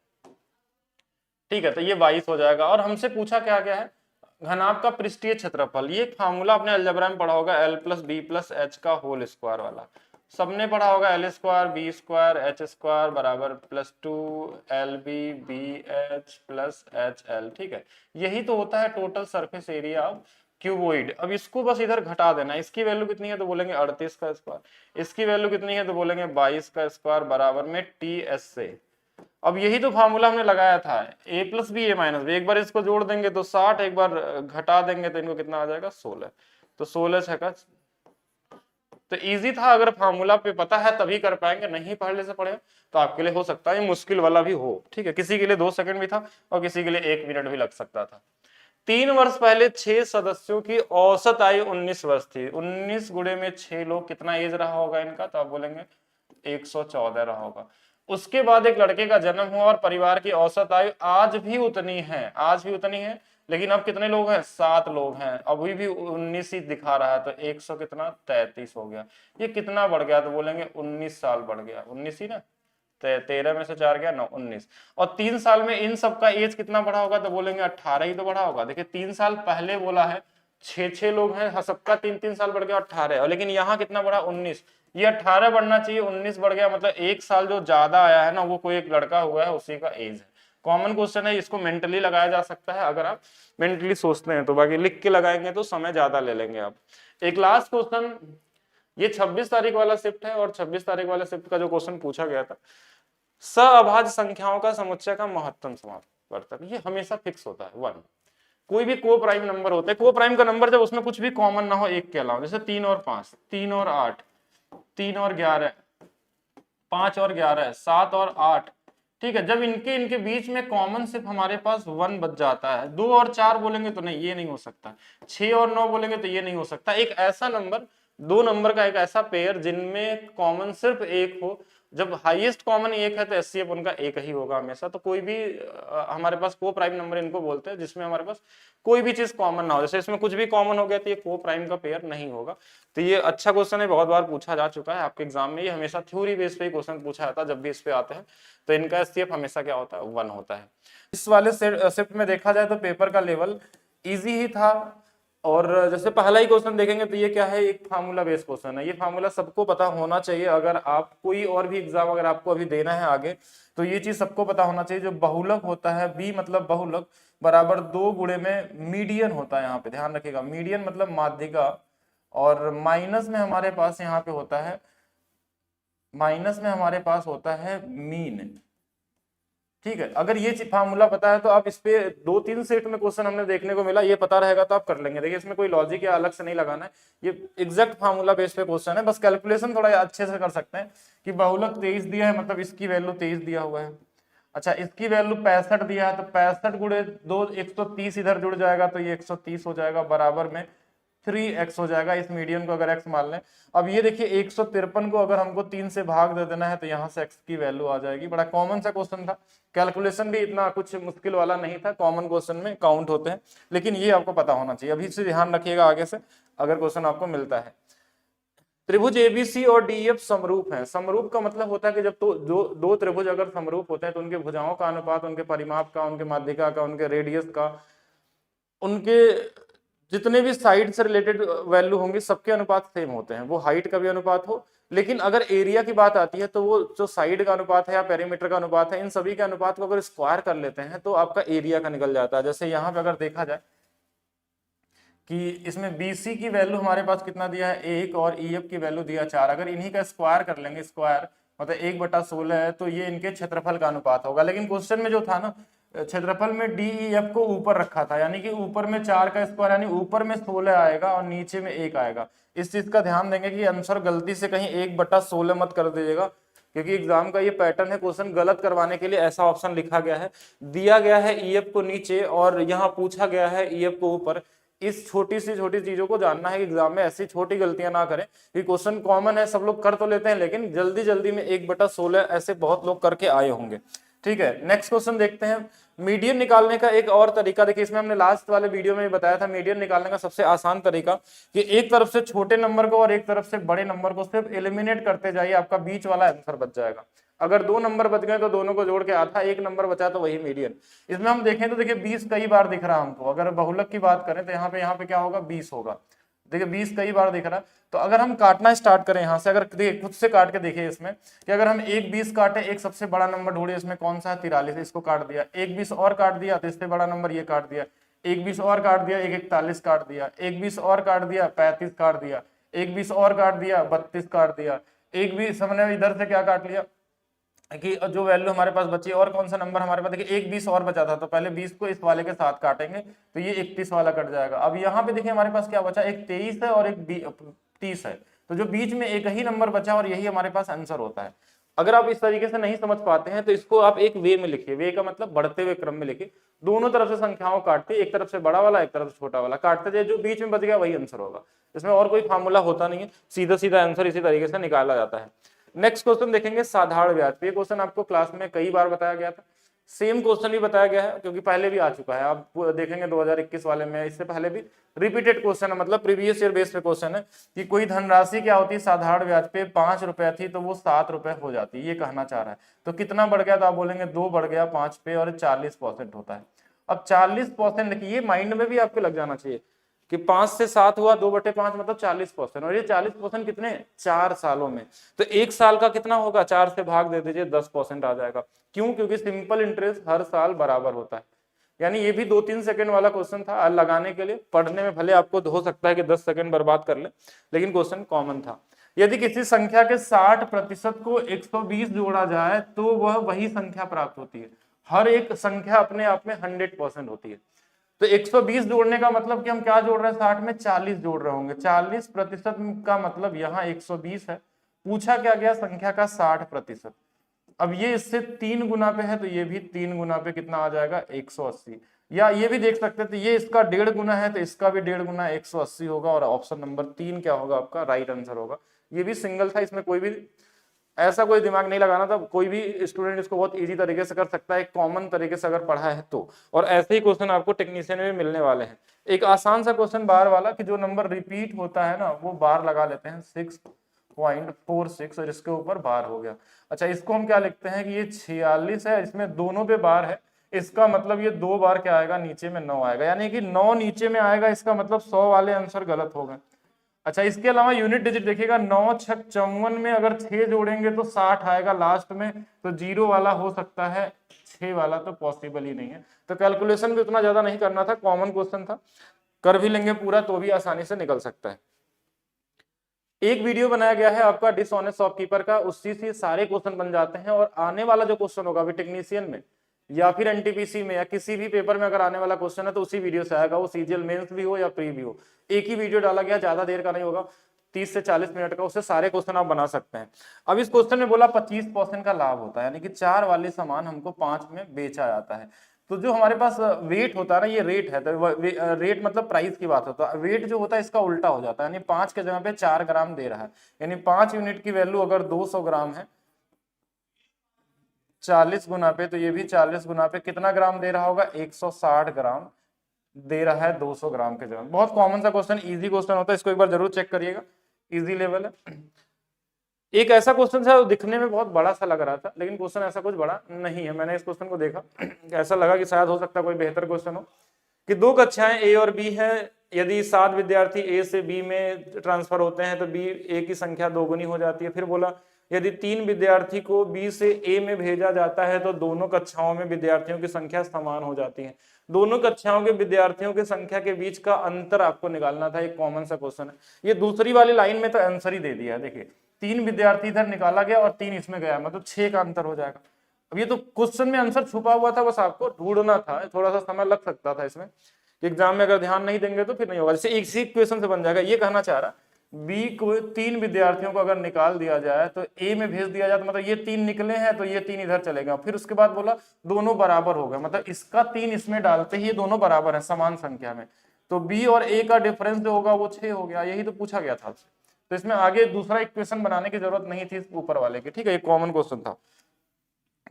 ठीक है, तो ये 22 हो जाएगा। और हमसे पूछा क्या क्या है, घनाभ का पृष्ठीय क्षेत्रफल। ये फार्मूला अपने अलजेब्रा में पढ़ा होगा, L plus B plus H का होल स्क्वायर वाला, सबने पढ़ा होगा। L square B square H square बराबर plus 2 LB BH plus HL, ठीक है। यही तो होता है total surface area of cuboid. अब इसको बस इधर घटा देना, इसकी वैल्यू कितनी है तो बोलेंगे 38 का स्क्वायर, इसकी वैल्यू कितनी है तो बोलेंगे 22 का स्क्वायर बराबर में TS से। अब यही तो फार्मूला हमने लगाया था, a plus B A minus B, एक बार इसको जोड़ देंगे तो 60, एक बार घटा देंगे तो इनको कितना आ जाएगा 16। तो 16 छक्का, तो इजी था, अगर फार्मूला पे पता है तभी कर पाएंगे, नहीं पहले से पढ़े तो आपके लिए हो सकता है मुश्किल वाला भी हो, ठीक है। किसी के लिए 2 सेकंड भी था और किसी के लिए 1 मिनट भी लग सकता था। 3 वर्ष पहले 6 सदस्यों की औसत आयु 19 वर्ष थी। 19 गुणे में 6 लोग, कितना एज रहा होगा इनका, तो आप बोलेंगे 114 रहा होगा। उसके बाद एक लड़के का जन्म हुआ और परिवार की औसत आयु आज भी उतनी है, आज भी उतनी है, लेकिन अब कितने लोग हैं, 7 लोग हैं, अभी भी 19 ही दिखा रहा है, तो 100 कितना 33 हो गया। ये कितना बढ़ गया, तो बोलेंगे 19 साल बढ़ गया, 19 ही ना, 13 में से 4 गया 9, 19। और 3 साल में इन सबका एज कितना बढ़ा होगा, तो बोलेंगे 18 ही तो बढ़ा होगा। देखिए 3 साल पहले बोला है 6 लोग हैं, हाँ, सबका 3 साल बढ़ गया 18, और लेकिन यहाँ कितना बढ़ा 19। ये 18 बढ़ना चाहिए, 19 बढ़ गया, मतलब 1 साल जो ज्यादा आया है ना, वो कोई एक लड़का हुआ है, उसी का एज है। कॉमन क्वेश्चन है, इसको मेंटली लगाया जा सकता है अगर आप मेंटली सोचते हैं तो, बाकी लिख के लगाएंगे तो समय ज्यादा ले लेंगे आप। एक लास्ट क्वेश्चन, ये 26 तारीख वाला शिफ्ट है, और 26 तारीख वाले शिफ्ट का जो क्वेश्चन पूछा गया था, सअभाज्य संख्याओं का समुच्चय का महत्तम समापवर्तक, ये हमेशा फिक्स होता है 1। कोई भी को प्राइम नंबर होता है, को प्राइम का नंबर जब उसमें कुछ भी कॉमन ना हो एक के अलावा, जैसे 3 और 5, 3 और 8, 3 और 11, 5 और 11, 7 और 8, ठीक है, जब इनके बीच में कॉमन सिर्फ हमारे पास 1 बच जाता है। 2 और 4 बोलेंगे तो नहीं, ये नहीं हो सकता। 6 और 9 बोलेंगे तो ये नहीं हो सकता। एक ऐसा नंबर, 2 नंबर का एक ऐसा पेयर जिनमें कॉमन सिर्फ 1 हो, जब हाईएस्ट कॉमन 1 है तो एचसीएफ उनका 1 ही होगा हमेशा। तो कोई भी हमारे पास को प्राइम नंबर इनको बोलते हैं जिसमें हमारे पास कोई भी चीज कॉमन ना हो, जैसे इसमें कुछ भी कॉमन हो गया तो ये को प्राइम का पेयर नहीं होगा। तो ये अच्छा क्वेश्चन है, बहुत बार पूछा जा चुका है आपके एग्जाम में, ये हमेशा थ्योरी बेस पे ही क्वेश्चन पूछा जाता है जब भी इस पे आते हैं। तो इनका एचसीएफ हमेशा क्या होता है 1 होता है। इस वाले शिफ्ट में देखा जाए तो पेपर का लेवल इजी ही था, और जैसे पहला ही क्वेश्चन देखेंगे तो ये क्या है, एक फार्मूला बेस्ड क्वेश्चन है। ये फार्मूला सबको पता होना चाहिए, अगर आप कोई और भी एग्जाम अगर आपको अभी देना है आगे, तो ये चीज सबको पता होना चाहिए। जो बहुलक होता है, बी मतलब बहुलक बराबर 2 गुणे में मीडियन होता है, यहाँ पे ध्यान रखिएगा, मीडियन मतलब माध्यिका, और माइनस में हमारे पास यहाँ पे होता है, माइनस में हमारे पास होता है मीन। ठीक है, अगर ये फार्मूला पता है तो आप इस पे 2-3 सेट में क्वेश्चन हमने देखने को मिला, ये पता रहेगा तो आप कर लेंगे। देखिए इसमें कोई लॉजिक या अलग से नहीं लगाना है, ये एग्जैक्ट फार्मूला बेस पे क्वेश्चन है, बस कैलकुलेशन थोड़ा अच्छे से कर सकते हैं कि बहुलक 23 दिया है, मतलब इसकी वैल्यू 23 दिया हुआ है। अच्छा, इसकी वैल्यू 65 दिया है, तो 65 गुणे 2 130 इधर जुड़ जाएगा, तो ये 130 हो जाएगा, बराबर में 3x हो जाएगा। इस मीडियन को अगर x मान लें, अब ये देखिए 153 को अगर हमको 3 से भाग दे देना है तो यहाँ से x की वैल्यू आ जाएगी। बड़ा कॉमन सा क्वेश्चन था, कैलकुलेशन भी इतना कुछ मुश्किल वाला नहीं था, कॉमन क्वेश्चन में काउंट होते हैं, लेकिन ये आपको पता होना चाहिए। अभी से ध्यान रखिएगा आगे से अगर क्वेश्चन आपको मिलता है। त्रिभुज एबीसी और डीएफ समरूप हैं। समरूप का मतलब होता है कि जब तो जो दो त्रिभुज अगर समरूप होते हैं तो उनके भुजाओं का अनुपात, उनके परिमाप का, उनके माध्यिका का, उनके रेडियस का, उनके जितने भी साइड से रिलेटेड वैल्यू होंगे सबके अनुपात सेम होते हैं। वो हाइट का भी अनुपात हो, लेकिन अगर एरिया की बात आती है तो वो जो साइड का अनुपात है या पेरीमीटर का अनुपात है, इन सभी के अनुपात को अगर स्क्वायर कर लेते हैं तो आपका एरिया का निकल जाता है। जैसे यहाँ पे अगर देखा जाए कि इसमें BC की वैल्यू हमारे पास कितना दिया है 1 और EF की वैल्यू दिया 4, अगर इन्हीं का स्क्वायर कर लेंगे, स्क्वायर मतलब 1/16 है, तो ये इनके क्षेत्रफल का अनुपात होगा। लेकिन क्वेश्चन में जो था ना, क्षेत्रफल में DEF को ऊपर रखा था, यानी कि ऊपर में 4 का स्क्वायर, यानी ऊपर में 16 आएगा और नीचे में 1 आएगा। इस चीज का ध्यान देंगे कि आंसर गलती से कहीं 1/16 मत कर दीजिएगा, क्योंकि एग्जाम का ये पैटर्न है, क्वेश्चन गलत करवाने के लिए ऐसा ऑप्शन लिखा गया है। दिया गया है EF को नीचे और यहाँ पूछा गया है EF को ऊपर। इस छोटी चीजों को जानना है कि एग्जाम में ऐसी छोटी गलतियां ना करें, कि क्वेश्चन कॉमन है, सब लोग कर तो लेते हैं, लेकिन जल्दी में 1/16 ऐसे बहुत लोग करके आए होंगे। ठीक है, नेक्स्ट क्वेश्चन देखते हैं। मीडियन निकालने का एक और तरीका देखिए, इसमें हमने लास्ट वाले वीडियो में बताया था मीडियन निकालने का सबसे आसान तरीका कि एक तरफ से छोटे नंबर को और एक तरफ से बड़े नंबर को सिर्फ एलिमिनेट करते जाइए, आपका बीच वाला आंसर बच जाएगा। अगर 2 नंबर बच गए तो दोनों को जोड़ के आता, 1 नंबर बचा तो वही मीडियन। इसमें हम देखें तो देखिए 20 कई बार दिख रहा है हमको, अगर बहुलक की बात करें तो यहाँ पे क्या होगा 20 होगा। देखिए 20 कई बार दिख रहा है, तो अगर हम काटना स्टार्ट करें यहाँ से, अगर खुद से काट के देखिए इसमें कि अगर हम एक 20 काटे, एक सबसे बड़ा नंबर ढूंढे, इसमें कौन सा है 43, इसको काट दिया, एक 20 और काट दिया तो इससे बड़ा नंबर ये काट दिया, एक 20 और काट दिया, एक 41 काट दिया, एक 20 और काट दिया 35 काट दिया, एक 20 और काट दिया 32 काट दिया, एक 20 हमने इधर से क्या काट लिया कि जो वैल्यू हमारे पास बची, और कौन सा नंबर हमारे पास, देखिए एक 20 और बचा था, तो पहले 20 को इस वाले के साथ काटेंगे तो ये 31 वाला कट जाएगा। अब यहाँ पे देखिए हमारे पास क्या बचा, एक 23 है और एक 30 है, तो जो बीच में एक ही नंबर बचा और यही हमारे पास आंसर होता है। अगर आप इस तरीके से नहीं समझ पाते हैं तो इसको आप एक वे में लिखिए, वे का मतलब बढ़ते हुए क्रम में लिखिए, दोनों तरफ से संख्याओं काटते, एक तरफ से बड़ा वाला एक तरफ से छोटा वाला काटते जाए, जो बीच में बच गया वही आंसर होगा। इसमें और कोई फार्मूला होता नहीं है, सीधा आंसर इसी तरीके से निकाला जाता है। नेक्स्ट क्वेश्चन देखेंगे साधारण ब्याज पे। ये क्वेश्चन आपको क्लास में कई बार बताया गया था, सेम क्वेश्चन भी बताया गया है क्योंकि पहले भी आ चुका है। आप देखेंगे 2021 वाले में, इससे पहले भी रिपीटेड क्वेश्चन है, मतलब प्रीवियस ईयर बेस पे क्वेश्चन है कि कोई धनराशि क्या होती है साधारण ब्याज पे 5 रुपए थी तो वो 7 रुपए हो जाती है, ये कहना चाह रहा है। तो कितना बढ़ गया, तो आप बोलेंगे 2 बढ़ गया 5 पे और 40% होता है। अब 40% देखिए, ये माइंड में भी आपको लग जाना चाहिए कि 5 से 7 हुआ, 2/5 मतलब 40%, और ये 40% कितने 4 सालों में, तो 1 साल का कितना होगा, 4 से भाग दे दीजिए 10% आ जाएगा। क्यों, क्योंकि सिंपल इंटरेस्ट हर साल बराबर होता है। यानी ये भी 2-3 सेकंड वाला क्वेश्चन था लगाने के लिए, पढ़ने में भले आपको हो सकता है कि 10 सेकंड बर्बाद कर ले, लेकिन क्वेश्चन कॉमन था। यदि किसी संख्या के 60% को 120 जोड़ा जाए तो वह वही संख्या प्राप्त होती है। हर एक संख्या अपने आप में 100% होती है, तो 120 जोड़ने का मतलब कि हम क्या जोड़ रहे हैं, 60 में 40 जोड़ रहे होंगे, 40% का मतलब यहाँ 120 है। पूछा क्या गया, संख्या का 60%। अब ये इससे 3 गुना पे है तो ये भी 3 गुना पे कितना आ जाएगा 180, या ये भी देख सकते थे तो ये इसका 1.5 गुना है तो इसका भी 1.5 गुना 180 होगा, और ऑप्शन नंबर 3 क्या होगा आपका राइट आंसर होगा। ये भी सिंगल था, इसमें कोई भी ऐसा कोई दिमाग नहीं लगाना था, कोई भी स्टूडेंट इसको बहुत इजी तरीके से कर सकता है, कॉमन तरीके से अगर पढ़ा है तो। और ऐसे ही क्वेश्चन आपको टेक्नीशियन में मिलने वाले हैं। एक आसान सा क्वेश्चन बार वाला कि जो नंबर रिपीट होता है ना वो बार लगा लेते हैं 6.46 और इसके ऊपर बार हो गया। अच्छा, इसको हम क्या लिखते हैं कि ये 46 है, इसमें दोनों पे बार है, इसका मतलब ये 2 बार क्या आएगा, नीचे में 9 आएगा, यानी कि 9 नीचे में आएगा, इसका मतलब 100 वाले आंसर गलत हो गए। अच्छा, इसके अलावा यूनिट डिजिट देखिएगा, 9 छक 54 में अगर 6 जोड़ेंगे तो 60 आएगा लास्ट में, तो 0 वाला हो सकता है, 6 वाला तो पॉसिबल ही नहीं है। तो कैलकुलेशन भी उतना ज्यादा नहीं करना था, कॉमन क्वेश्चन था, कर भी लेंगे पूरा तो भी आसानी से निकल सकता है। एक वीडियो बनाया गया है आपका डिसऑनेस्ट शॉपकीपर का, उसी से सारे क्वेश्चन बन जाते हैं, और आने वाला जो क्वेश्चन होगा अभी टेक्नीशियन में या फिर एनटीपीसी में या किसी भी पेपर में अगर आने वाला क्वेश्चन है तो उसी वीडियो से आएगा, वो सीजीएल मेंस भी हो या प्री भी हो, एक ही वीडियो डाला गया, ज्यादा देर का नहीं होगा, 30 से 40 मिनट का, उससे सारे क्वेश्चन आप बना सकते हैं। अब इस क्वेश्चन में बोला 25% का लाभ होता है, यानी कि 4 वाले सामान हमको 5 में बेचा जाता है। तो जो हमारे पास वेट होता है ना, ये रेट है, तो रेट मतलब प्राइस की बात होता है, वेट जो होता है इसका उल्टा हो जाता है, यानी 5 के जगह पे 4 ग्राम दे रहा है, यानी 5 यूनिट की वैल्यू अगर 200 ग्राम है, 40 गुना पे, तो ये भी 40 गुना पे कितना ग्राम दे रहा होगा, 160 ग्राम दे रहा है 200 ग्राम के जगह। बहुत कॉमन सा क्वेश्चन, इजी क्वेश्चन होता है, इसको एक बार जरूर चेक करिएगा, इजी लेवल है। एक ऐसा क्वेश्चन था दिखने में बहुत बड़ा सा लग रहा था, लेकिन क्वेश्चन ऐसा कुछ बड़ा नहीं है। मैंने इस क्वेश्चन को देखा, ऐसा लगा कि शायद हो सकता है कोई बेहतर क्वेश्चन हो, कि दो कक्षाएं ए और बी हैं, यदि 7 विद्यार्थी ए से बी में ट्रांसफर होते हैं तो बी ए की संख्या दोगुनी हो जाती है। फिर बोला यदि 3 विद्यार्थी को बी से ए में भेजा जाता है तो दोनों कक्षाओं में विद्यार्थियों की संख्या समान हो जाती है। दोनों कक्षाओं के विद्यार्थियों की संख्या के बीच का अंतर आपको निकालना था, एक कॉमन सा क्वेश्चन है। ये दूसरी वाली लाइन में तो आंसर ही दे दिया है, देखिए 3 विद्यार्थी इधर निकाला गया और 3 इसमें गया, मतलब 6 का अंतर हो जाएगा। अब ये तो क्वेश्चन में आंसर छुपा हुआ था, बस आपको ढूंढना था, थोड़ा सा समय लग सकता था इसमें, एग्जाम में अगर ध्यान नहीं देंगे तो फिर नहीं होगा। जैसे इसी क्वेश्चन से बन जाएगा, ये कहना चाह रहा बी को 3 विद्यार्थियों को अगर निकाल दिया जाए तो ए में भेज दिया जाए, तो मतलब ये 3 निकले हैं तो ये 3 इधर चलेगा। फिर उसके बाद बोला दोनों बराबर हो गए, मतलब इसका 3 इसमें डालते ही ये दोनों बराबर है समान संख्या में, तो बी और ए का डिफरेंस जो होगा वो 6 हो गया। यही तो पूछा गया था आपसे, तो इसमें आगे दूसरा इक्वेशन बनाने की जरूरत नहीं थी ऊपर वाले की, ठीक है, ये कॉमन क्वेश्चन था।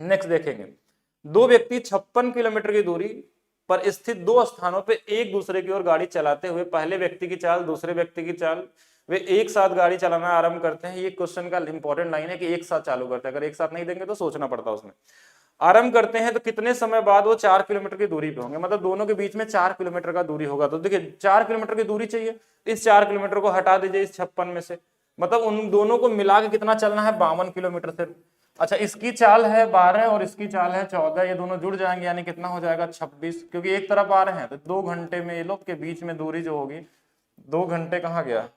नेक्स्ट देखेंगे, दो व्यक्ति 56 किलोमीटर की दूरी पर स्थित दो स्थानों पे एक दूसरे की ओर गाड़ी चलाते हुए, पहले व्यक्ति की चाल दूसरे व्यक्ति की चाल, वे एक साथ गाड़ी चलाना आरंभ करते हैं। ये क्वेश्चन का इंपॉर्टेंट लाइन है कि एक साथ चालू करते हैं, अगर एक साथ नहीं देंगे तो सोचना पड़ता है उसमें। आरंभ करते हैं तो कितने समय बाद वो 4 किलोमीटर की दूरी पे होंगे, मतलब दोनों के बीच में 4 किलोमीटर का दूरी होगा। तो देखिए 4 किलोमीटर की दूरी चाहिए, इस 4 किलोमीटर को हटा दीजिए इस 56 में से, मतलब उन दोनों को मिला के कितना चलना है, 52 किलोमीटर से। अच्छा, इसकी चाल है 12 और इसकी चाल है 14, ये दोनों जुड़ जाएंगे, यानी कितना हो जाएगा 26, क्योंकि एक तरफ आ रहे हैं तो 2 घंटे में ये लोग के बीच में दूरी जो होगी, 2 घंटे कहाँ गया,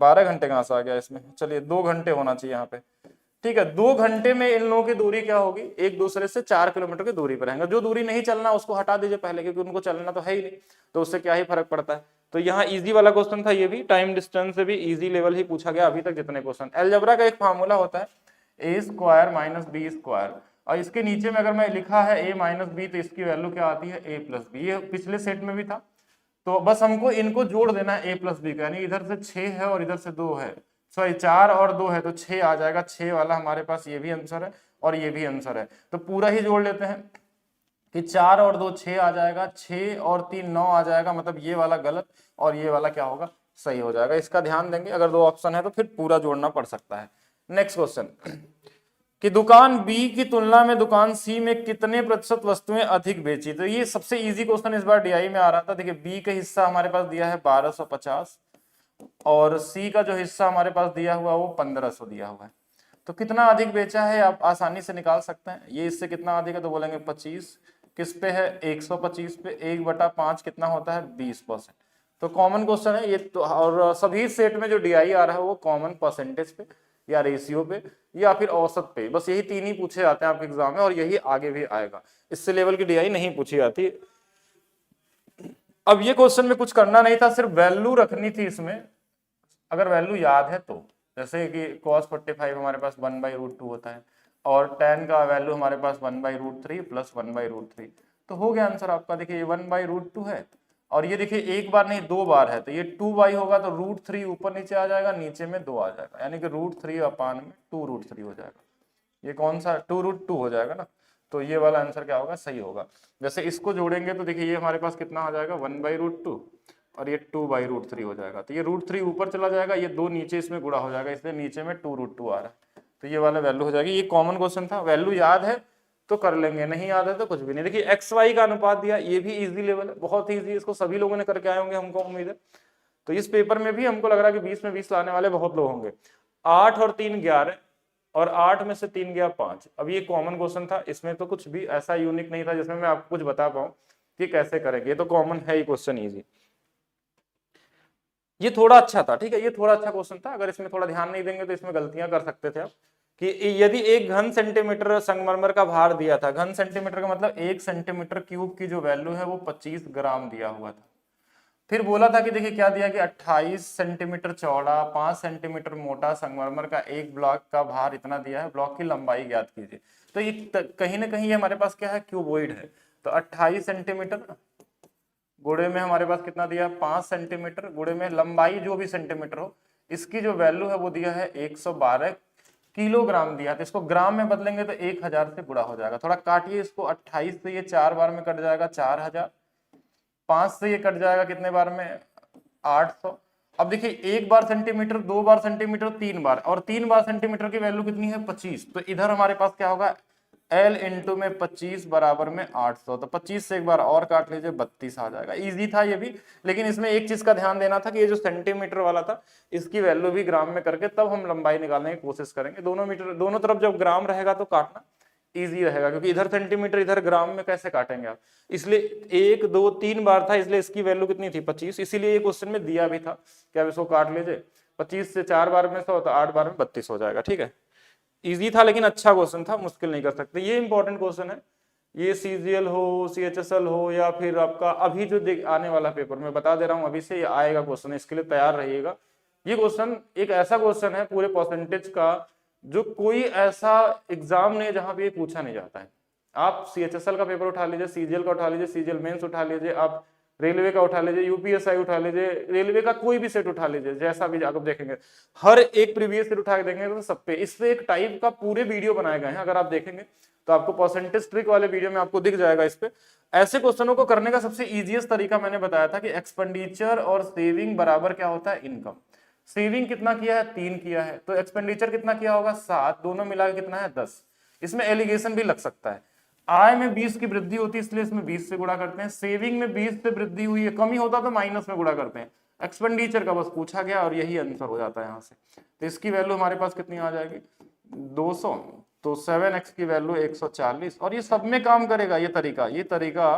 12 घंटे कहाँ से आ गया इसमें, चलिए 2 घंटे होना चाहिए यहाँ पे, ठीक है। 2 घंटे में इन लोगों की दूरी क्या होगी, एक दूसरे से 4 किलोमीटर की दूरी पर रहेंगे। जो दूरी नहीं चलना उसको हटा दीजिए पहले, क्योंकि उनको चलना तो है ही नहीं, तो उससे क्या ही फर्क पड़ता है। तो यहाँ इजी वाला क्वेश्चन था, ये भी टाइम डिस्टेंस से भी इजी लेवल ही पूछा गया अभी तक जितने क्वेश्चन। अलजेब्रा का एक फार्मूला होता है ए स्क्वायर माइनस बी स्क्वायर, और इसके नीचे में अगर मैं लिखा है ए माइनस बी तो इसकी वैल्यू क्या आती है ए प्लस बी, ये पिछले सेट में भी था। तो बस हमको इनको जोड़ देना है ए प्लस बी का, यानी इधर से 6 है और इधर से 2 है, सॉरी 4 और 2 है तो 6 आ जाएगा। 6 वाला हमारे पास ये भी आंसर है और ये भी आंसर है, तो पूरा ही जोड़ लेते हैं कि 4 और 2 6 आ जाएगा, 6 और 3 9 आ जाएगा, मतलब ये वाला गलत और ये वाला क्या होगा, सही हो जाएगा। इसका ध्यान देंगे, अगर 2 ऑप्शन है तो फिर पूरा जोड़ना पड़ सकता है। नेक्स्ट क्वेश्चन, कि दुकान बी की तुलना में दुकान सी में कितने प्रतिशत वस्तुएं अधिक बेची। तो ये सबसे इजी क्वेश्चन इस बार डीआई में आ रहा था। देखिए बी का हिस्सा हमारे पास दिया है 1250 और सी का जो हिस्सा हमारे पास दिया हुआ वो 1500 दिया हुआ है, तो कितना अधिक बेचा है आप आसानी से निकाल सकते हैं। ये इससे कितना अधिक है तो बोलेंगे 25, किस पे है 125 पे, 1/5 कितना होता है 20%। तो कॉमन क्वेश्चन है ये तो, और सभी सेट में जो डीआई आ रहा है वो कॉमन परसेंटेज पे या रेशियो पे या फिर औसत पे, बस यही 3 ही पूछे जाते हैं आपके एग्जाम में और यही आगे भी आएगा, इससे लेवल की डीआई नहीं पूछी जाती। अब ये क्वेश्चन में कुछ करना नहीं था, सिर्फ वैल्यू रखनी थी इसमें, अगर वैल्यू याद है तो, जैसे कि cos 45 हमारे पास 1/√2 होता है और tan का वैल्यू हमारे पास 1/√3 प्लस 1/√3, तो हो गया आंसर आपका। देखिए ये 1/√2 है और ये देखिए एक बार नहीं 2 बार है, तो ये 2y होगा तो √3 ऊपर नीचे आ जाएगा, नीचे में 2 आ जाएगा, यानी कि √3 अपान में 2√3 हो जाएगा। ये कौन सा 2√2 हो जाएगा ना, तो ये वाला आंसर क्या होगा, सही होगा। जैसे इसको जोड़ेंगे तो देखिए ये हमारे पास कितना आ जाएगा 1/√2 और ये 2/√3 हो जाएगा, तो ये √3 ऊपर चला जाएगा, ये 2 नीचे इसमें गुणा हो जाएगा, इसलिए नीचे में 2√2 आ रहा है, तो ये वाला वैल्यू हो जाएगी। ये कॉमन क्वेश्चन था, वैल्यू याद है तो कर लेंगे, नहीं याद है तो कुछ भी नहीं। देखिए एक्स वाई का अनुपात दिया, ये भी इजी लेवल है, बहुत इजी, इसको सभी लोगों ने करके आए होंगे हमको उम्मीद है। तो इस पेपर में भी हमको लग रहा है कि 20 में 20 लाने वाले बहुत लोग होंगे। 8 और 3 11 और 8 में से 3 गया 5। अब ये कॉमन क्वेश्चन था, इसमें तो कुछ भी ऐसा यूनिक नहीं था जिसमें मैं आपको कुछ बता पाऊं कि कैसे करेंगे, ये तो कॉमन है ही क्वेश्चन, इजी। ये थोड़ा अच्छा था, ठीक है, ये थोड़ा अच्छा क्वेश्चन था, अगर इसमें थोड़ा ध्यान नहीं देंगे तो इसमें गलतियां कर सकते थे आप, कि यदि एक घन सेंटीमीटर संगमरमर का भार दिया था, घन सेंटीमीटर का मतलब 1 सेंटीमीटर क्यूब की जो वैल्यू है वो 25 ग्राम दिया हुआ था। फिर बोला था कि देखिए क्या दिया कि 28 सेंटीमीटर चौड़ा 5 सेंटीमीटर मोटा संगमरमर का एक ब्लॉक का भार इतना दिया है, ब्लॉक की लंबाई ज्ञात कीजिए। तो ये कहीं ना कहीं ये हमारे पास क्या है, क्यूबोइड है। तो 28 सेंटीमीटर गुणे में हमारे पास कितना दिया, 5 सेंटीमीटर गुणे में लंबाई जो भी सेंटीमीटर हो, इसकी जो वैल्यू है वो दिया है 112 किलोग्राम दिया। तो इसको ग्राम में बदलेंगे तो 1000 से गुणा हो जाएगा। थोड़ा काटिए इसको, 28 से ये 4 बार में कट जाएगा 4000, 5 से ये कट जाएगा कितने बार में, 800। अब देखिए एक बार सेंटीमीटर, 2 बार सेंटीमीटर, 3 बार, और 3 बार सेंटीमीटर की वैल्यू कितनी है, 25। तो इधर हमारे पास क्या होगा, L इंटू में 25 बराबर में 800। तो 25 से एक बार और काट लीजिए, 32 आ जाएगा। इजी था ये भी, लेकिन इसमें एक चीज का ध्यान देना था कि ये जो सेंटीमीटर वाला था इसकी वैल्यू भी ग्राम में करके तब हम लंबाई निकालने की कोशिश करेंगे। दोनों तरफ जब ग्राम रहेगा तो काटना इजी रहेगा, क्योंकि इधर सेंटीमीटर इधर ग्राम में कैसे काटेंगे आप। इसलिए 1 2 3 बार था, इसलिए इसकी वैल्यू कितनी थी, 25। इसीलिए ये क्वेश्चन में दिया भी था कि आप इसको काट लीजिए, 25 से 4 बार में 100 तो 8 बार में 32 हो जाएगा। ठीक है, इजी था लेकिन अच्छा क्वेश्चन था, मुश्किल नहीं कर सकते। ये इंपॉर्टेंट क्वेश्चन है। ये CGL हो, CHSL हो, या फिर आपका अभी जो आने वाला पेपर मैं बता दे रहा हूँ, अभी से ये आएगा क्वेश्चन, इसके लिए तैयार रहिएगा। ये क्वेश्चन एक ऐसा क्वेश्चन है पूरे परसेंटेज का जो कोई ऐसा एग्जाम नहीं है जहां पे ये पूछा नहीं जाता है। आप CHSL का पेपर उठा लीजिए, CGL का उठा लीजिए, CGL मेंस उठा लीजिए, आप रेलवे का उठा लीजिए, UPSI उठा लीजिए, रेलवे का कोई भी सेट उठा लीजिए, जैसा भी आप देखेंगे हर एक प्रीवियस सेट उठा के देखेंगे तो सब पे इससे एक टाइप का पूरे वीडियो बनाए गए हैं। अगर आप देखेंगे तो आपको परसेंटेज ट्रिक वाले वीडियो में आपको दिख जाएगा। इस पे ऐसे क्वेश्चनों को करने का सबसे इजीएस्ट तरीका मैंने बताया था कि एक्सपेंडिचर और सेविंग बराबर क्या होता है, इनकम। सेविंग कितना किया है, 3 किया है, तो एक्सपेंडिचर कितना किया होगा, 7, दोनों मिला के कितना है, 10। इसमें एलिगेशन भी लग सकता है। आय में 20 की वृद्धि होती है इसलिए इसमें 20 से गुणा करते हैं, सेविंग में 20 से वृद्धि हुई है, कमी होता तो माइनस में गुणा करते हैं। एक्सपेंडिचर का बस पूछा गया और यही आंसर हो जाता है यहाँ से। तो इसकी वैल्यू हमारे पास कितनी आ जाएगी, 200। तो 7x की वैल्यू 140। और ये सब में काम करेगा, ये तरीका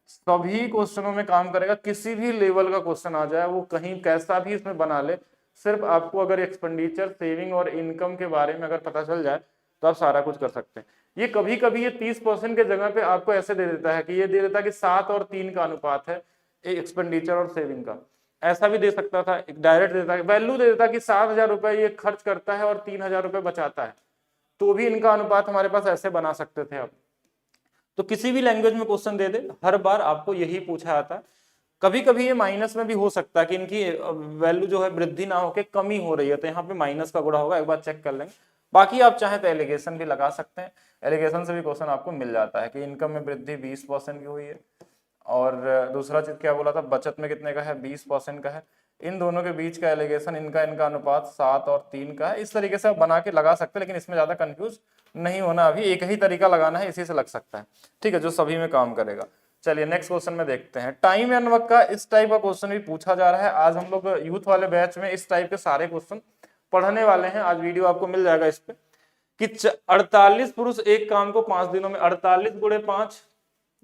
सभी क्वेश्चनों में काम करेगा। किसी भी लेवल का क्वेश्चन आ जाए, वो कहीं कैसा भी इसमें बना ले, सिर्फ आपको अगर एक्सपेंडिचर, सेविंग और इनकम के बारे में अगर पता चल जाए तो आप सारा कुछ कर सकते हैं। ये कभी कभी ये 30% के जगह पे आपको ऐसे दे देता है कि ये दे देता है कि 7 और 3 का अनुपात है एक्सपेंडिचर और सेविंग का। ऐसा भी दे सकता था, एक डायरेक्ट देता है, वैल्यू दे देता है कि 7,000 रुपए ये खर्च करता है और 3,000 रुपए बचाता है, तो भी इनका अनुपात हमारे पास ऐसे बना सकते थे आप। तो किसी भी लैंग्वेज में क्वेश्चन दे दे, हर बार आपको यही पूछा जाता है। कभी कभी ये माइनस में भी हो सकता है कि इनकी वैल्यू जो है वृद्धि ना होकर कमी हो रही है, तो यहाँ पे माइनस का गुणा होगा, एक बार चेक कर लेंगे। बाकी आप चाहें तो एलिगेशन भी लगा सकते हैं, एलिगेशन से भी क्वेश्चन आपको मिल जाता है कि इनकम में वृद्धि 20% की हुई है, और दूसरा चीज क्या बोला था, बचत में कितने का है, 20% का है। इन दोनों के बीच का एलिगेशन, इनका अनुपात 7 और 3 का है। इस तरीके से आप बना के लगा सकते हैं, लेकिन इसमें ज्यादा कंफ्यूज नहीं होना, अभी एक ही तरीका लगाना है, इसी से लग सकता है। ठीक है, जो सभी में काम करेगा। चलिए नेक्स्ट क्वेश्चन में देखते हैं। टाइम एंड वर्क का इस टाइप का क्वेश्चन भी पूछा जा रहा है। आज हम लोग यूथ वाले बैच में इस टाइप के सारे क्वेश्चन पढ़ने वाले हैं। आज वीडियो आपको मिल जाएगा इस पे कि 48 पुरुष एक काम को 5 दिनों में, 48 गुणे 5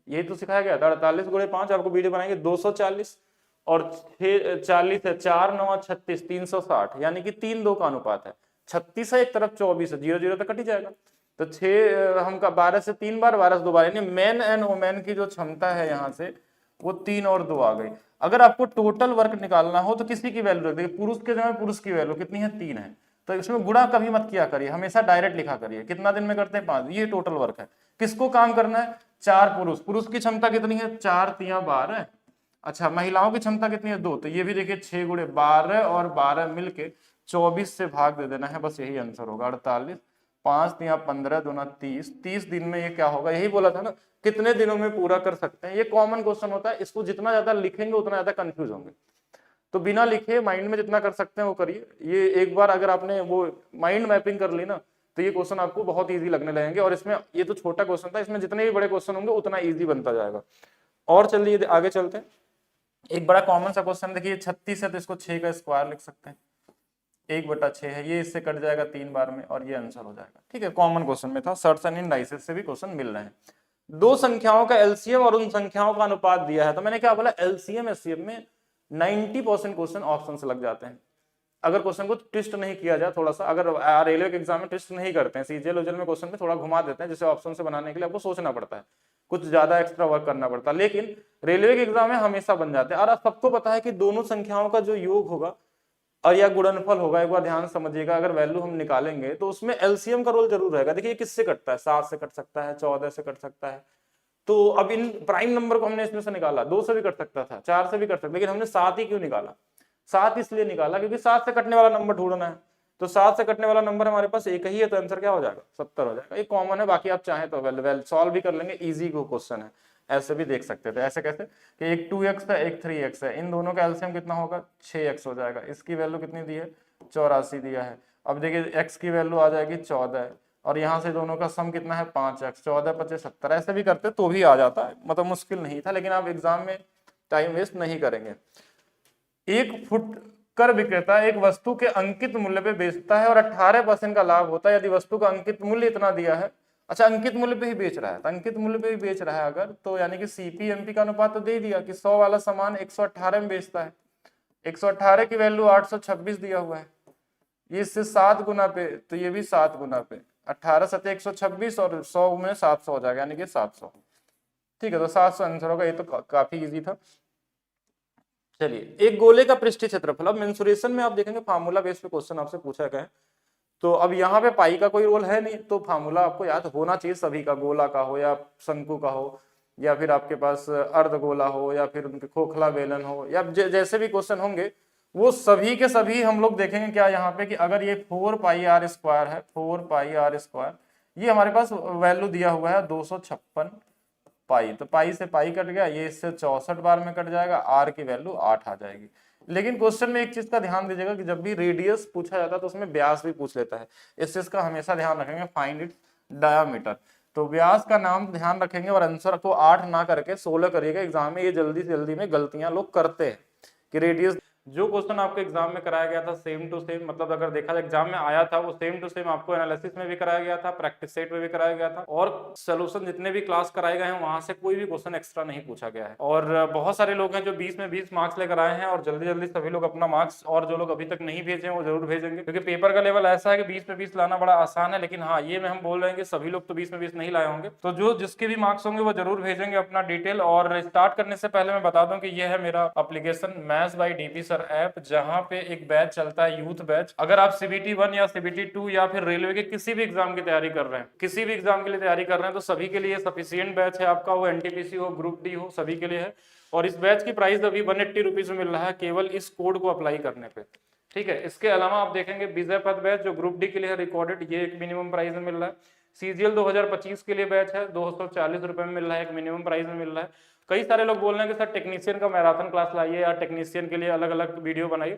यही तो सिखाया गया था। 48 गुणे 5 आपको वीडियो बनाएंगे 240, और 40 है, 4 9 36, 360, यानी कि 3 2 का अनुपात है। 36 है एक तरफ, 24 है, 0 0 तो कट ही जाएगा। तो 6 हमका 12 से 3 बार, 12 से 2 बार, यानी मैन एंड वुमेन की जो क्षमता है यहाँ से वो 3 और 2 आ गई। अगर आपको टोटल वर्क निकालना हो तो किसी की वैल्यू रख देखिए, पुरुष के जगह पुरुष की वैल्यू कितनी है, 3 है। तो इसमें गुणा कभी मत किया करिए, हमेशा डायरेक्ट लिखा करिए। कितना दिन में करते हैं, 5। ये टोटल वर्क है, किसको काम करना है, 4 पुरुष। पुरुष की क्षमता कितनी है, 4 3 12। अच्छा, महिलाओं की क्षमता कितनी है, 2। तो ये भी देखिए 6 गुणे 12 और 12 मिलके 24 से भाग दे देना है, बस यही आंसर होगा 48। 5 3 15 2 30, 30 दिन में ये क्या होगा, यही बोला था ना, कितने दिनों में पूरा कर सकते हैं। ये कॉमन क्वेश्चन होता है, इसको जितना ज्यादा लिखेंगे उतना ज्यादा कंफ्यूज होंगे। तो बिना लिखे माइंड में जितना कर सकते हैं वो करिए। ये एक बार अगर आपने वो माइंड मैपिंग कर ली ना, तो ये क्वेश्चन आपको बहुत इजी लगने लगेंगे। और इसमें ये तो छोटा क्वेश्चन था, इसमें जितने भी बड़े क्वेश्चन होंगे उतना इजी बनता जाएगा। और चलिए आगे चलते हैं। एक बड़ा कॉमन सा क्वेश्चन देखिए, 36 है तो इसको 6 का स्क्वायर लिख सकते हैं, 1/6 है, ये इससे कट जाएगा 3 बार में और ये आंसर हो जाएगा। ठीक है, कॉमन क्वेश्चन में था। सर्ट्स एंड इंडाइसेस से भी क्वेश्चन मिल रहे हैं। दो संख्याओं का एलसीएम और उन संख्याओं का अनुपात दिया है। तो मैंने क्या बोला, एलसीएम एससीएम में 90% क्वेश्चन ऑप्शन से लग जाते हैं। अगर क्वेश्चन को ट्विस्ट नहीं किया जाए थोड़ा सा, अगर रेलवे के एग्जाम में ट्विस्ट नहीं करते हैं, सीजीएल ओजीएल में क्वेश्चन में थोड़ा घुमा देते हैं, जिसे ऑप्शन से बनाने के लिए आपको सोचना पड़ता है, कुछ ज्यादा एक्स्ट्रा वर्क करना पड़ता है, लेकिन रेलवे के एग्जाम में हमेशा बन जाते हैं। और आप सबको पता है कि दोनों संख्याओं का जो योग होगा और या गुणनफल होगा, एक बार ध्यान समझिएगा, अगर वैल्यू हम निकालेंगे तो उसमें एलसीएम का रोल जरूर रहेगा। देखिए किससे कटता है, 7 से कट सकता है, 14 से कट सकता है। तो अब इन प्राइम नंबर को हमने इसमें से निकाला, 2 से भी कट सकता था, 4 से भी कट सकता, लेकिन हमने 7 ही क्यों निकाला? 7 इसलिए निकाला क्योंकि 7 से कटने वाला नंबर ढूंढना है। तो 7 से कटने वाला नंबर हमारे पास एक ही है, तो आंसर क्या हो जाएगा? 70 हो जाएगा। ये कॉमन है, बाकी आप चाहें तो वेल सॉल्व भी कर लेंगे, इजी को क्वेश्चन है, ऐसे भी देख सकते थे। ऐसे कैसे कि एक 2x है, एक 3x है, इन दोनों का एलसीएम कितना होगा? 6x हो जाएगा। इसकी वैल्यू कितनी दी है? 84 दिया है। अब देखिए x की वैल्यू आ जाएगी 14 और यहाँ से दोनों का सम कितना है? 5x, 14 25 70। ऐसे भी करते तो भी आ जाता है, मतलब मुश्किल नहीं था, लेकिन आप एग्जाम में टाइम वेस्ट नहीं करेंगे। एक फुटकर विक्रेता एक वस्तु के अंकित मूल्य पे बेचता है और 18% का लाभ होता है यदि वस्तु का अंकित मूल्य इतना दिया है। अच्छा, अंकित मूल्य पे ही बेच रहा है, तो अंकित मूल्य पे ही बेच रहा है अगर, तो यानी कि सीपी-एमपी का अनुपात तो दे दिया कि 100 वाला सामान 118 में बेचता है, 118 की वैल्यू 826 दिया हुआ है, ये इससे 7 गुना पे, तो ये भी 7 गुना पे, 18 सत्ते 126 और 100 में 700 हो जाएगा, यानी कि 700। ठीक है, तो 700 आंसर होगा। ये तो काफी इजी था। चलिए, एक गोले का पृष्ठीय क्षेत्रफल, अब मेंसुरेशन में आप देखेंगे फार्मूला बेस पे क्वेश्चन आपसे पूछा गया है, तो अब यहाँ पे पाई का कोई रोल है नहीं, तो फार्मूला आपको याद होना चाहिए सभी का, गोला का हो या शंकु का हो या फिर आपके पास अर्धगोला हो या फिर उनके खोखला बेलन हो या जैसे भी क्वेश्चन होंगे वो सभी के सभी हम लोग देखेंगे क्या यहाँ पे कि अगर ये 4 पाई आर स्क्वायर है, 4 पाई आर स्क्वायर, ये हमारे पास वैल्यू दिया हुआ है 256 पाई, तो पाई से पाई कट गया, ये इससे 64 बार में कट जाएगा, आर की वैल्यू 8 आ जाएगी। लेकिन क्वेश्चन में एक चीज का ध्यान दीजिएगा कि जब भी रेडियस पूछा जाता है तो उसमें व्यास भी पूछ लेता है, इस चीज का हमेशा ध्यान रखेंगे, फाइंड इट डायामीटर। तो व्यास का नाम ध्यान रखेंगे और आंसर को 8 ना करके 16 करिएगा। एग्जाम में ये जल्दी से जल्दी में गलतियां लोग करते हैं कि रेडियस, जो क्वेश्चन आपको एग्जाम में कराया गया था सेम टू सेम, मतलब अगर देखा जाए एग्जाम में आया था वो सेम टू सेम आपको एनालिसिस में भी कराया गया था, प्रैक्टिस सेट में भी कराया गया था, और सोल्यूशन जितने भी क्लास कराए गए हैं वहां से कोई भी क्वेश्चन एक्स्ट्रा नहीं पूछा गया है। और बहुत सारे लोग हैं जो 20 में 20 मार्क्स लेकर आए हैं और जल्दी जल्दी सभी लोग अपना मार्क्स, और जो लोग अभी तक नहीं भेजे हैं वो जरूर भेजेंगे, क्योंकि पेपर का लेवल ऐसा है कि 20 में 20 लाना बड़ा आसान है। लेकिन हाँ, ये में हम बोल रहे हैं कि सभी लोग तो 20 में 20 नहीं लाए होंगे, तो जो जिसके भी मार्क्स होंगे वो जरूर भेजेंगे अपना डिटेल। और स्टार्ट करने से पहले मैं बता दूं कि ये है मेरा application maths by DP sir app, जहां पे एक बैच चलता है, यूथ बैच। अगर आप सीबीटी 1 या सीबीटी 2 या फिर रेलवे के किसी भी एग्जाम की तैयारी कर रहे हैं, किसी भी एग्जाम के लिए तैयारी कर रहे हैं, तो सभी के लिए सफिशिएंट बैच है आपका, वो एनटीपीसी हो, ग्रुप डी हो, सभी के लिए है। और इस बैच की प्राइस अभी 180 रुपीज में मिल रहा है केवल इस कोड को अप्लाई करने पे। ठीक है, इसके अलावा आप देखेंगे विजय पद बैच जो ग्रुप डी के लिए है रिकॉर्डेड, ये एक मिनिमम प्राइस में मिल रहा है। सीजीएल 2025 के लिए बैच है, 240 रुपए में मिल रहा है, एक मिनिमम प्राइस में मिल रहा है। कई सारे लोग बोल रहे हैं कि सर टेक्नीशियन का मैराथन क्लास लाइए या टेक्नीशियन के लिए अलग अलग वीडियो बनाइए,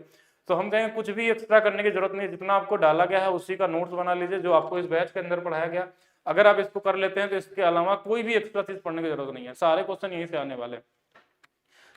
तो हम कहेंगे कुछ भी एक्स्ट्रा करने की जरूरत नहीं, जितना आपको डाला गया है उसी का नोट्स बना लीजिए जो आपको इस बैच के अंदर पढ़ाया गया। अगर आप इसको कर लेते हैं तो इसके अलावा कोई भी एक्स्ट्रा चीज पढ़ने की जरूरत नहीं है, सारे क्वेश्चन यहीं से आने वाले हैं।